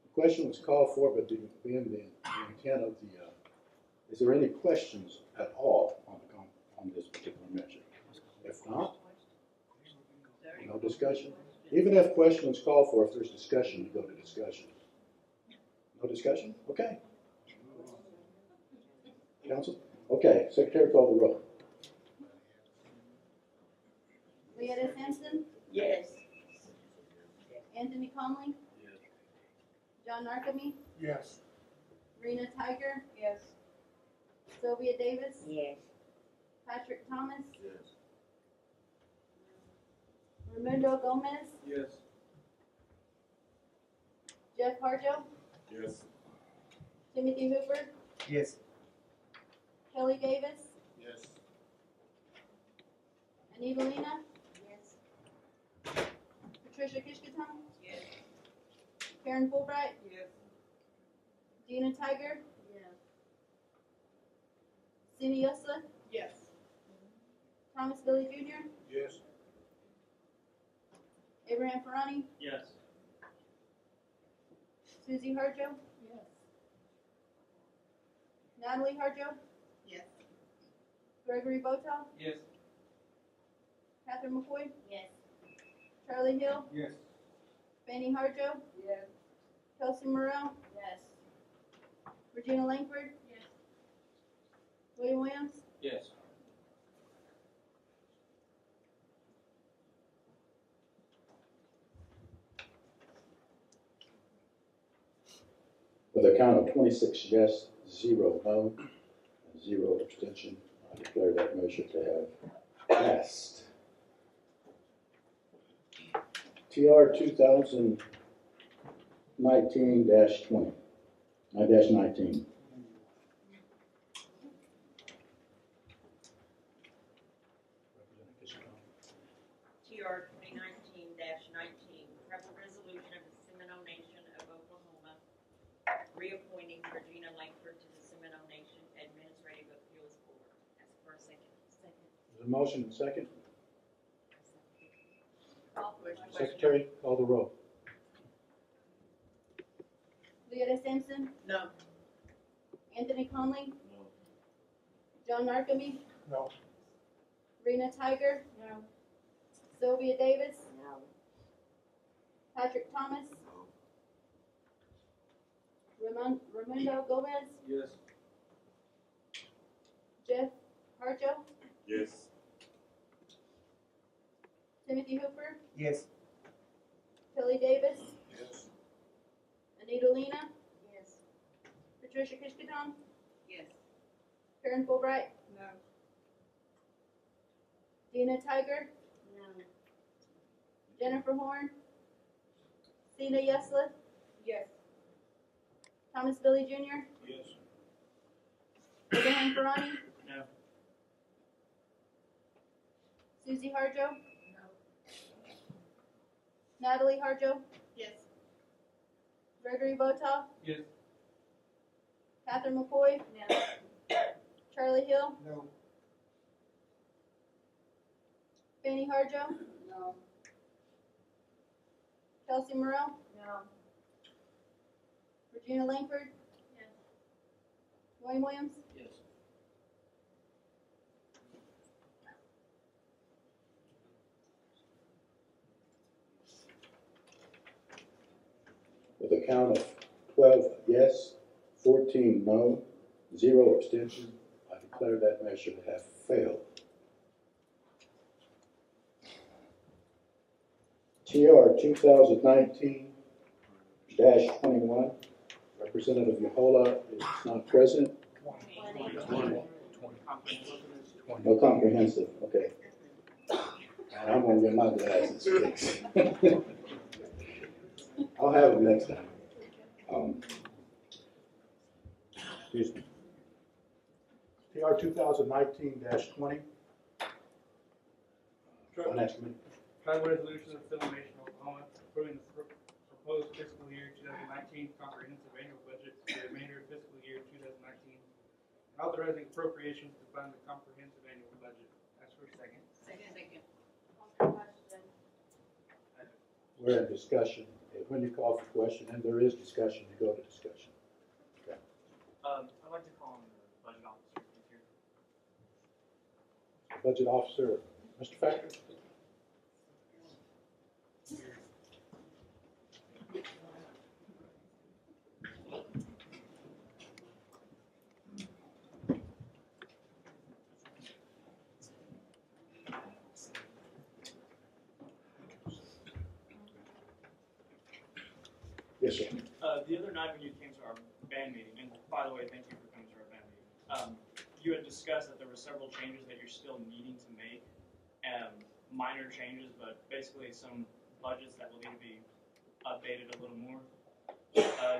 The question was called for, but being the intent of the, is there any questions at all on this particular measure? If not, no discussion. Even if question is called for, if there's discussion, you go to discussion. No discussion? Okay. Council? Okay. Secretary, call the roll. Leetta Sampson, Yes. Anthony Conley, John Narcome, Yes. Rena Tiger. Yes. Sylvia Davis. Yes. Patrick Thomas. Yes. Raimundo Gomez. Yes. Jeff Harjo. Yes. Timothy Hooper. Yes. Kelly Davis. Yes. Anita Lena. Yes. Patricia Kishkaton. Yes. Karen Fulbright. Yes. Gina Tiger. Yes. Cindy Yosla. Yes. Thomas Billy Jr. Yes. Abraham Ferrani. Yes. Susie Harjo. Yes. Natalie Harjo. Yes. Gregory Botel. Yes. Catherine McCoy. Yes. Charlie Hill. Yes. Fanny Harjo. Yes. Kelsey Morrell. Yes. Regina Langford. Yes. William Williams. Yes. With a count of 26 yes, 0 no, and 0 abstention, I declare that measure to have passed. TR 2019-20, 19. TR 2019-19, travel resolution of the Seminole Nation of Oklahoma, reappointing Regina Langford to the Seminole Nation Administrative Appeals Board. Ask for a second. Second. There's a motion and second. Call question. Secretary, call the roll. Leetta Sampson. No. Anthony Conley. No. John Narcome. No. Rena Tiger. No. Sylvia Davis. No. Patrick Thomas. Raimundo Gomez. Yes. Jeff Harjo. Yes. Timothy Hooper. Yes. Kelly Davis. Yes. Anita Lena. Patricia Kishkaton, Yes. Karen Fulbright, No. Dina Tiger, No. Jennifer Horn, Sina Yesla, Yes. Thomas Billy Jr., Yes. Abraham Ferrani, No. Susie Harjo, No. Natalie Harjo, Yes. Gregory Botoff, Yes. Catherine McCoy, No. Charlie Hill, No. Fanny Harjo, No. Kelsey Morrell, No. Regina Langford, Yes. Dwayne Williams, Yes. With a count of 12 yes, 14 no, 0 abstention, I declare that measure to have failed. TR 2019-21, Representative Yahola is not present. No comprehensive, okay. I'm gonna get my glasses fixed. I'll have them next time. Excuse me. TR 2019-20. Finance Committee. Tribal Resolution of Civil Nation, Oklahoma, approving the proposed fiscal year 2019 comprehensive annual budget for the remainder of fiscal year 2019, and authorizing appropriations to fund the comprehensive annual budget. Ask for a second. Second. We're in discussion. When you call for question, and there is discussion, you go to discussion. Okay. I'd like to call on the budget officer if he's here. Budget Officer, Mr. Factor. Yes, sir. The other night when you came to our band meeting, and by the way, thank you for coming to our band meeting, you had discussed that there were several changes that you're still needing to make, minor changes, but basically some budgets that will need to be updated a little more.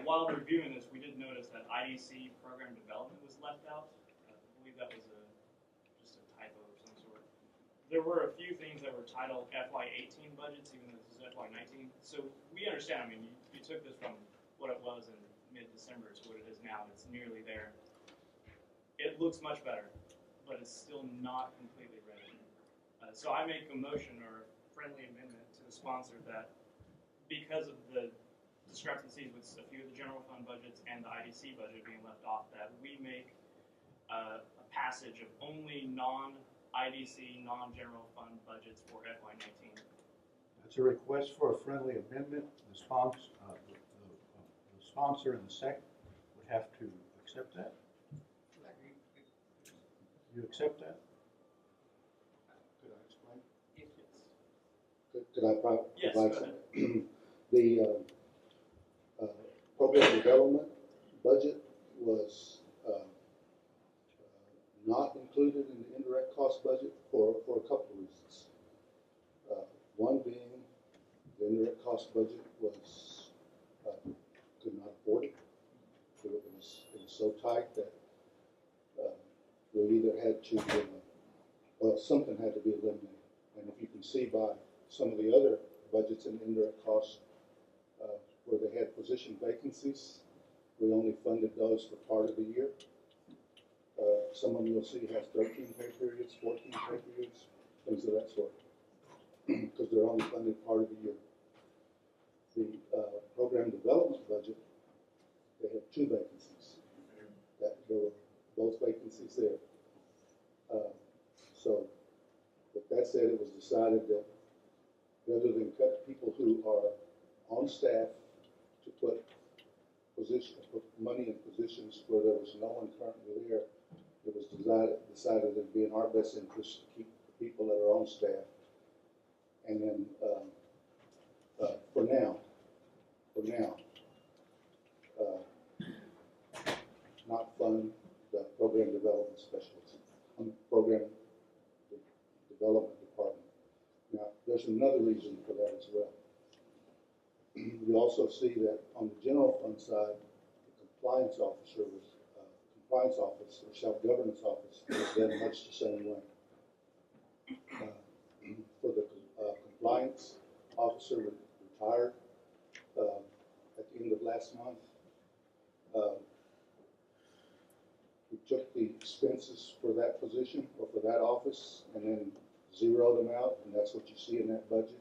While reviewing this, we did notice that IDC program development was left out. I believe that was just a typo of some sort. There were a few things that were titled FY18 budgets, even though this is FY19. So we understand, I mean, you took this from what it was in mid-December to what it is now, and it's nearly there. It looks much better, but it's still not completely ready. So I make a motion or a friendly amendment to the sponsor that because of the discrepancies with a few of the general fund budgets and the IDC budget being left off, that we make a passage of only non-IDC, non-general fund budgets for FY19. That's a request for a friendly amendment. The sponsor and the SEC would have to accept that. You accept that? Could I explain? Could I provide Yes, go something? The program development budget was not included in the indirect cost budget for a couple of reasons. One being the indirect cost budget was could not afford it. It was so tight that we either had to, well, something had to be eliminated. And if you can see by some of the other budgets and indirect costs where they had position vacancies, we only funded those for part of the year. Some of them you'll see has 13 pay periods, 14 pay periods, things of that sort, because they're only funded part of the year. The program development budget, they had 2 vacancies. That there were both vacancies there. So, with that said, it was decided that rather than cut people who are on staff to put money in positions where there was no one currently there, it was decided it'd be in our best interest to keep the people that are on staff. And then, for now, not fund the program development specialist, program development department. Now, there's another reason for that as well. We also see that on the general fund side, the compliance officer was, compliance office or self-governance office was done much the same way. For the compliance officer retired at the end of last month. We took the expenses for that position or for that office and then zeroed them out, and that's what you see in that budget.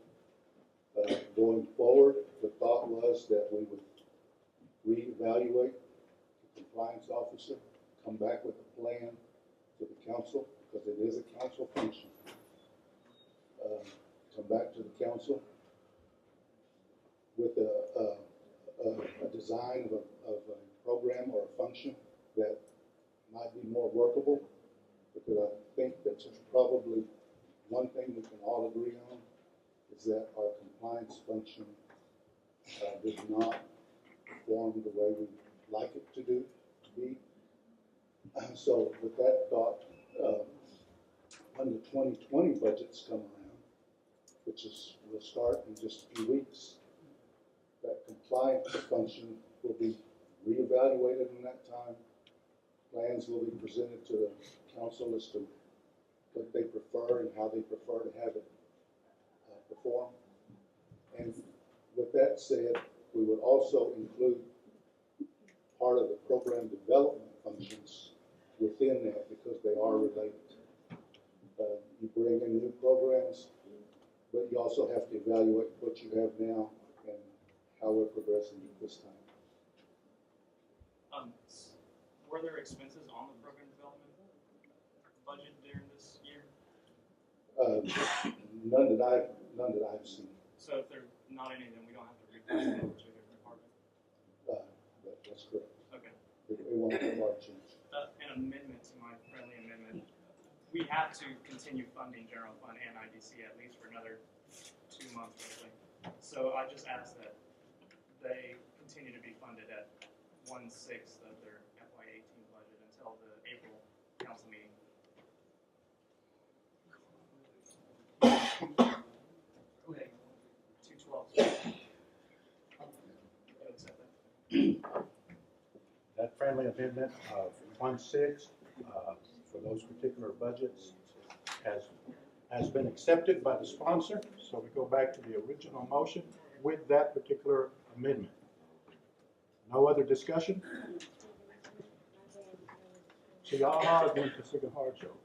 Going forward, the thought was that we would reevaluate the compliance officer, come back with a plan to the council, because it is a council function. Come back to the council with a design of a program or a function that might be more workable, because I think that's probably one thing we can all agree on, is that our compliance function does not perform the way we like it to be. So with that thought, when the 2020 budgets come around, which will start in just a few weeks, that compliance function will be reevaluated in that time. Plans will be presented to the council as to what they prefer and how they prefer to have it perform. And with that said, we would also include part of the program development functions within that, because they are related. You bring in new programs, but you also have to evaluate what you have now and how we're progressing at this time. Were there expenses on the program development budget during this year? None that I've seen. So if there's not any, then we don't have to repass it over to a different department? That's correct. Okay. It won't be a large change. An amendment to my friendly amendment. We have to continue funding general fund and IDC at least for another 2 months, roughly. So I just ask that they continue to be funded at 1/6 of their FY18 budget until the April council meeting. Okay, 212. That friendly amendment of 1/6 for those particular budgets has been accepted by the sponsor. So we go back to the original motion with that particular amendment. No other discussion? So y'all are going to take a hard show.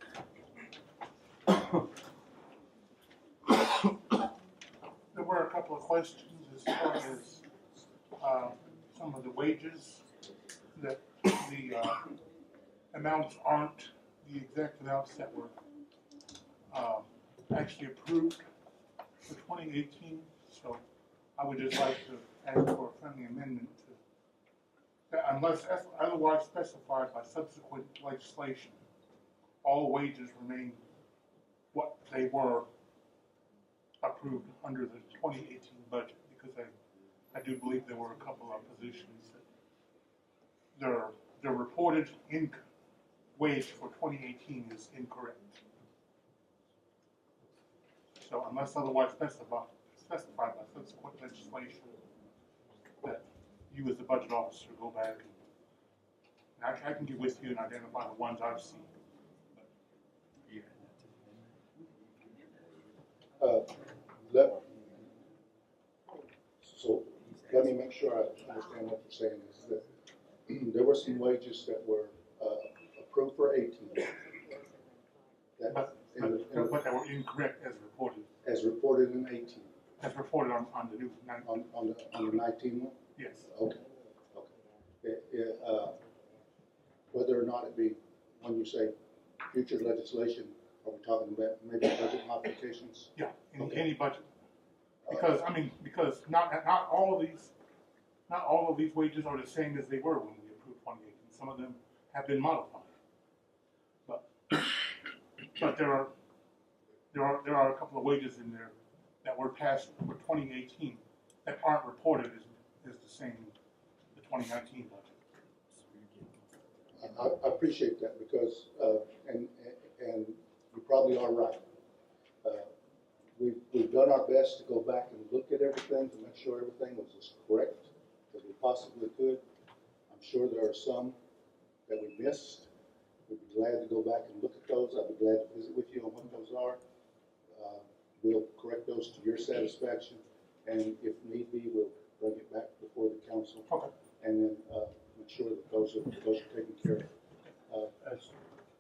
There were a couple of questions as far as some of the wages, that the amounts aren't the exact amounts that were actually approved for 2018. So I would just like to ask for a friendly amendment to that, unless otherwise specified by subsequent legislation, all wages remain what they were approved under the 2018 budget, because I do believe there were a couple of positions that their reported wage for 2018 is incorrect. So unless otherwise specified by subsequent legislation, that you as the budget officer go back and I can get with you and identify the ones I've seen. So let me make sure I understand what you're saying is that there were some wages that were approved for 18. But they were incorrect as reported. As reported in 18. As reported on the new on the 19 one? Yes. Okay. Whether or not it be, when you say future legislation, are we talking about maybe budget modifications? Yeah, any budget. Because because not all of these wages are the same as they were when we approved 2018. Some of them have been modified. But there are a couple of wages in there that were passed for 2018 that aren't reported as the same as the 2019 budget. I appreciate that because, and you probably are right. We've done our best to go back and look at everything to make sure everything was as correct as we possibly could. I'm sure there are some that we missed. We'd be glad to go back and look at those. I'd be glad to visit with you on what those are. We'll correct those to your satisfaction, and if need be, we'll bring it back before the council. Okay. And then make sure that those are taken care of.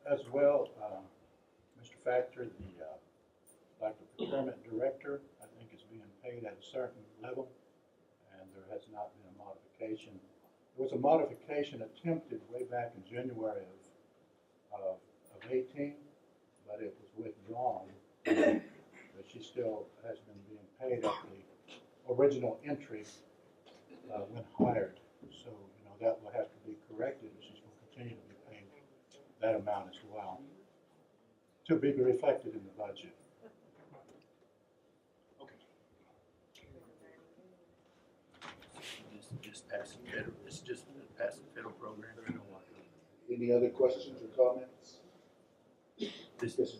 As well, Mr. Factor, like the procurement director, I think is being paid at a certain level, and there has not been a modification. There was a modification attempted way back in January of 18, but it was withdrawn. But she still has been being paid at the original entry when hired. So, that will have to be corrected, and she's going to continue to be paid that amount as well, to be reflected in the budget. Just passing federal, it's just passing federal program. Any other questions or comments? This is.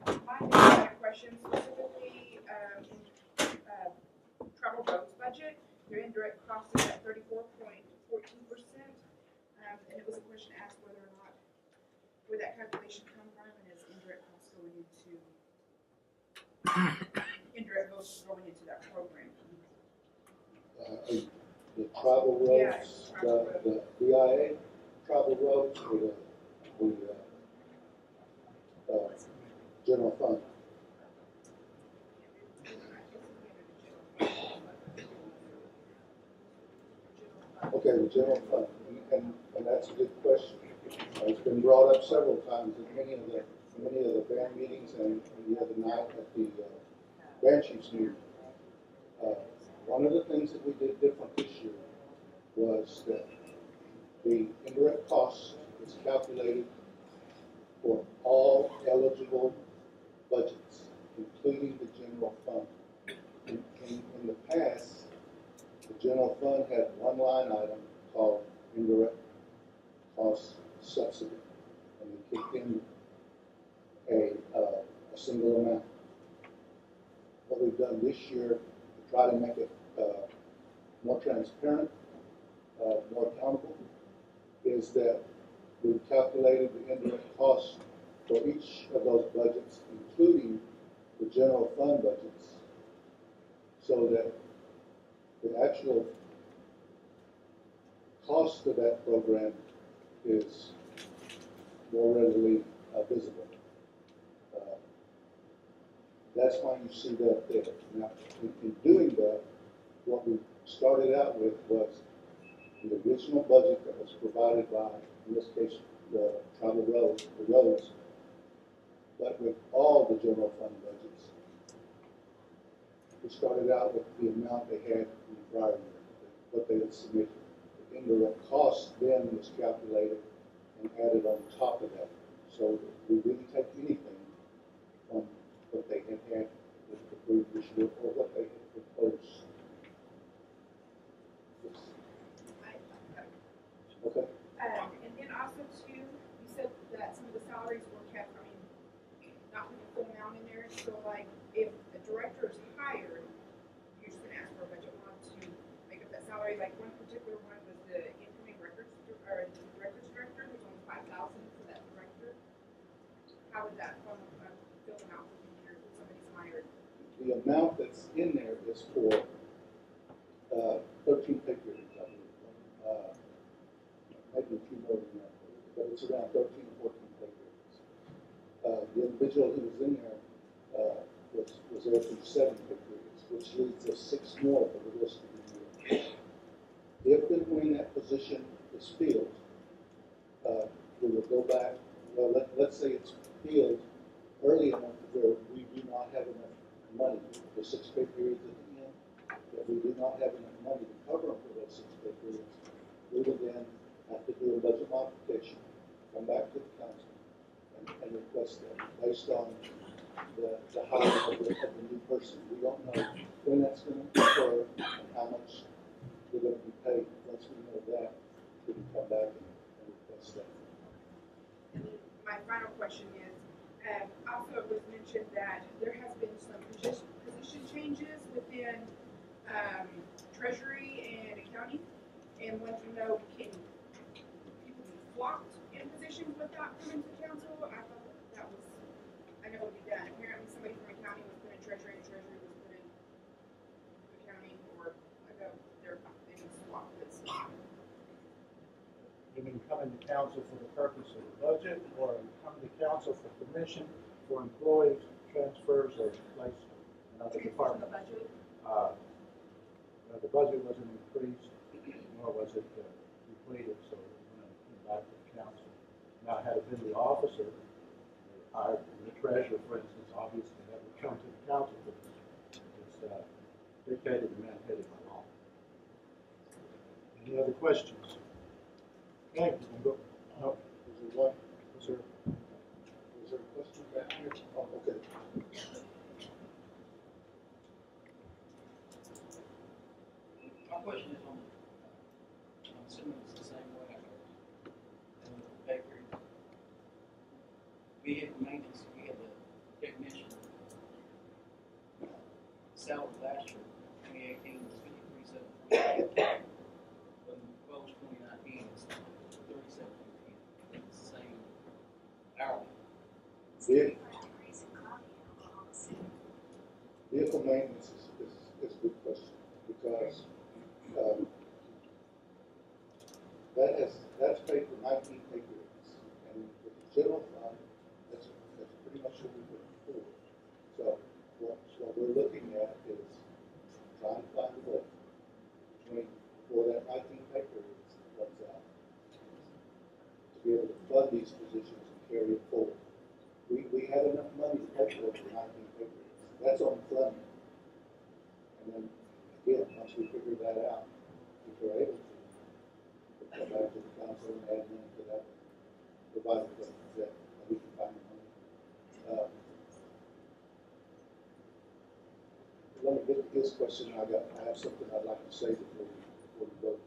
I have a question specifically in travel roads budget. Your indirect cost is at 34.14%, and it was a question asked whether or not where that calculation come from, and is indirect costs going into that program. The travel roads, the BIA travel roads, or the general fund. Okay, the general fund, and that's a good question. It's been brought up several times at many of the band meetings and the other night at the band chiefs meeting. One of the things that we did different this year was that the indirect cost is calculated for all eligible budgets, including the general fund. In the past, the general fund had one line item called indirect cost subsidy, and they kicked in a single amount. What we've done this year to try to make it more transparent, more accountable, is that we've calculated the indirect cost for each of those budgets, including the general fund budgets, so that the actual cost of that program is more readily visible. That's why you see that there. Now, in doing that, what we started out with was the original budget that was provided by, in this case, the travel roads, but with all the general fund budgets. We started out with the amount they had in the prior year, what they had submitted. The indirect cost then was calculated and added on top of that. So we didn't take anything from what they had with the previous year or what they had proposed. Yes. Okay. And then also too, you said that some of the salaries were kept, not with the full amount in there. So like if a director is hired, you're just gonna ask for a budget one to make up that salary. Like one particular one was the incoming records, or the records director, was only $5,000 for that director. How would that fill them out for the year if somebody's hired? The amount that's in there is for 13 pay periods, I believe. Maybe a few more than that, but it's around 13 or 14 pay periods. The individual who was in there was there for 7 pay periods, which leaves us 6 more for the rest of the year. If and when that position is filled, we will go back. Well, let's say it's filled early enough where we do not have enough money for 6 pay periods at the end, that we do not have enough money to cover them for those 6 pay periods. We will then have to do a budget modification, come back to the council, and request that based on the hire of the new person. We don't know when that's going to occur and how much we're going to be paid. Once we know that, we can come back and request that. And then my final question is, also it was mentioned that there has been some position changes within Treasury and accounting, and want to know, can people be flocked in positions without coming to council? I thought that was, I know it would be done. Apparently somebody from accounting was put in Treasury and Treasury was put in accounting, or they're being swapped. You mean coming to council for the purpose of the budget, or coming to council for commission, for employees, transfers, or placement in other departments? The budget wasn't increased, nor was it depleted, so when it came back to the council. Now, had it been the officer, the treasurer, for instance, obviously that would come to the council, but it's dictated and mandated by law. Any other questions? Okay, you can go. No. Is there one? Is there a question back here? Oh, okay. My question is on, I'm assuming it's the same way in the bakery. Vehicle maintenance, we had the technician salary last year, 2018 was 53,700. When proposed 2019 is 37,000. It's the same hourly. Vehicle maintenance is a good question, because that's paid for 19 pay periods, and with the general fund, that's pretty much what we put forward. So what we're looking at is trying to find a way between for that 19 pay periods runs out to be able to fund these positions and carry it forward. We have enough money to pay for 19 pay periods. That's on funding. And then again, once we figure that out, if we're able to, we'll come back to the council and add money to that, provided that we can find the money. Let me get to this question. I have something I'd like to say before we vote.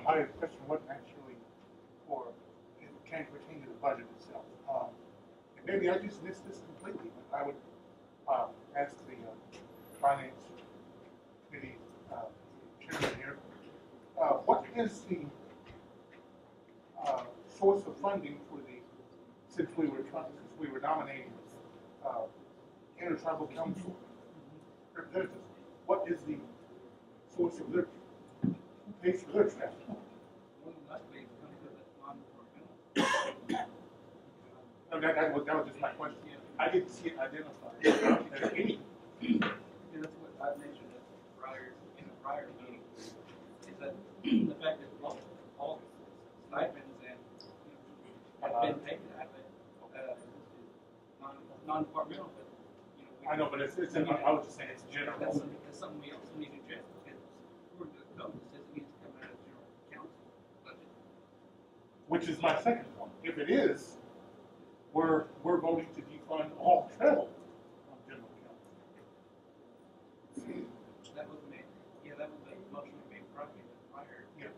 My question wasn't actually for, it can't pertain to the budget itself. And maybe I just missed this completely, but I would ask the finance committee chairman here, what is the source of funding for the, since we were nominating intertribal council representatives, what is the source of their, who pays for their travel? No, that was just my question. I didn't see it identified as any. Yeah, that's what I mentioned in the prior meeting, is that the fact that all stipends and, have been taken out of it, non-departmental, but, I know, but it's I was just saying it's general. That's something we also need to address, because according to the code, it says it needs to come out of the general council budget. Which is my second point. If it is, we're voting to defund all travel on general council. That was made, that was the motion we made prior. Yeah.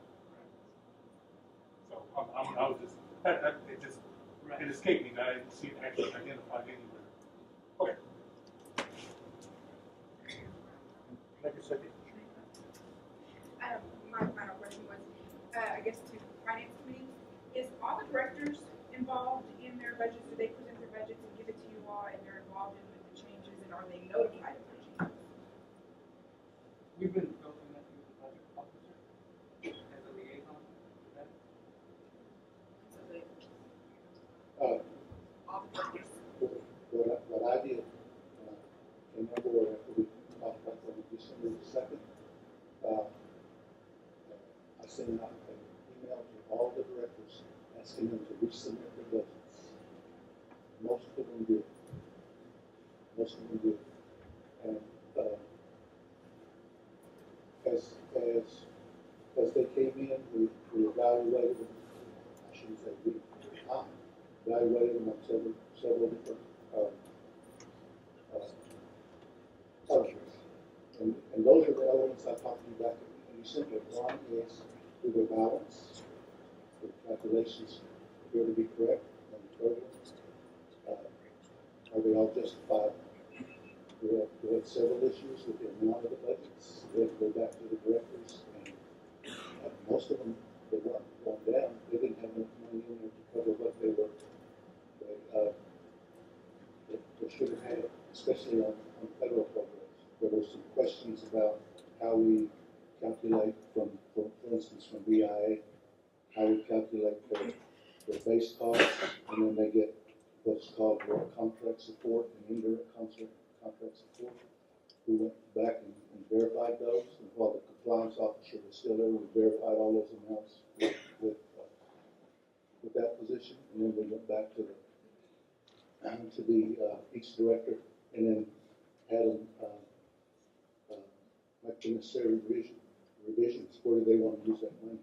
So I was just, it escaped me that I didn't see it actually identified anywhere. Okay. Make a second. My final question was, I guess to the finance committee, is all the directors involved in their budgets? Do they present their budgets and give it to you all, and they're involved in with the changes, and are they notified of the changes? We've been building that through the budget officer as a liaison to that. All the directors. What I did, came on board after we talked about that on December the 2nd, I sent out an email to all the directors asking them to resubmit their budgets. Most of them did. And as they came in, we evaluated them. I shouldn't say we, I evaluated them on several different subjects. And those are the elements I talked to you back in pretty simple. One is, do they balance? The calculations appear to be correct on the program. Are they all justified? We had several issues with the amount of the budgets. We had to go back to the directors, and most of them, they weren't going down. They didn't have enough money in there to cover what they should have had, especially on federal programs. There were some questions about how we calculate for instance, from BIA, how we calculate their base costs, and then they get what's called direct contract support and indirect contract support. We went back and verified those, and while the compliance officer was still there, we verified all those amounts with that position, and then we went back to each director, and then had them make the necessary revisions. Where do they want to use that money?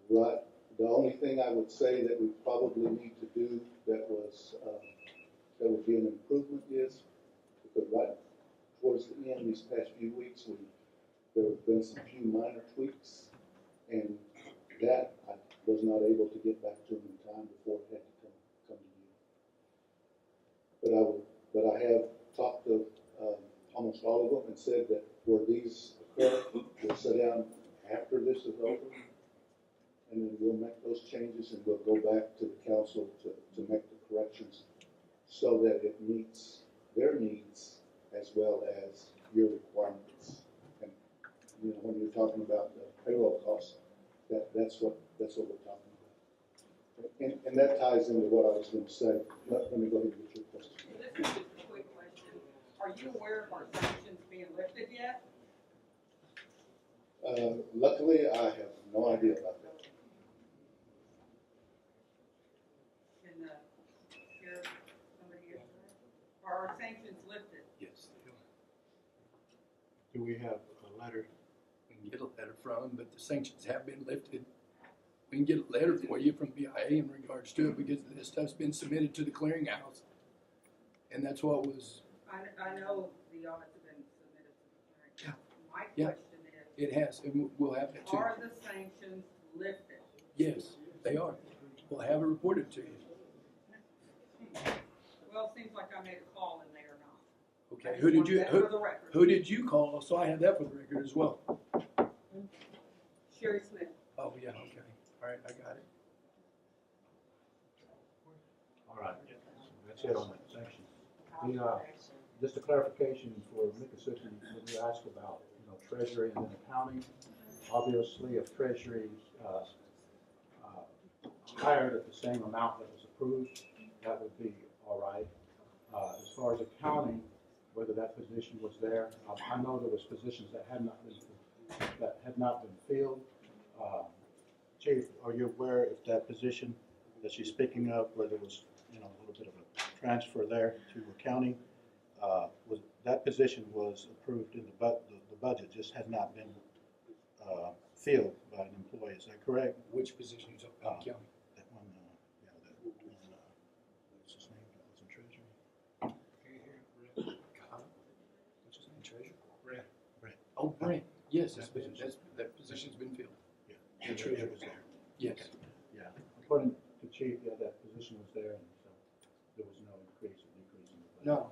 Right. The only thing I would say that we probably need to do that would be an improvement is, because right towards the end, these past few weeks, there have been some few minor tweaks, and that I was not able to get back to them in time before it had to come to you. But I have talked to almost all of them and said that where these occur, we'll sit down after this is over, and then we'll make those changes, and we'll go back to the council to make the corrections so that it meets their needs as well as your requirements. And when you're talking about the payroll costs, that's what we're talking about. And that ties into what I was going to say. Let me go ahead and get your question. This is just a quick question. Are you aware of our sanctions being lifted yet? Luckily, I have no idea about that. Can sheriff, somebody here? Are our sanctions lifted? Yes. Do we have a letter? We can get a letter from them, but the sanctions have been lifted. We can get a letter for you from BIA in regards to it, because this stuff's been submitted to the clearinghouse. And that's what was. I know the audits have been submitted to the clearinghouse. My Yeah. question is. It has, and we'll have it too. Are the sanctions lifted? Yes, they are. We'll have it reported to you. Well, it seems like I made a call and they are not. Okay, I just who did want you, that for the record. who did you call? So I have that for the record as well. Sherry Smith. Oh, yeah, okay. All right, I got it. All right, that's it on that section. Just a clarification for Miccosukee, when you asked about, treasury and then accounting, obviously if treasury hired at the same amount that was approved, that would be all right. As far as accounting, whether that position was there, I know there was positions that had not been filled. Chief, are you aware if that position that she's speaking of, where there was, a little bit of a transfer there to accounting, was that position was approved in the budget, just has not been filled by an employee? Is that correct? Which position is up in accounting? That one, what's his name? That was in treasury. What's his name? Treasurer? Brent. Oh, Brent. Yes, that position's been filled. Yeah. The treasurer was there. Yes. Yeah. According to Chief, that position was there, and so there was no increase or decrease in the budget. No,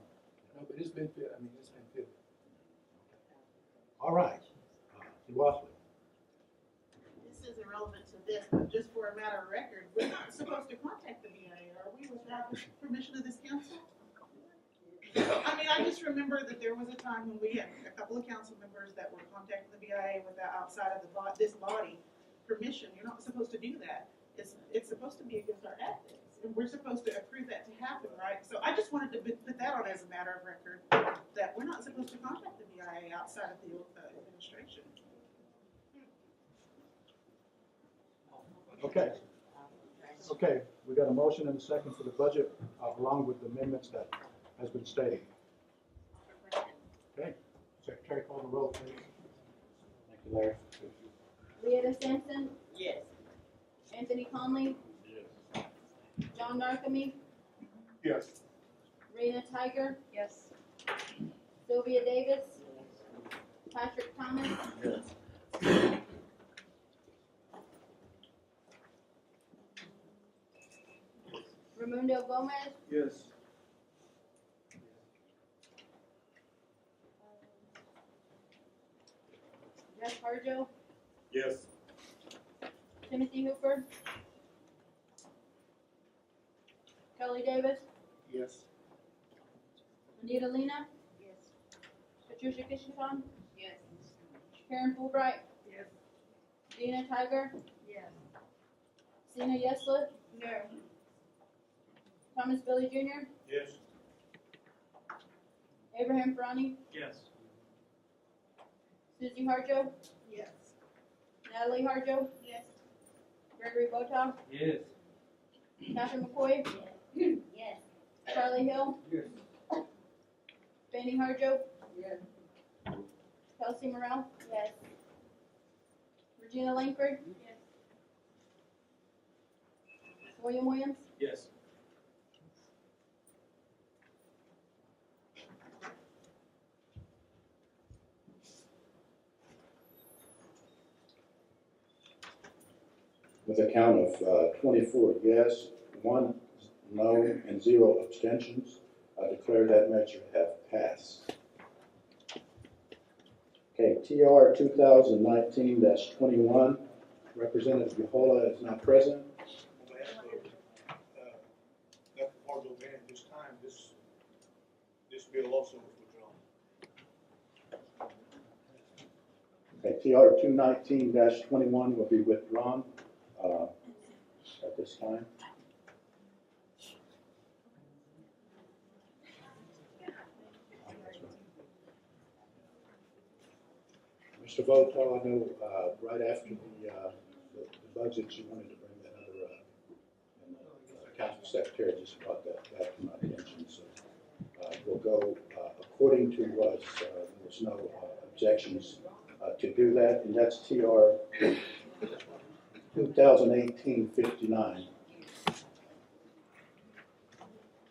but it's been filled. I mean, it's been filled. All right. Watley. This is irrelevant to this, but just for a matter of record, we're not supposed to contact the BIA, are we, without the permission of this council? I mean, I just remember that there was a time when we had a couple of council members that were contacting the BIA without outside of this body permission. You're not supposed to do that. It's supposed to be against our ethics, and we're supposed to approve that to happen, right? So I just wanted to put that on as a matter of record, that we're not supposed to contact the BIA outside of the administration. Okay, we got a motion and a second for the budget, along with the amendments that has been stated. Okay, Secretary, call the roll, please. Thank you, Larry. Leota Sampson, Yes. Anthony Conley, Yes. John Narcome, Yes. Rena Tiger, Yes. Sylvia Davis, Patrick Thomas, Yes. Raimundo Gomez, Yes. Jeff Harjo, Yes. Timothy Hooper, Kelly Davis, Yes. Anita Lena, Yes. Patricia Kishon, Yes. Karen Fulbright, Yes. Dina Tiger, Yes. Sina Yeslet, No. Thomas Billy Jr., Yes. Abraham Ferrani, Yes. Susie Harjo, Yes. Natalie Harjo, Yes. Gregory Botow, Yes. Catherine McCoy, Yes. Charlie Hill, Yes. Fanny Harjo, Yes. Kelsey Morrell, Yes. Regina Langford, Yes. William Williams, Yes. With a count of 24 yes, 1 no, and 0 abstentions, I declare that measure have passed. Okay, TR 2019-21, Representative Yohola is not present. On behalf of, Dr. Pardo Van, this time, this bill also was withdrawn. Okay, TR 219-21 will be withdrawn at this time. Mr. Voto, I know right after the budget, you wanted to bring that other, and the council secretary just brought that back to my attention. So we'll go according to us. There's no objections to do that, and that's TR 2018-59.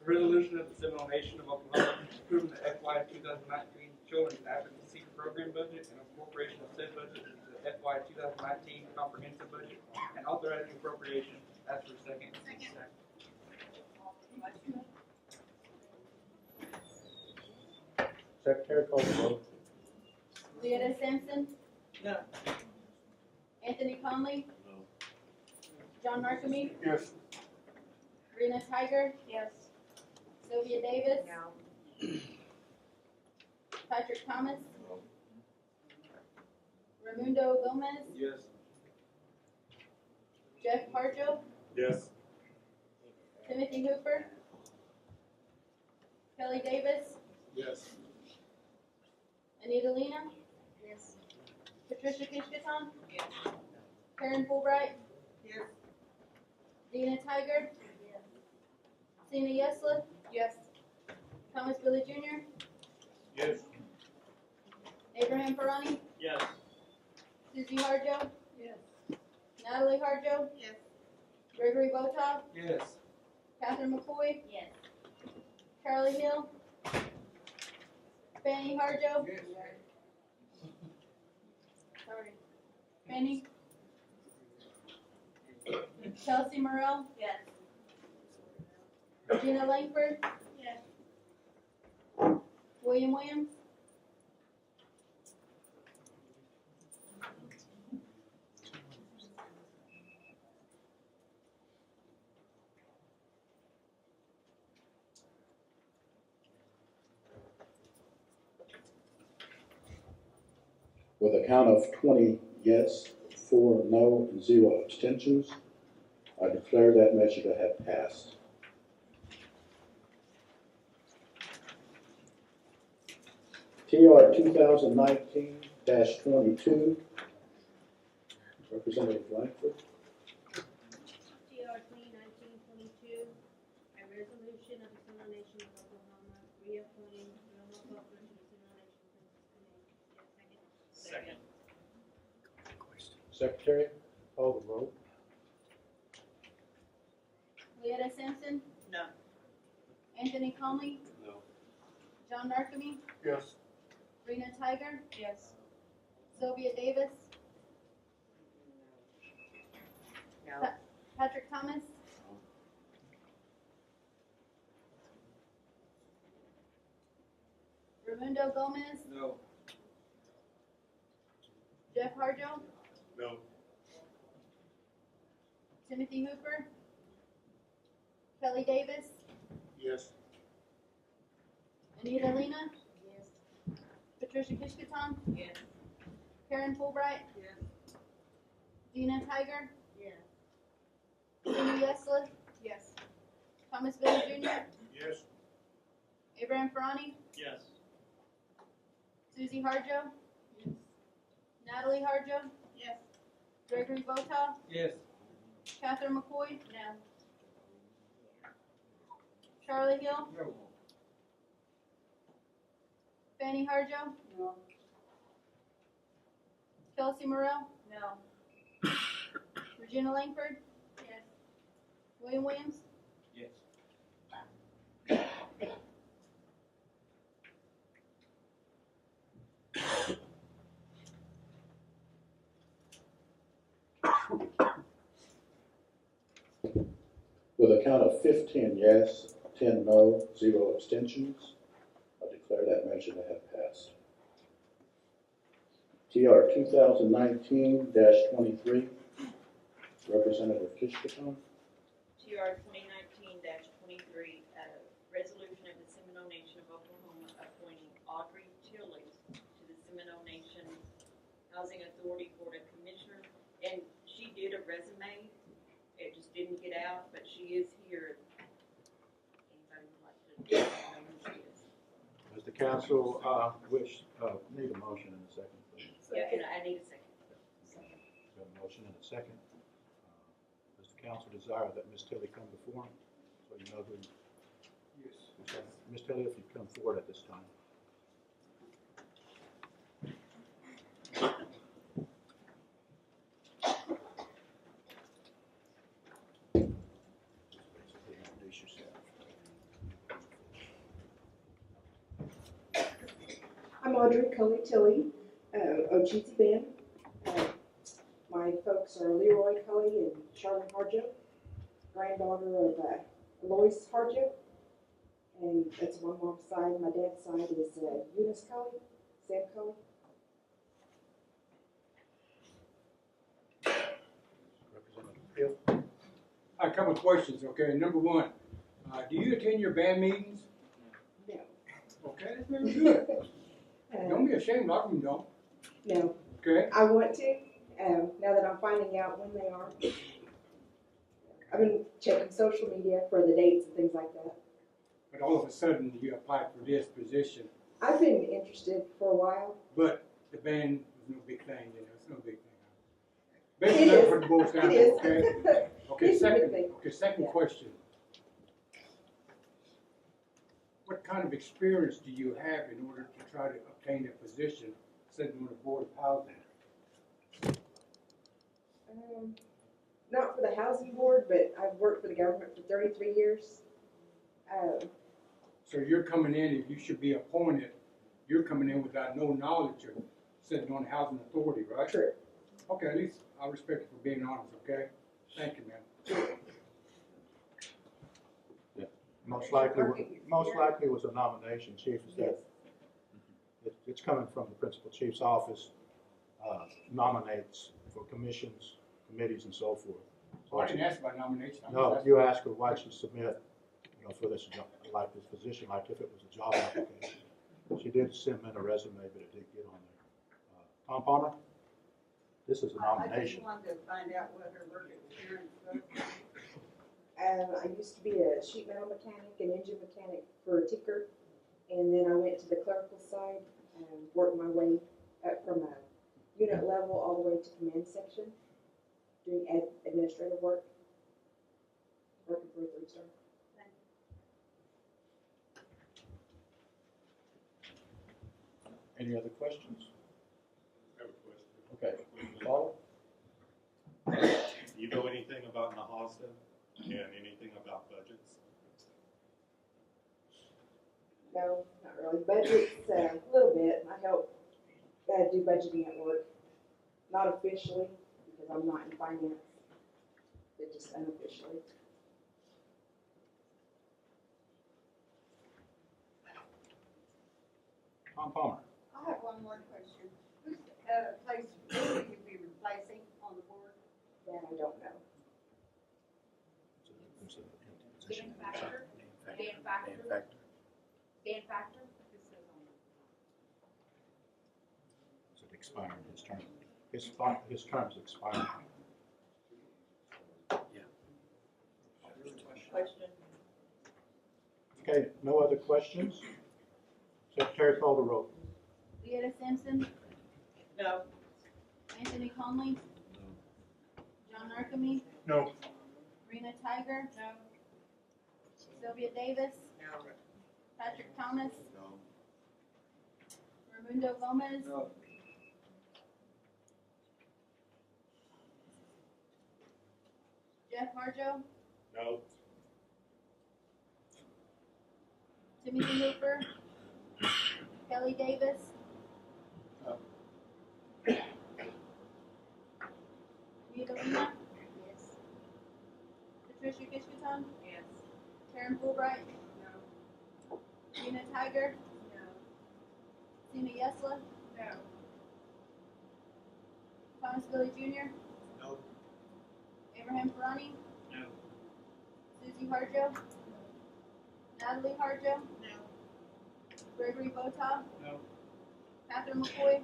Resolution of the Seminole Nation of Oklahoma approving the FY 2019 Children's Advocacy Program budget and incorporation of said budget into the FY 2019 comprehensive budget and authorizing appropriation as for second. Secretary, call the vote. Leota Simpson, No. Anthony Conley, No. John Markamy, Yes. Rena Tiger, Yes. Sylvia Davis, No. Patrick Thomas, Raimundo Gomez, Yes. Jeff Harjo, Yes. Timothy Hooper, Kelly Davis, Yes. Anita Lena, Yes. Patricia Kishon, Yes. Karen Fulbright, Yes. Dina Tiger, Sina Yeslet, Yes. Thomas Billy Jr., Yes. Abraham Ferrani, Yes. Susie Harjo, Yes. Natalie Harjo, Yes. Gregory Botow, Yes. Catherine McCoy, Yes. Charlie Hill, Fanny Harjo, sorry, Fanny, Kelsey Morrell, Yes. Regina Langford, Yes. William Williams, With a count of 20 yes, 4 no, and 0 abstentions, I declare that measure to have passed. TR 2019-22, Representative Langford. TR 2019-22, a resolution of the Seminole Nation of Oklahoma reappointing Wilma Butler to the Seminole Nation Princess Committee. Second. Secretary, call the vote. Leota Simpson, No. Anthony Conley, No. John Markamy, Yes. Rena Tiger, Yes. Sylvia Davis, No. Patrick Thomas, Raimundo Gomez, No. Jeff Harjo, No. Timothy Hooper, Kelly Davis, Yes. Anita Lena. Yes. Patricia Kishkaton, Yes. Karen Fulbright, Yes. Dina Tiger, Yes. Cindy Yesla, Yes. Thomas Billy Jr., Yes. Abraham Ferrani, Yes. Susie Harjo, Natalie Harjo, Yes. Gregory Botow, Yes. Catherine McCoy, No. Charlie Hill, No. Fanny Harjo, No. Kelsey Morrell, No. Regina Langford, Yes. William Williams, Yes. With a count of 15 yes, 10 no, 0 abstentions, I declare that measure to have passed. TR 2019-23, Representative Kishkaton. TR 2019-23, resolution of the Seminole Nation of Oklahoma appointing Audrey Tilley to the Seminole Nation Housing Authority Board of Commissioners. And she did a resume. It just didn't get out, but she is here. Anybody would like to know who she is? Does the council need a motion in a second, please? Yeah, and I need a second. We have a motion and a second. Does the council desire that Ms. Tilly come before him? So you know who. Yes. Ms. Tilly, if you come forward at this time. Introduce yourself. I'm Audrey Coley Tilley, Ocheezy Band. My folks are Leroy Coley and Charlotte Harjo, granddaughter of Lois Harjo. And that's my mom's side. My dad's side is Eunice Coley, Sam Coley. Representative Hill. A couple of questions, okay? Number one, do you attend your band meetings? No. Okay, that's very good. Don't be ashamed, a lot of them don't. No. Okay? I want to, now that I'm finding out when they are. I've been checking social media for the dates and things like that. But all of a sudden, you applied for this position, I've been interested for a while. but the band was no big thing, you know, it's no big thing. It Basically, is. that's what it boils down It to, is. okay? Okay, It's a big thing. second Yeah. question. What kind of experience do you have in order to try to obtain a position sitting on the Board of Housing? Not for the housing board, but I've worked for the government for 33 years. So you're coming in, and you should be appointed, you're coming in without no knowledge of sitting on the housing authority, right? True. Okay, at least I respect you for being honest, okay? Thank you, ma'am. Most likely was a nomination, Chief, is that it's coming from the Principal Chief's office, nominates for commissions, committees, and so forth. Oh, I didn't ask about nomination. I was No, asking- you asked her why she submit, for this job, like this position, like if it was a job application. She did submit a resume, but it didn't get on there. Tom Palmer, this is a I just nomination. wanted to find out what her work experience was. I used to be a sheet metal mechanic, an engine mechanic for Tinker, and then I went to the clerical side and worked my way up from a unit level all the way to command section, doing administrative work, working for a 3-star. Any other questions? I have a question. Okay, Paul? Do you know anything about Nahasta and anything about budgets? No, not really. Budgets, a little bit. I help do budgeting at work. Not officially, because I'm not in finance, but just unofficially. Tom Palmer. I have one more question. Who's, place, who will you be replacing on the board? That I don't know. Dan Factor. Dan Factor. Dan Factor. Is it expiring his term? His term's expiring. Question. Okay, no other questions? Secretary, call the roll. Leota Simpson, No. Anthony Conley, John Narcome, No. Rena Tiger, Sylvia Davis, No. Patrick Thomas, Raimundo Gomez, Jeff Harjo, No. Timothy Hooper, Kelly Davis, Rita Lima, Yes. Patricia Kishkutan, Yes. Karen Fulbright, Rena Tiger, Sina Yesla, Thomas Billy Jr., No. Abraham Ferrani, No. Susie Harjo, Natalie Harjo, Gregory Botoff, No. Catherine McCoy,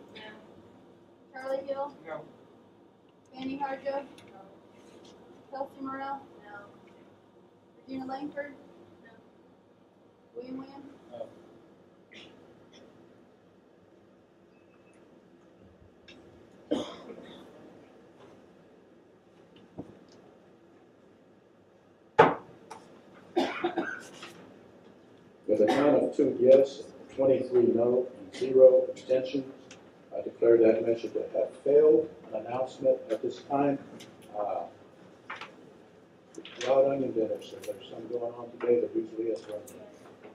Charlie Hill, No. Fanny Harjo, Kelsey Morrell, Regina Langford, William Williams, With a count of 2 yes, 23 no, and 0 abstentions, I declare that measure to have failed. An announcement at this time. Wild onion dinner, so there's some going on today that usually is from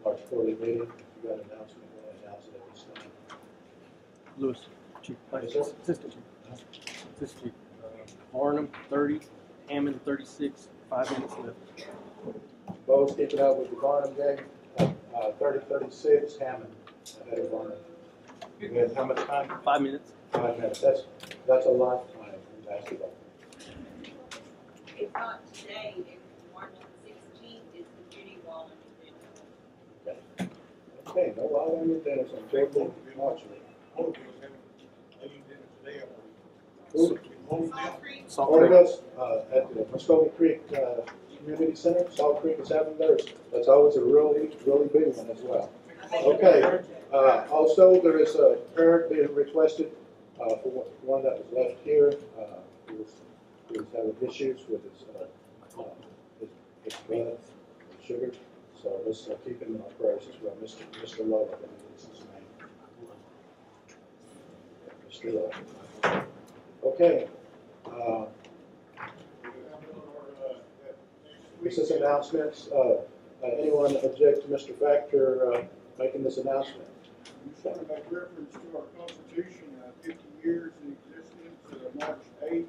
March quarterly meeting. If you got an announcement, we'll announce it at this time. Lewis, Chief, Yes, sir. Assistant Chief. Assistant Chief. Barnum, 30, Hammond, 36, 5 minutes left. Both keep it up with the Barnum game. 30-36, Hammond ahead of Barnum. You have how much time? 5 minutes. 5 minutes. That's a lifetime in basketball. If not today, if March 16th is the Judy Wallen event. Okay, no wild onion dinners on February, March. Salt Or Creek. goes at the Muskogee Creek Community Center. Salt Creek is having theirs. That's always a really big one as well. Okay. Also, there is a parent being requested for one that was left here. He was having issues with his blood sugar. So let's keep him in our prayers as well. Mr. Love, I think is his name. Mr. Love. Okay. This is announcements. Anyone object to Mr. Factor making this announcement? You sort of make reference to our Constitution, 50 years in existence, March 8th,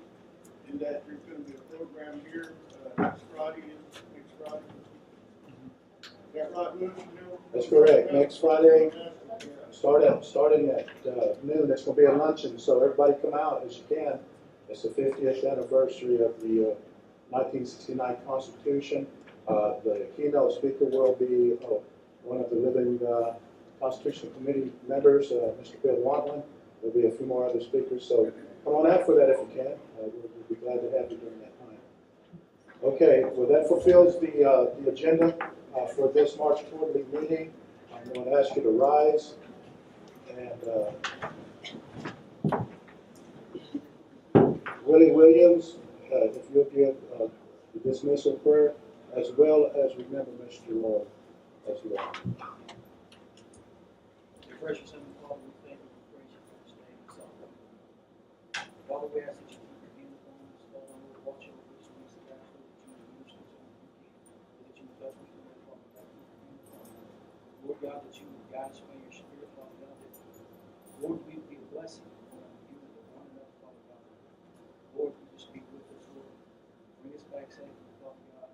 and that there's going to be a program here next Friday. Is that right, Lewis? That's correct. Next Friday, starting at noon. It's going to be a luncheon, so everybody come out as you can. It's the 50th anniversary of the 1969 Constitution. The keynote speaker will be one of the living Constitutional Committee members, Mr. Bill Wantland. There'll be a few more other speakers, so come on out for that if you can. We'll be glad to have you during that time. Okay, well that fulfills the agenda for this March quarterly meeting. I'm going to ask you to rise and Willie Williams, if you'll give the dismissal prayer, as well as remember Mr. Lord as well. Gracious Heavenly Father, we thank you for praise you for this day and song. Father, we ask that you keep your hand upon us, Father, and we'll watch over this week's gospel, that you will use us and that you will help us to live, Father, back to your Lord God, that you will guide us by your Spirit, Father God, that Lord, we will be a blessing blessing upon you and the one another, Father God. Lord, you just be with us, Lord. Bring us back safely, Father God,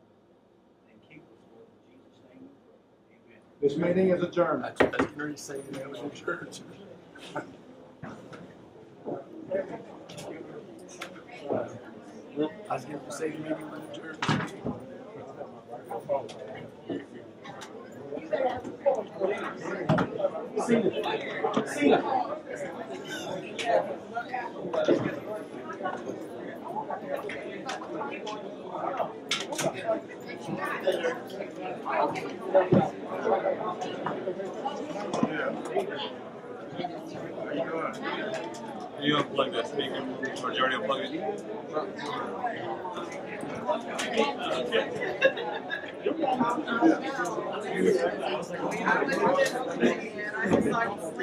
and keep us, Lord. In Jesus' name we pray. Amen. This meeting is adjourned. I was going to say that was in church. I was going to say the meeting was adjourned. You unplug that speaker, or you already unplugged it? I was